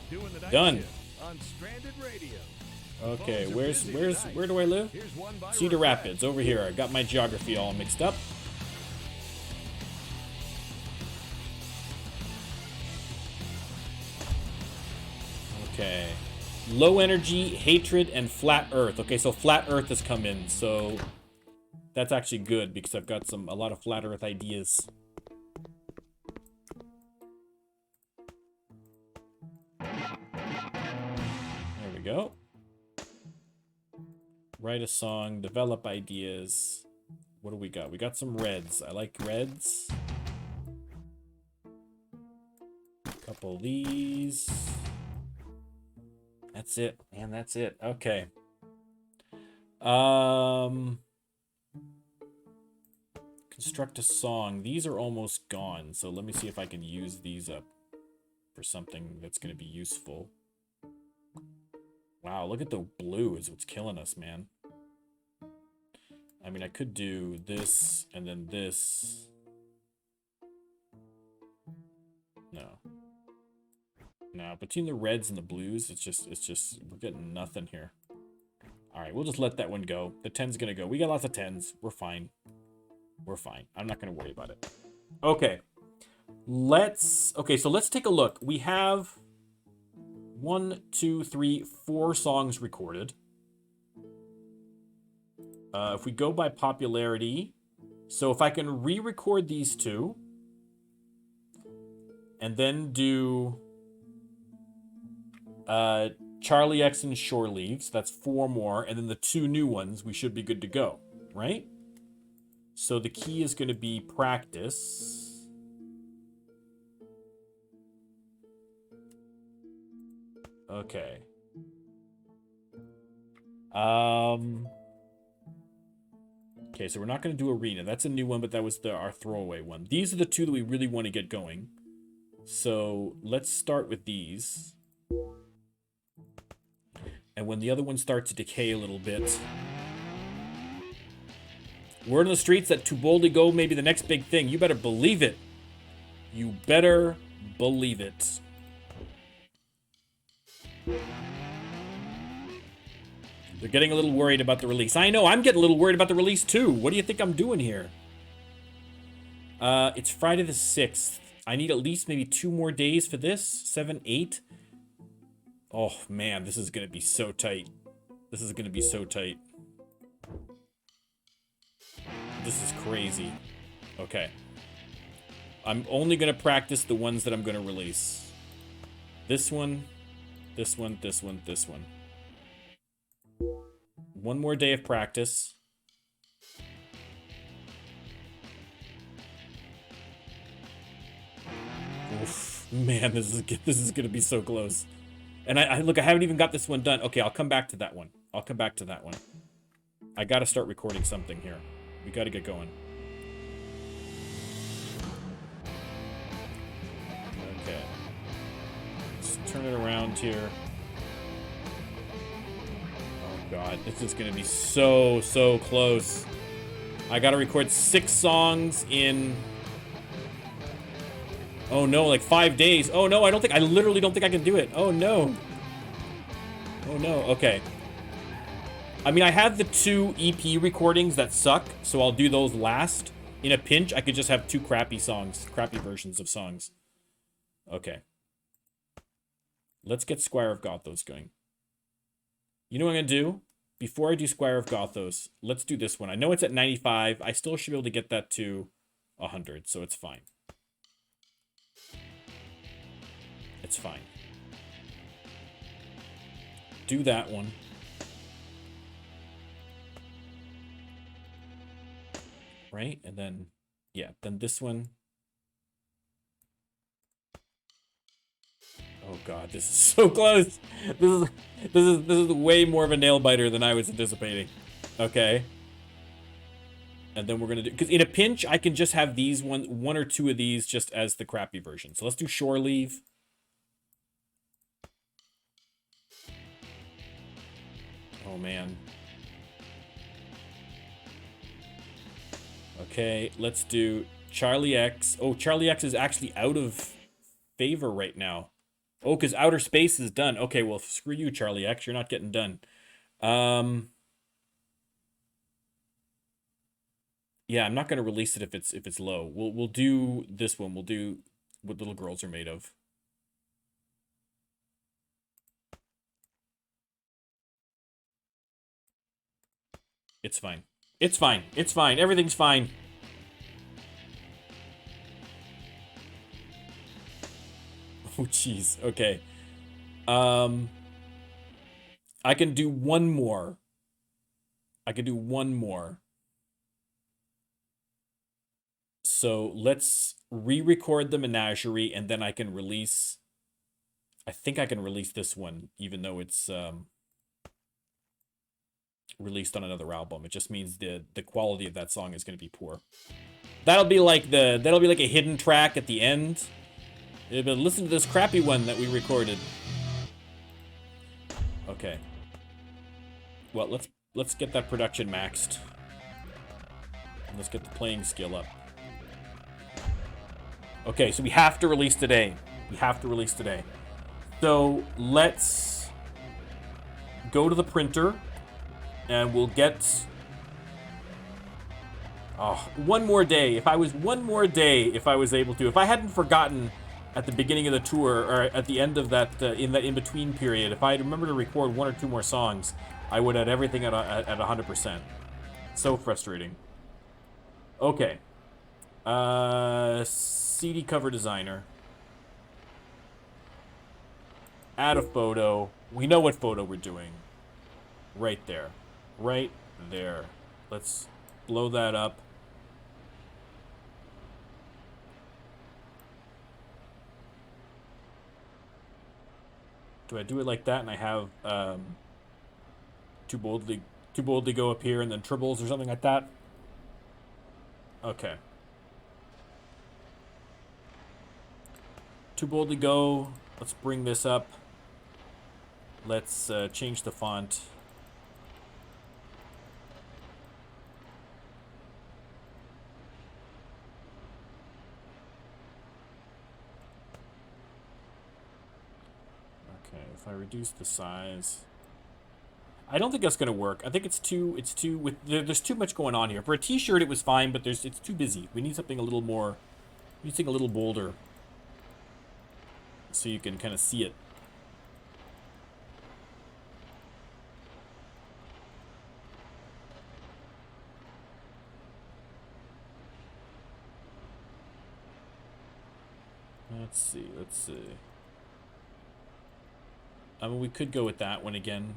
Speaker 5: doing the night
Speaker 1: Done.
Speaker 5: shift on Stranded Radio.
Speaker 1: Okay,
Speaker 5: Phones are busy tonight.
Speaker 1: where do I live?
Speaker 5: Here's one by
Speaker 1: Cedar
Speaker 5: request.
Speaker 1: Rapids, over here. I got my geography all mixed up. Okay. Low energy, hatred, and flat earth. Okay, so flat earth has come in, so that's actually good because I've got a lot of flat earth ideas. There we go. Write a song, develop ideas. What do we got? We got some reds. I like reds. Couple of these. That's it, man. That's it. Okay. Construct a song. These are almost gone, so let me see if I can use these up for something that's going to be useful. Wow, look at the blue is what's killing us, man. I mean, I could do this and then this. No. No, between the reds and the blues, it's just, we're getting nothing here. All right, we'll just let that one go. The 10's gonna go. We got lots of 10s. We're fine. We're fine. I'm not gonna worry about it. Okay. So let's take a look. We have 1, 2, 3, 4 songs recorded. If we go by popularity, so if I can re-record these two, and then do Charlie X and Shore Leaves, that's 4 more, and then the 2 new ones, we should be good to go, right? So the key is going to be practice. Okay. Okay, so we're not going to do Arena. That's a new one, but that was our throwaway one. These are the 2 that we really want to get going. So let's start with these. And when the other one starts to decay a little bit... Word on the streets that To Boldly Go may be the next big thing. You better believe it. You better believe it. They're getting a little worried about the release. I know, I'm getting a little worried about the release too. What do you think I'm doing here? It's Friday the 6th. I need at least maybe 2 more days for this. 7, 8. Oh man, this is gonna be so tight. This is gonna be so tight. This is crazy. Okay. I'm only gonna practice the ones that I'm gonna release. This one, this one, this one, this one. 1 more day of practice. Oof, man, this is gonna be so close. And I look, I haven't even got this one done. Okay, I'll come back to that one. I'll come back to that one. I gotta start recording something here. We gotta get going. Okay. Let's turn it around here. Oh god, this is gonna be so close. I gotta record 6 songs in... Oh no, like 5 days. Oh no, I literally don't think I can do it. Oh no. Oh no, okay. I mean, I have the 2 EP recordings that suck, so I'll do those last. In a pinch, I could just have 2 crappy songs, crappy versions of songs. Okay. Let's get Squire of Gothos going. You know what I'm gonna do? Before I do Squire of Gothos, let's do this one. I know it's at 95. I still should be able to get that to 100, so it's fine. It's fine. Do that one. Right? And then, yeah, then this one. Oh god, this is so close. This is way more of a nail biter than I was anticipating. Okay. And then we're gonna do, because in a pinch, I can just have these one or two of these just as the crappy version. So let's do Shore Leave. Oh man. Okay, let's do Charlie X. Oh, Charlie X is actually out of favor right now. Oh, because Outer Space is done. Okay, well, screw you, Charlie X. You're not getting done. Yeah, I'm not going to release it if it's low. We'll do this one. We'll do What Little Girls Are Made Of. It's fine. It's fine. It's fine. Everything's fine. Oh, jeez. Okay. I can do one more. I can do one more. So let's re-record the Menagerie, and then I can release... I think I can release this one, even though it's released on another album. It just means the quality of that song is going to be poor. That'll be like a hidden track at the end. But listen to this crappy one that we recorded. Okay. Well, let's get that production maxed. Let's get the playing skill up. Okay, so we have to release today. We have to release today. So let's go to the printer and we'll get one more day. If I was able to, if I hadn't forgotten at the beginning of the tour or at the end of that in that in-between period, if I had remembered to record 1 or 2 more songs, I would have everything at 100%. So frustrating. Okay. CD cover designer. Add a photo. We know what photo we're doing. Right there. Right there. Let's blow that up. Do I do it like that and I have too boldly go up here and then tribbles or something like that? Okay. Too boldly go. Let's bring this up. Let's change the font. Okay, if I reduce the size, I don't think that's gonna work. I think it's too there's too much going on here. For a t-shirt it was fine, but it's too busy. We need something a little more, we need something a little bolder so you can kind of see it. Let's see. I mean, we could go with that one again.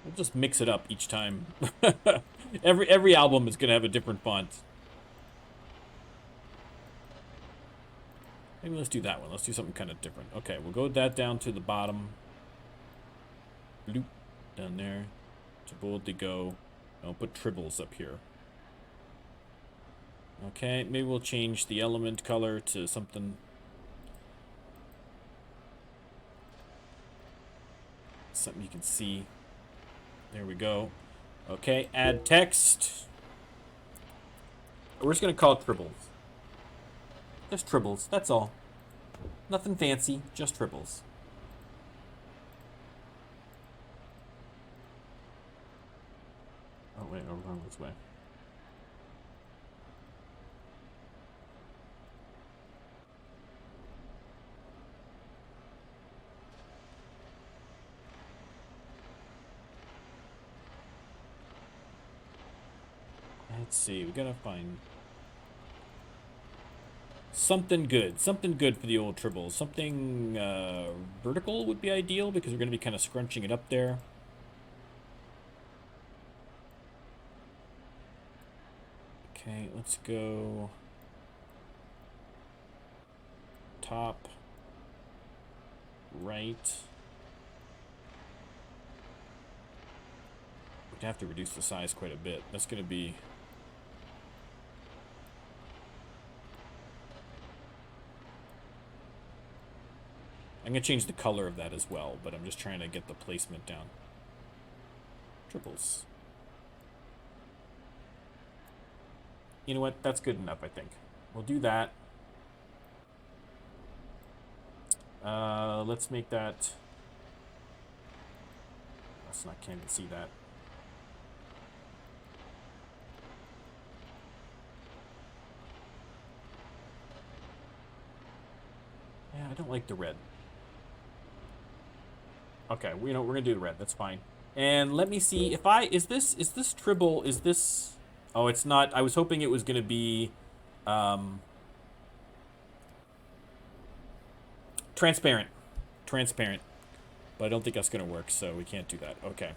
Speaker 1: We'll just mix it up each time. Every album is gonna have a different font. Maybe let's do that one. Let's do something kind of different. Okay, we'll go that down to the bottom. Bloop. Down there. To boldly go. I'll put tribbles up here. Okay, maybe we'll change the element color to something. Something you can see. There we go. Okay, add text. We're just going to call it tribbles. Just tribbles, that's all. Nothing fancy, just tribbles. Oh wait, we're going this way. Let's see, we gotta find something good for the old tribbles. Something vertical would be ideal because we're gonna be kind of scrunching it up there. Okay, let's go top right. We're gonna have to reduce the size quite a bit. That's gonna be I'm going to change the color of that as well, but I'm just trying to get the placement down. Triples. You know what? That's good enough, I think. We'll do that. Let's make that... That's not, can't even see that. Yeah, I don't like the red. Okay, we're gonna do the red. That's fine. And let me see if is this tribble? Is this? Oh, it's not. I was hoping it was gonna be, transparent, but I don't think that's gonna work. So we can't do that. Okay.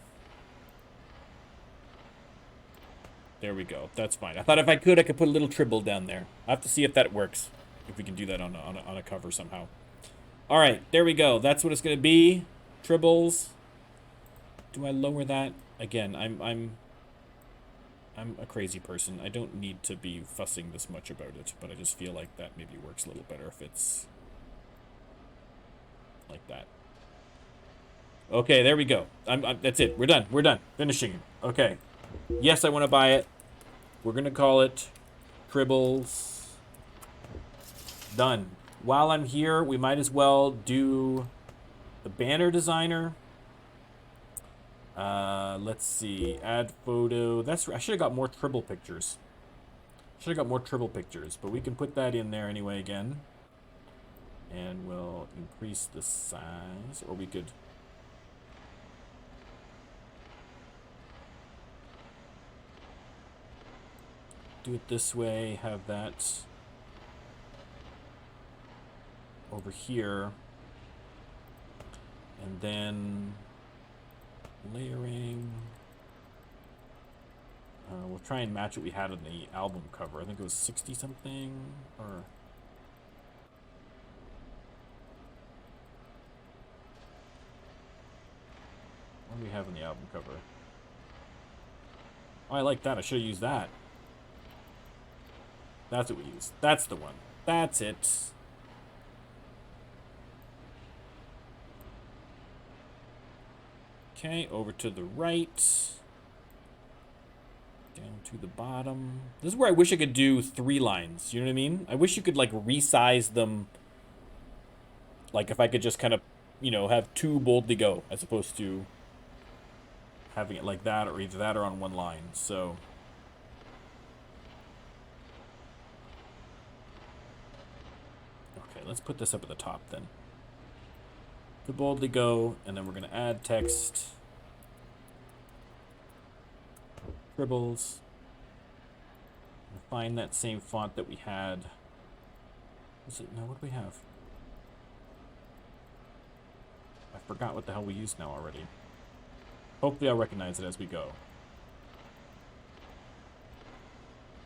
Speaker 1: There we go. That's fine. I thought if I could put a little tribble down there. I have to see if that works. If we can do that on a cover somehow. All right, there we go. That's what it's gonna be. Tribbles. Do I lower that? Again, I'm a crazy person. I don't need to be fussing this much about it, but I just feel like that maybe works a little better if it's like that. Okay, there we go. That's it. We're done. We're done. Finishing it. Okay. Yes, I want to buy it. We're gonna call it Tribbles. Done. While I'm here, we might as well do the banner designer. Let's see. Add photo. That's I should have got more tribble pictures. But we can put that in there anyway again. And we'll increase the size, or we could do it this way, have that over here. And then layering. We'll try and match what we had on the album cover. I think it was 60 something, or what do we have on the album cover? Oh, I like that. I should have used that. That's what we used. That's the one. That's it. Okay, over to the right. Down to the bottom. This is where I wish I could do 3 lines. You know what I mean? I wish you could, like, resize them. Like, if I could just kind of, you know, have 2 boldly go, as opposed to having it like that, or either that or on 1 line. So okay, let's put this up at the top then. The boldly go, and then we're going to add text. Tribbles. Find that same font that we had. Is it? No, what do we have? I forgot what the hell we used now already. Hopefully I'll recognize it as we go.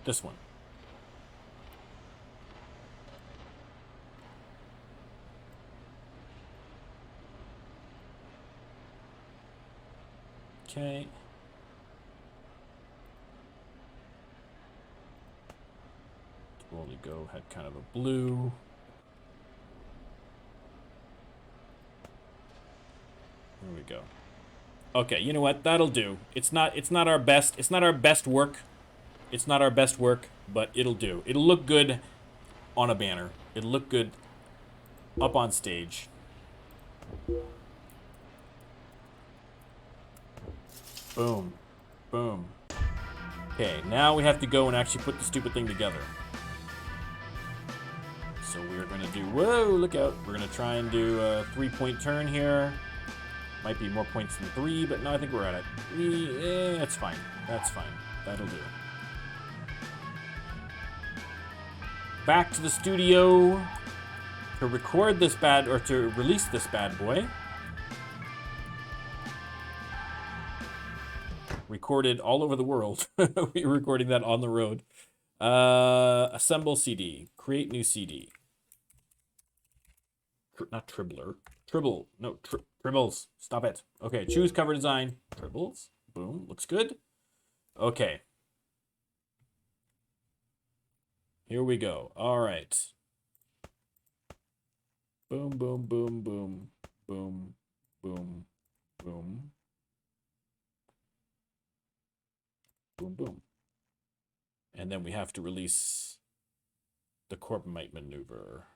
Speaker 1: This one. Okay. Totally go had kind of a blue. There we go. Okay, you know what? That'll do. It's not our best. It's not our best work. It's not our best work, but it'll do. It'll look good on a banner. It'll look good up on stage. Boom. Boom. Okay, now we have to go and actually put the stupid thing together. So we're going to do... Whoa, look out. We're going to try and do a 3-point turn here. Might be more points than 3, but no, I think we're at it. That's fine. That's fine. That'll do. Back to the studio to record this or to release this bad boy. Recorded all over the world. We're recording that on the road. Assemble CD. Create new CD. Not Tribbler. Tribble. No, Tribbles. Stop it. Okay, choose cover design. Tribbles. Boom. Looks good. Okay. Here we go. All right. Boom, boom, boom, boom. Boom, boom, boom. Boom, boom. And then we have to release the Corbomite maneuver,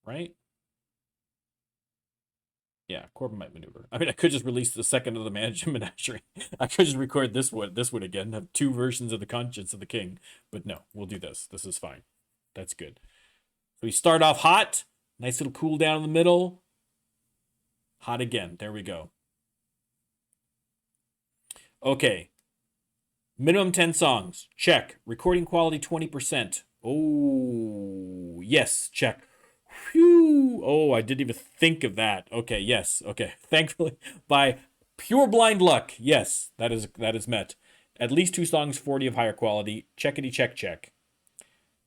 Speaker 1: right? Yeah, Corbomite maneuver. I mean, I could just release the second of the management menagerie. I could just record this one again, have 2 versions of the Conscience of the King. But no, we'll do this. This is fine. That's good. So we start off hot. Nice little cool down in the middle. Hot again. There we go. Okay. Minimum 10 songs. Check. Recording quality 20%. Oh, yes. Check. Phew. Oh, I didn't even think of that. Okay, yes. Okay. Thankfully, by pure blind luck, yes, that is met. At least 2 songs, 40 of higher quality. Checkity check check.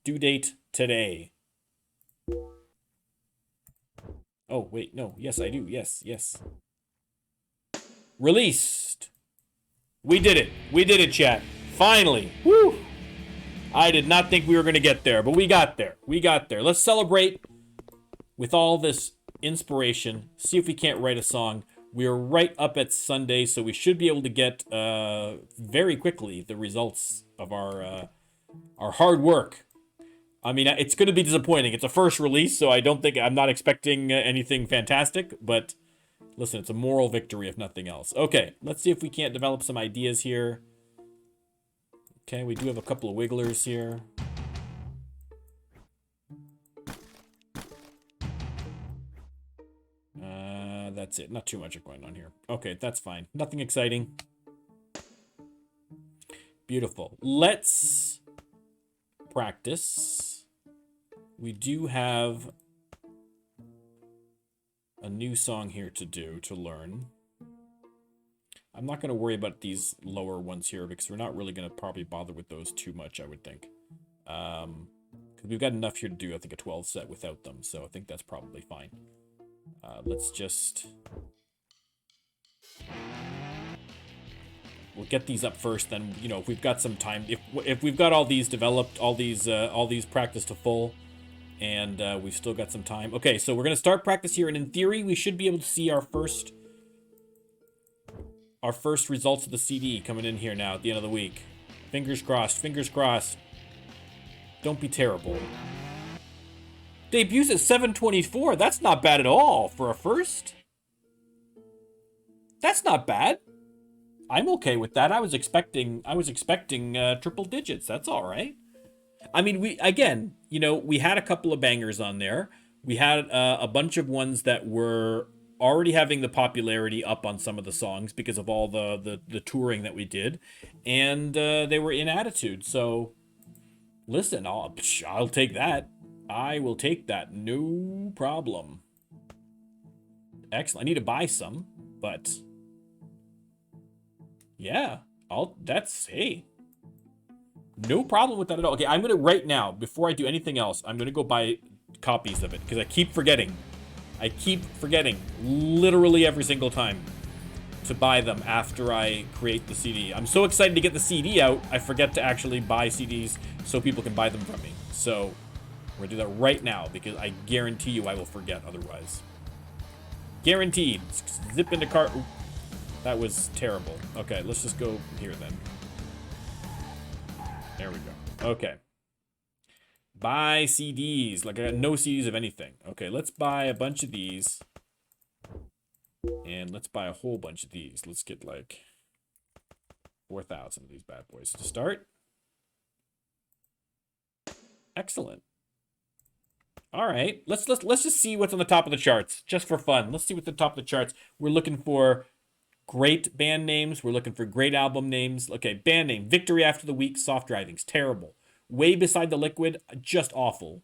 Speaker 1: Due date today. Oh, wait, no. Yes, I do. Yes, yes. Released. We did it. We did it, chat. Finally. Woo! I did not think we were going to get there, but we got there. We got there. Let's celebrate with all this inspiration. See if we can't write a song. We are right up at Sunday, so we should be able to get very quickly the results of our hard work. I mean, it's going to be disappointing. It's a first release, so I'm not expecting anything fantastic, but listen, it's a moral victory if nothing else. Okay, let's see if we can't develop some ideas here. Okay, we do have a couple of wigglers here. That's it. Not too much going on here. Okay, that's fine. Nothing exciting. Beautiful. Let's practice. We do have a new song here to learn. I'm not going to worry about these lower ones here because we're not really going to probably bother with those too much, I would think. Because we've got enough here to do, I think, a 12 set without them, so I think that's probably fine. Let's just... We'll get these up first, then, you know, if we've got some time, if we've got all these developed, all these practiced to full, and we've still got some time. Okay, so we're going to start practice here, and in theory, we should be able to see our first results of the CD coming in here now at the end of the week. Fingers crossed, fingers crossed. Don't be terrible. Debuts at 724. That's not bad at all for a first. That's not bad. I'm okay with that. I was expecting triple digits. That's all right. I mean, we had a couple of bangers on there. We had a bunch of ones that were already having the popularity up on some of the songs because of all the touring that we did, and they were in attitude. So, listen, I'll take that. I will take that. No problem. Excellent. I need to buy some, but yeah, hey, no problem with that at all. Okay, I'm going to, right now, before I do anything else, I'm going to go buy copies of it because I keep forgetting. Literally every single time. to buy them after I create the CD. I'm so excited to get the CD out, I forget to actually buy CDs so people can buy them from me. So we're gonna do that right now because I guarantee you I will forget otherwise. Guaranteed. Zip into cart. Ooh, that was terrible. Okay, let's just go here then. There we go. Okay. Buy CDs. Like, I got no CDs of anything. Okay, let's buy a bunch of these. And let's buy a whole bunch of these. Let's get like 4,000 of these bad boys to start. Excellent. All right, let's just see what's on the top of the charts, just for fun. Let's see what's the top of the charts. We're looking for great band names. We're looking for great album names. Okay, band name: Victory After the Week. Soft Writings, terrible. Way Beside the Liquid, just awful.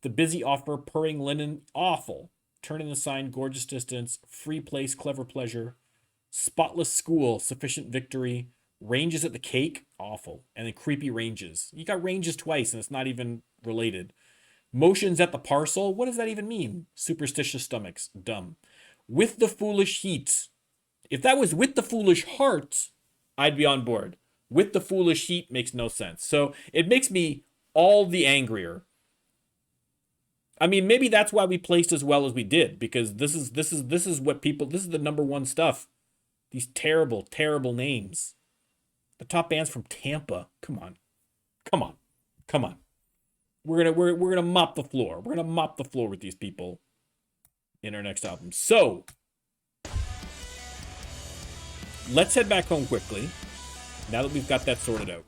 Speaker 1: The Busy Offer, Purring Linen, awful. Turn in the Sign, Gorgeous Distance, Free Place, Clever Pleasure, Spotless School, Sufficient Victory, Ranges at the Cake, awful. And then Creepy Ranges. You got Ranges twice and it's not even related. Motions at the Parcel, what does that even mean? Superstitious Stomachs, dumb. With the Foolish Heat. If that was With the Foolish Heart, I'd be on board. With the Foolish Heat makes no sense. So it makes me all the angrier. I mean, maybe that's why we placed as well as we did, because this is what people, this is the number one stuff. These terrible, terrible names. The top band's from Tampa. Come on. Come on. Come on. We're gonna mop the floor. We're gonna mop the floor with these people in our next album. So let's head back home quickly. Now that we've got that sorted out.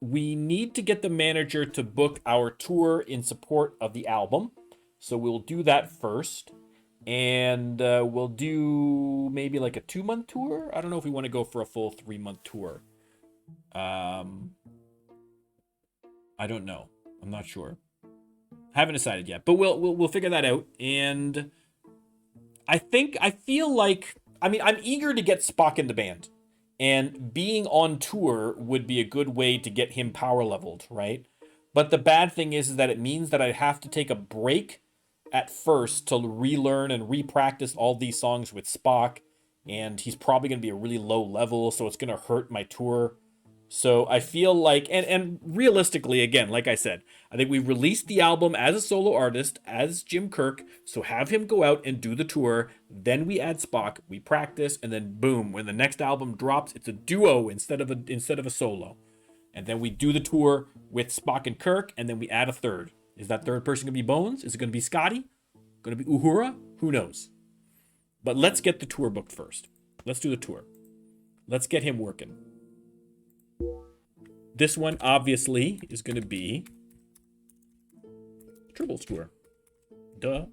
Speaker 1: We need to get the manager to book our tour in support of the album. So we'll do that first. And we'll do maybe like a 2-month tour. I don't know if we want to go for a full 3-month tour. I don't know. I'm not sure. Haven't decided yet, but we'll figure that out. And I feel like, I mean, I'm eager to get Spock in the band, and being on tour would be a good way to get him power leveled, right? But the bad thing is that it means that I'd have to take a break at first to relearn and repractice all these songs with Spock, and he's probably going to be a really low level, so it's going to hurt my tour. So I feel like, and realistically, again, like I said, I think we released the album as a solo artist, as Jim Kirk, so have him go out and do the tour, then we add Spock, we practice, and then boom, when the next album drops, it's a duo instead of a solo. And then we do the tour with Spock and Kirk, and then we add a third. Is that third person going to be Bones? Is it going to be Scotty? Going to be Uhura? Who knows? But let's get the tour booked first. Let's do the tour. Let's get him working. This one, obviously, is going to be Tribbles Tour. Duh.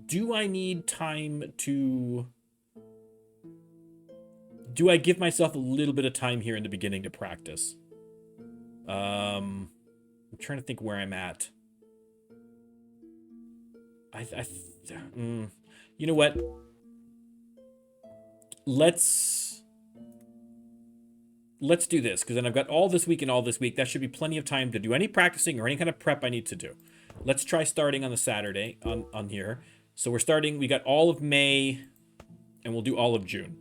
Speaker 1: Do I need time to... Do I give myself a little bit of time here in the beginning to practice? I'm trying to think where I'm at. You know what? Let's do this, because then I've got all this week and all this week. That should be plenty of time to do any practicing or any kind of prep I need to do. Let's try starting on the Saturday on here. So we're starting, we got all of May, and we'll do all of June.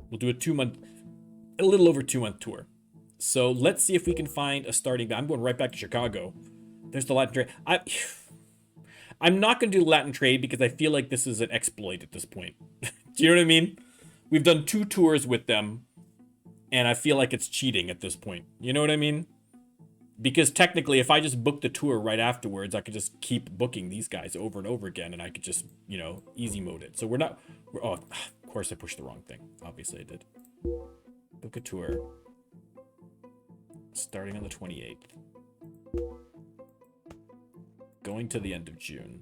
Speaker 1: We'll do a little over 2-month tour. So let's see if we can find a starting band. I'm going right back to Chicago. There's the Latin trade. I'm not going to do Latin trade because I feel like this is an exploit at this point. Do you know what I mean? We've done 2 tours with them, and I feel like it's cheating at this point. You know what I mean? Because technically, if I just book the tour right afterwards, I could just keep booking these guys over and over again, and I could just, you know, easy mode it. So oh, of course I pushed the wrong thing. Obviously I did. Book a tour. Starting on the 28th. Going to the end of June.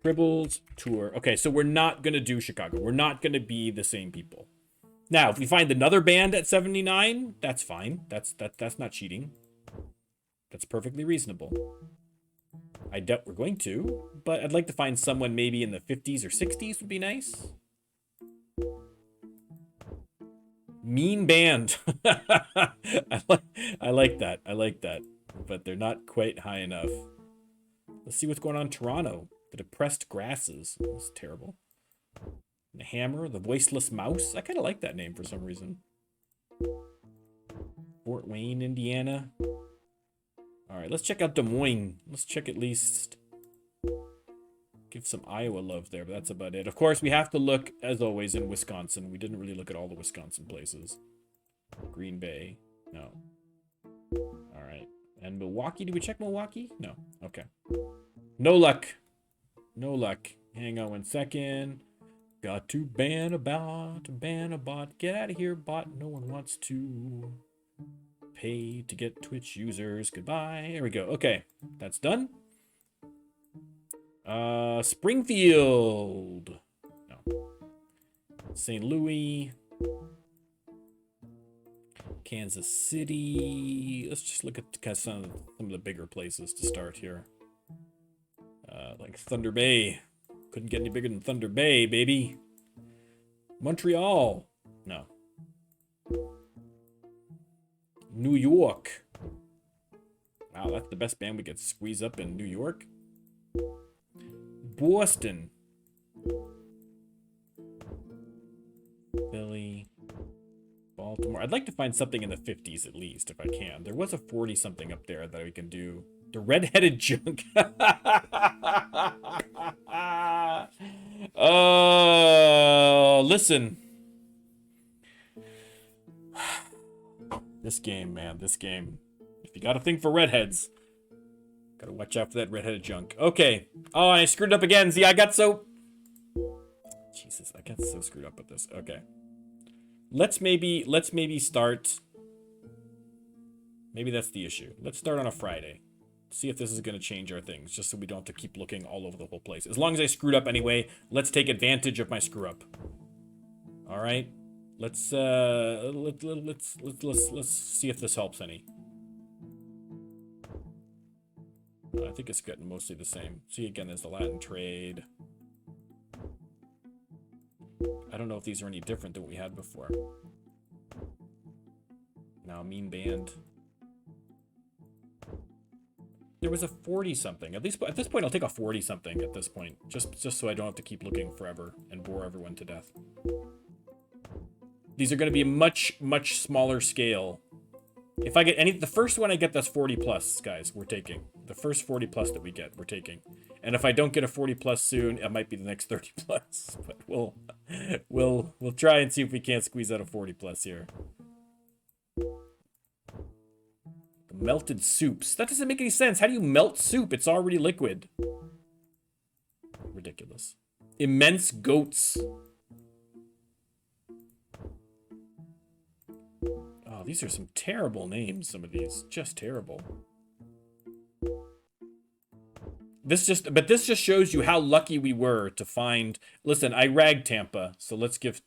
Speaker 1: Tribbles tour. Okay, so we're not going to do Chicago. We're not going to be the same people. Now, if we find another band at 79, that's fine. That's not cheating. That's perfectly reasonable. I doubt we're going to, but I'd like to find someone maybe in the 50s or 60s would be nice. Mean band. I like that. I like that. But they're not quite high enough. Let's see what's going on in Toronto. The Depressed Grasses. That's terrible. The Hammer, the Voiceless Mouse. I kind of like that name for some reason. Fort Wayne, Indiana. All right, let's check out Des Moines. Let's check at least... Give some Iowa love there, but that's about it. Of course, we have to look, as always, in Wisconsin. We didn't really look at all the Wisconsin places. Green Bay. No. All right. And Milwaukee. Did we check Milwaukee? No. Okay. No luck. No luck. Hang on 1 second. Got to ban a bot. Get out of here, bot. No one wants to pay to get Twitch users. Goodbye. There we go. Okay. That's done. Springfield. No. St. Louis. Kansas City. Let's just look at kind of some of the bigger places to start here. Like Thunder Bay. Couldn't get any bigger than Thunder Bay, baby. Montreal. No. New York. Wow, that's the best band we could squeeze up in New York. Boston. Philly. Baltimore. I'd like to find something in the 50s at least, if I can. There was a 40-something up there that we can do. The Redheaded Junk. Listen. This game, man. This game. If you got a thing for redheads, gotta watch out for that redheaded junk. Okay. Oh, I screwed up again. See, I got so... Jesus, I got so screwed up with this. Okay. Let's maybe start... Maybe that's the issue. Let's start on a Friday. See if this is going to change our things, just so we don't have to keep looking all over the whole place. As long as I screwed up anyway, let's take advantage of my screw up. All right. Let's see if this helps any. I think it's getting mostly the same. See, again, there's the Latin trade. I don't know if these are any different than what we had before. Now, mean band. There was a 40-something. At this point, I'll take a 40-something at this point. Just so I don't have to keep looking forever and bore everyone to death. These are going to be a much, much smaller scale. If I get any... The first one I get that's 40 plus, guys, we're taking. The first 40 plus that we get, we're taking. And if I don't get a 40 plus soon, it might be the next 30 plus. But we'll try and see if we can't squeeze out a 40 plus here. Melted soups. That doesn't make any sense. How do you melt soup? It's already liquid. Ridiculous. Immense goats. Oh, these are some terrible names, some of these. Just terrible. This just shows you how lucky we were to find... Listen, I ragged Tampa, so let's give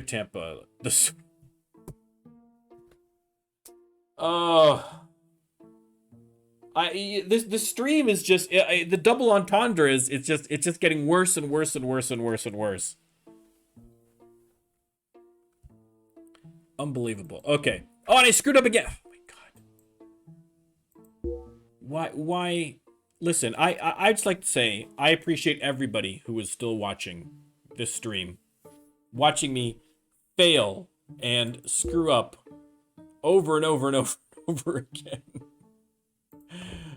Speaker 1: Tampa this... This stream is just the double entendre is it's just getting worse and worse and worse and worse and worse. Unbelievable. Okay. Oh, and I screwed up again. Oh my god. Why? Listen, I'd just like to say I appreciate everybody who is still watching this stream, watching me fail and screw up over and over and over and over again.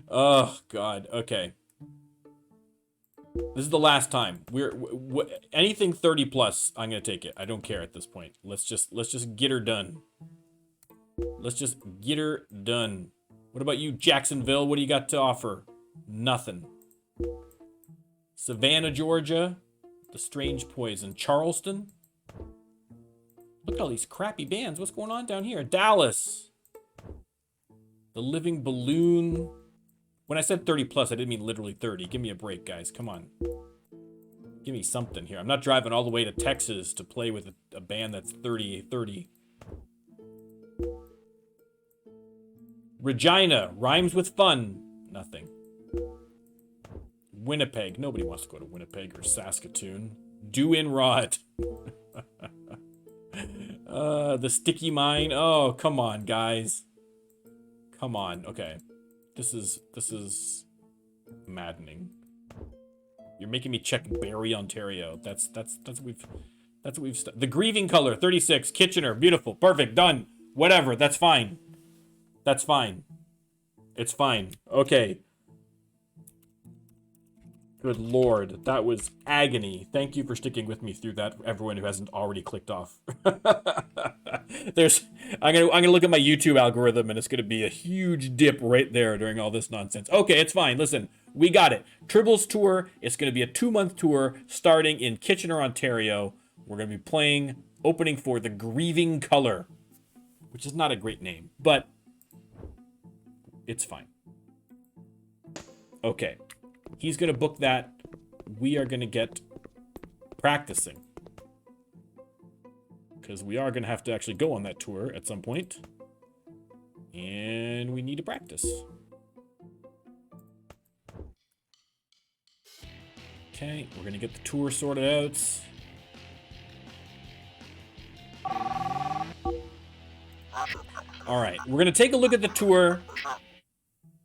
Speaker 1: Oh God. Okay. This is the last time. Anything 30 plus, I'm gonna take it. I don't care at this point. Let's just get her done. Let's just get her done. What about you, Jacksonville? What do you got to offer? Nothing. Savannah, Georgia. The Strange Poison. Charleston. Look at all these crappy bands. What's going on down here? Dallas. The Living Balloon. When I said 30 plus, I didn't mean literally 30. Give me a break, guys. Come on. Give me something here. I'm not driving all the way to Texas to play with a band that's 30. Regina. Rhymes with fun. Nothing. Winnipeg. Nobody wants to go to Winnipeg or Saskatoon. Do-in-Rod. The Sticky Mine. Oh, come on, guys. Come on. Okay. This is maddening. You're making me check Barrie, Ontario. That's what we've the grieving color 36 Kitchener. Beautiful. Perfect. Done. Whatever. That's fine. That's fine. It's fine. Okay. Good Lord, that was agony. Thank you for sticking with me through that, everyone who hasn't already clicked off. I'm gonna look at my YouTube algorithm, and it's gonna be a huge dip right there during all this nonsense. Okay, it's fine. Listen, we got it. Tribbles tour. It's gonna be a 2-month tour starting in Kitchener, Ontario. We're gonna be playing opening for the Grieving Color, which is not a great name, but it's fine. Okay. He's going to book that. We are going to get practicing. Because we are going to have to actually go on that tour at some point. And we need to practice. Okay, we're going to get the tour sorted out. All right, we're going to take a look at the tour.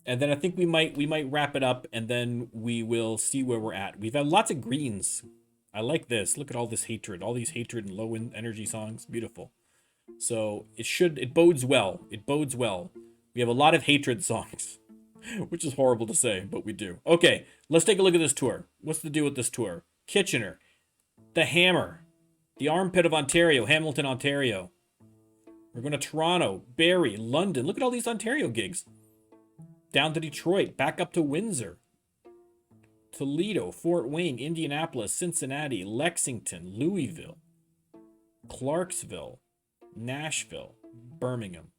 Speaker 1: And then I think we might wrap it up, and then we will see where we're at. We've had lots of greens. I like this. Look at all this hatred. All these hatred and low energy songs. Beautiful. So it bodes well. It bodes well. We have a lot of hatred songs, which is horrible to say, but we do. Okay, let's take a look at this tour. What's the deal with this tour? Kitchener, the Hammer, the Armpit of Ontario, Hamilton, Ontario. We're going to Toronto, Barrie, London. Look at all these Ontario gigs. Down to Detroit, back up to Windsor, Toledo, Fort Wayne, Indianapolis, Cincinnati, Lexington, Louisville, Clarksville, Nashville, Birmingham,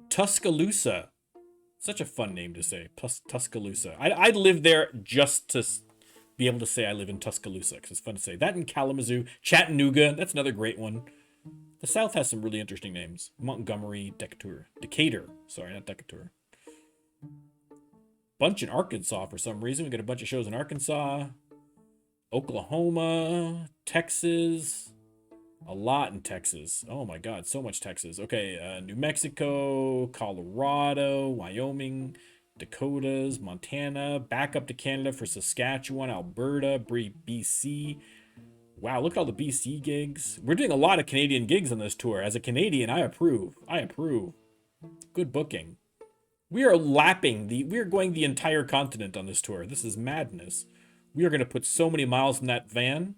Speaker 1: Tuscaloosa. Such a fun name to say, Tuscaloosa. I'd live there just to be able to say I live in Tuscaloosa, because it's fun to say. That in Kalamazoo, Chattanooga, that's another great one. The South has some really interesting names. Montgomery, Decatur. Sorry, not Decatur. Bunch in Arkansas for some reason. We got a bunch of shows in Arkansas, Oklahoma, Texas, a lot in Texas. Oh my God, so much Texas. Okay, New Mexico, Colorado, Wyoming, Dakotas, Montana, back up to Canada for Saskatchewan, Alberta, BC. Wow, look at all the BC gigs. We're doing a lot of Canadian gigs on this tour. As a Canadian, I approve. I approve. Good booking. We are going the entire continent on this tour. This is madness. We are going to put so many miles in that van.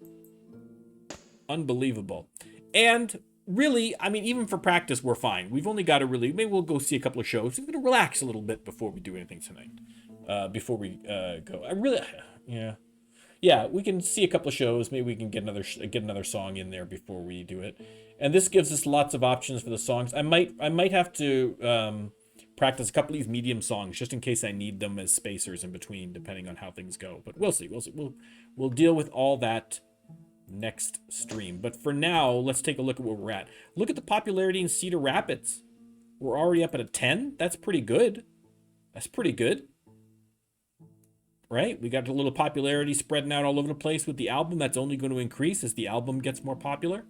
Speaker 1: Unbelievable. And really, I mean, even for practice, we're fine. We've only got to maybe we'll go see a couple of shows. We're going to relax a little bit before we do anything tonight. Before we go. Yeah, we can see a couple of shows. Maybe we can get another song in there before we do it. And this gives us lots of options for the songs. I might have to practice a couple of these medium songs just in case I need them as spacers in between, depending on how things go. But we'll see. We'll deal with all that next stream. But for now, let's take a look at where we're at. Look at the popularity in Cedar Rapids. We're already up at a 10. That's pretty good. That's pretty good. Right? We got a little popularity spreading out all over the place with the album. That's only going to increase as the album gets more popular.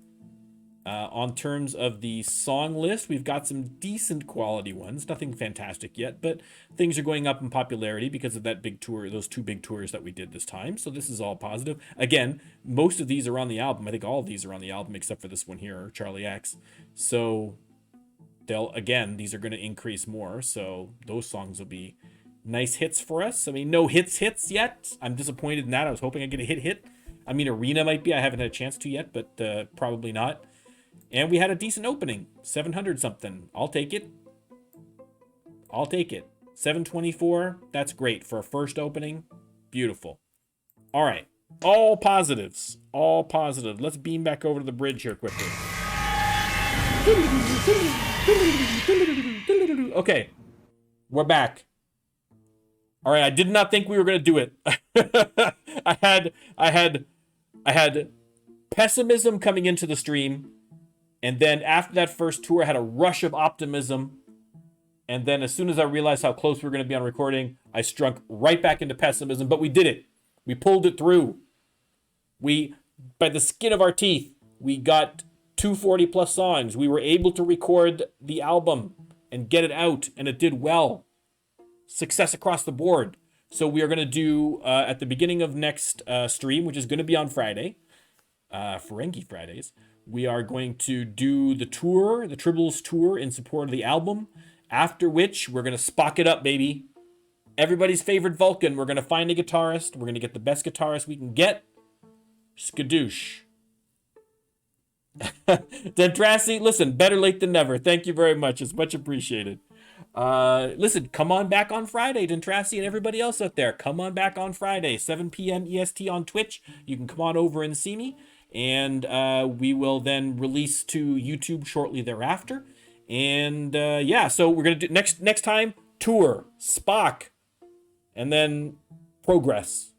Speaker 1: On terms of the song list, we've got some decent quality ones. Nothing fantastic yet, but things are going up in popularity because of that big tour, those 2 big tours that we did this time. So this is all positive. Again, most of these are on the album. I think all of these are on the album except for this one here, Charlie X. So these are going to increase more. So those songs will be nice hits for us. I mean, no hits yet. I'm disappointed in that. I was hoping I'd get a hit. I mean, Arena might be. I haven't had a chance to yet, but probably not. And we had a decent opening, 700 something. I'll take it. 724, that's great for a first opening. Beautiful. All right, all positives, all positive. Let's beam back over to the bridge here quickly. Okay, we're back. All right, I did not think we were gonna do it. I had pessimism coming into the stream. And then after that first tour, I had a rush of optimism. And then as soon as I realized how close we were going to be on recording, I struck right back into pessimism. But we did it. We pulled it through. By the skin of our teeth, we got 240 plus songs. We were able to record the album and get it out, and it did well. Success across the board. So we are going to do, at the beginning of next stream, which is going to be on Friday, Ferengi Fridays, we are going to do the tour, the Tribbles tour in support of the album, after which we're going to Spock it up, baby. Everybody's favorite Vulcan. We're going to find a guitarist. We're going to get the best guitarist we can get. Skadoosh. Dentrassi, listen, better late than never. Thank you very much. It's much appreciated. Listen, come on back on Friday, Dentrassi and everybody else out there. Come on back on Friday, 7 p.m. EST on Twitch. You can come on over and see me. And we will then release to YouTube shortly thereafter. And yeah, so we're going to do next time, tour, Spock, and then progress.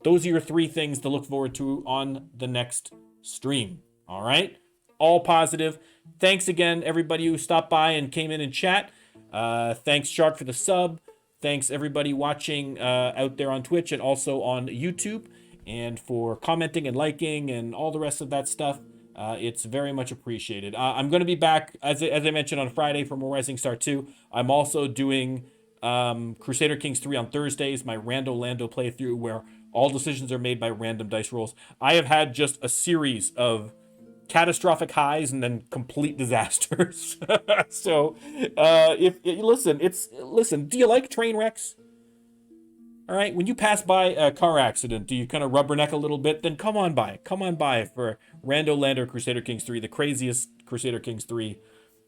Speaker 1: Those are your 3 things to look forward to on the next stream. All right? All positive. Thanks again, everybody who stopped by and came in and chat. Thanks, Shark, for the sub. Thanks, everybody watching out there on Twitch and also on YouTube. And for commenting and liking and all the rest of that stuff. It's very much appreciated. I'm going to be back, as I mentioned, on Friday for more Rising Star 2. I'm also doing Crusader Kings 3 on Thursdays, my Rando Lando playthrough, where all decisions are made by random dice rolls. I have had just a series of catastrophic highs and then complete disasters. So, listen, do you like train wrecks? All right, when you pass by a car accident, do you kind of rubberneck a little bit? Then come on by for Rando Lando Crusader Kings 3, the craziest Crusader Kings 3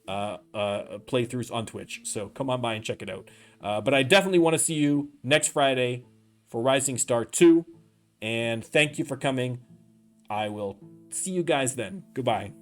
Speaker 1: playthroughs on Twitch. So come on by and check it out. But I definitely want to see you next Friday for Rising Star 2. And thank you for coming. I will see you guys then. Goodbye.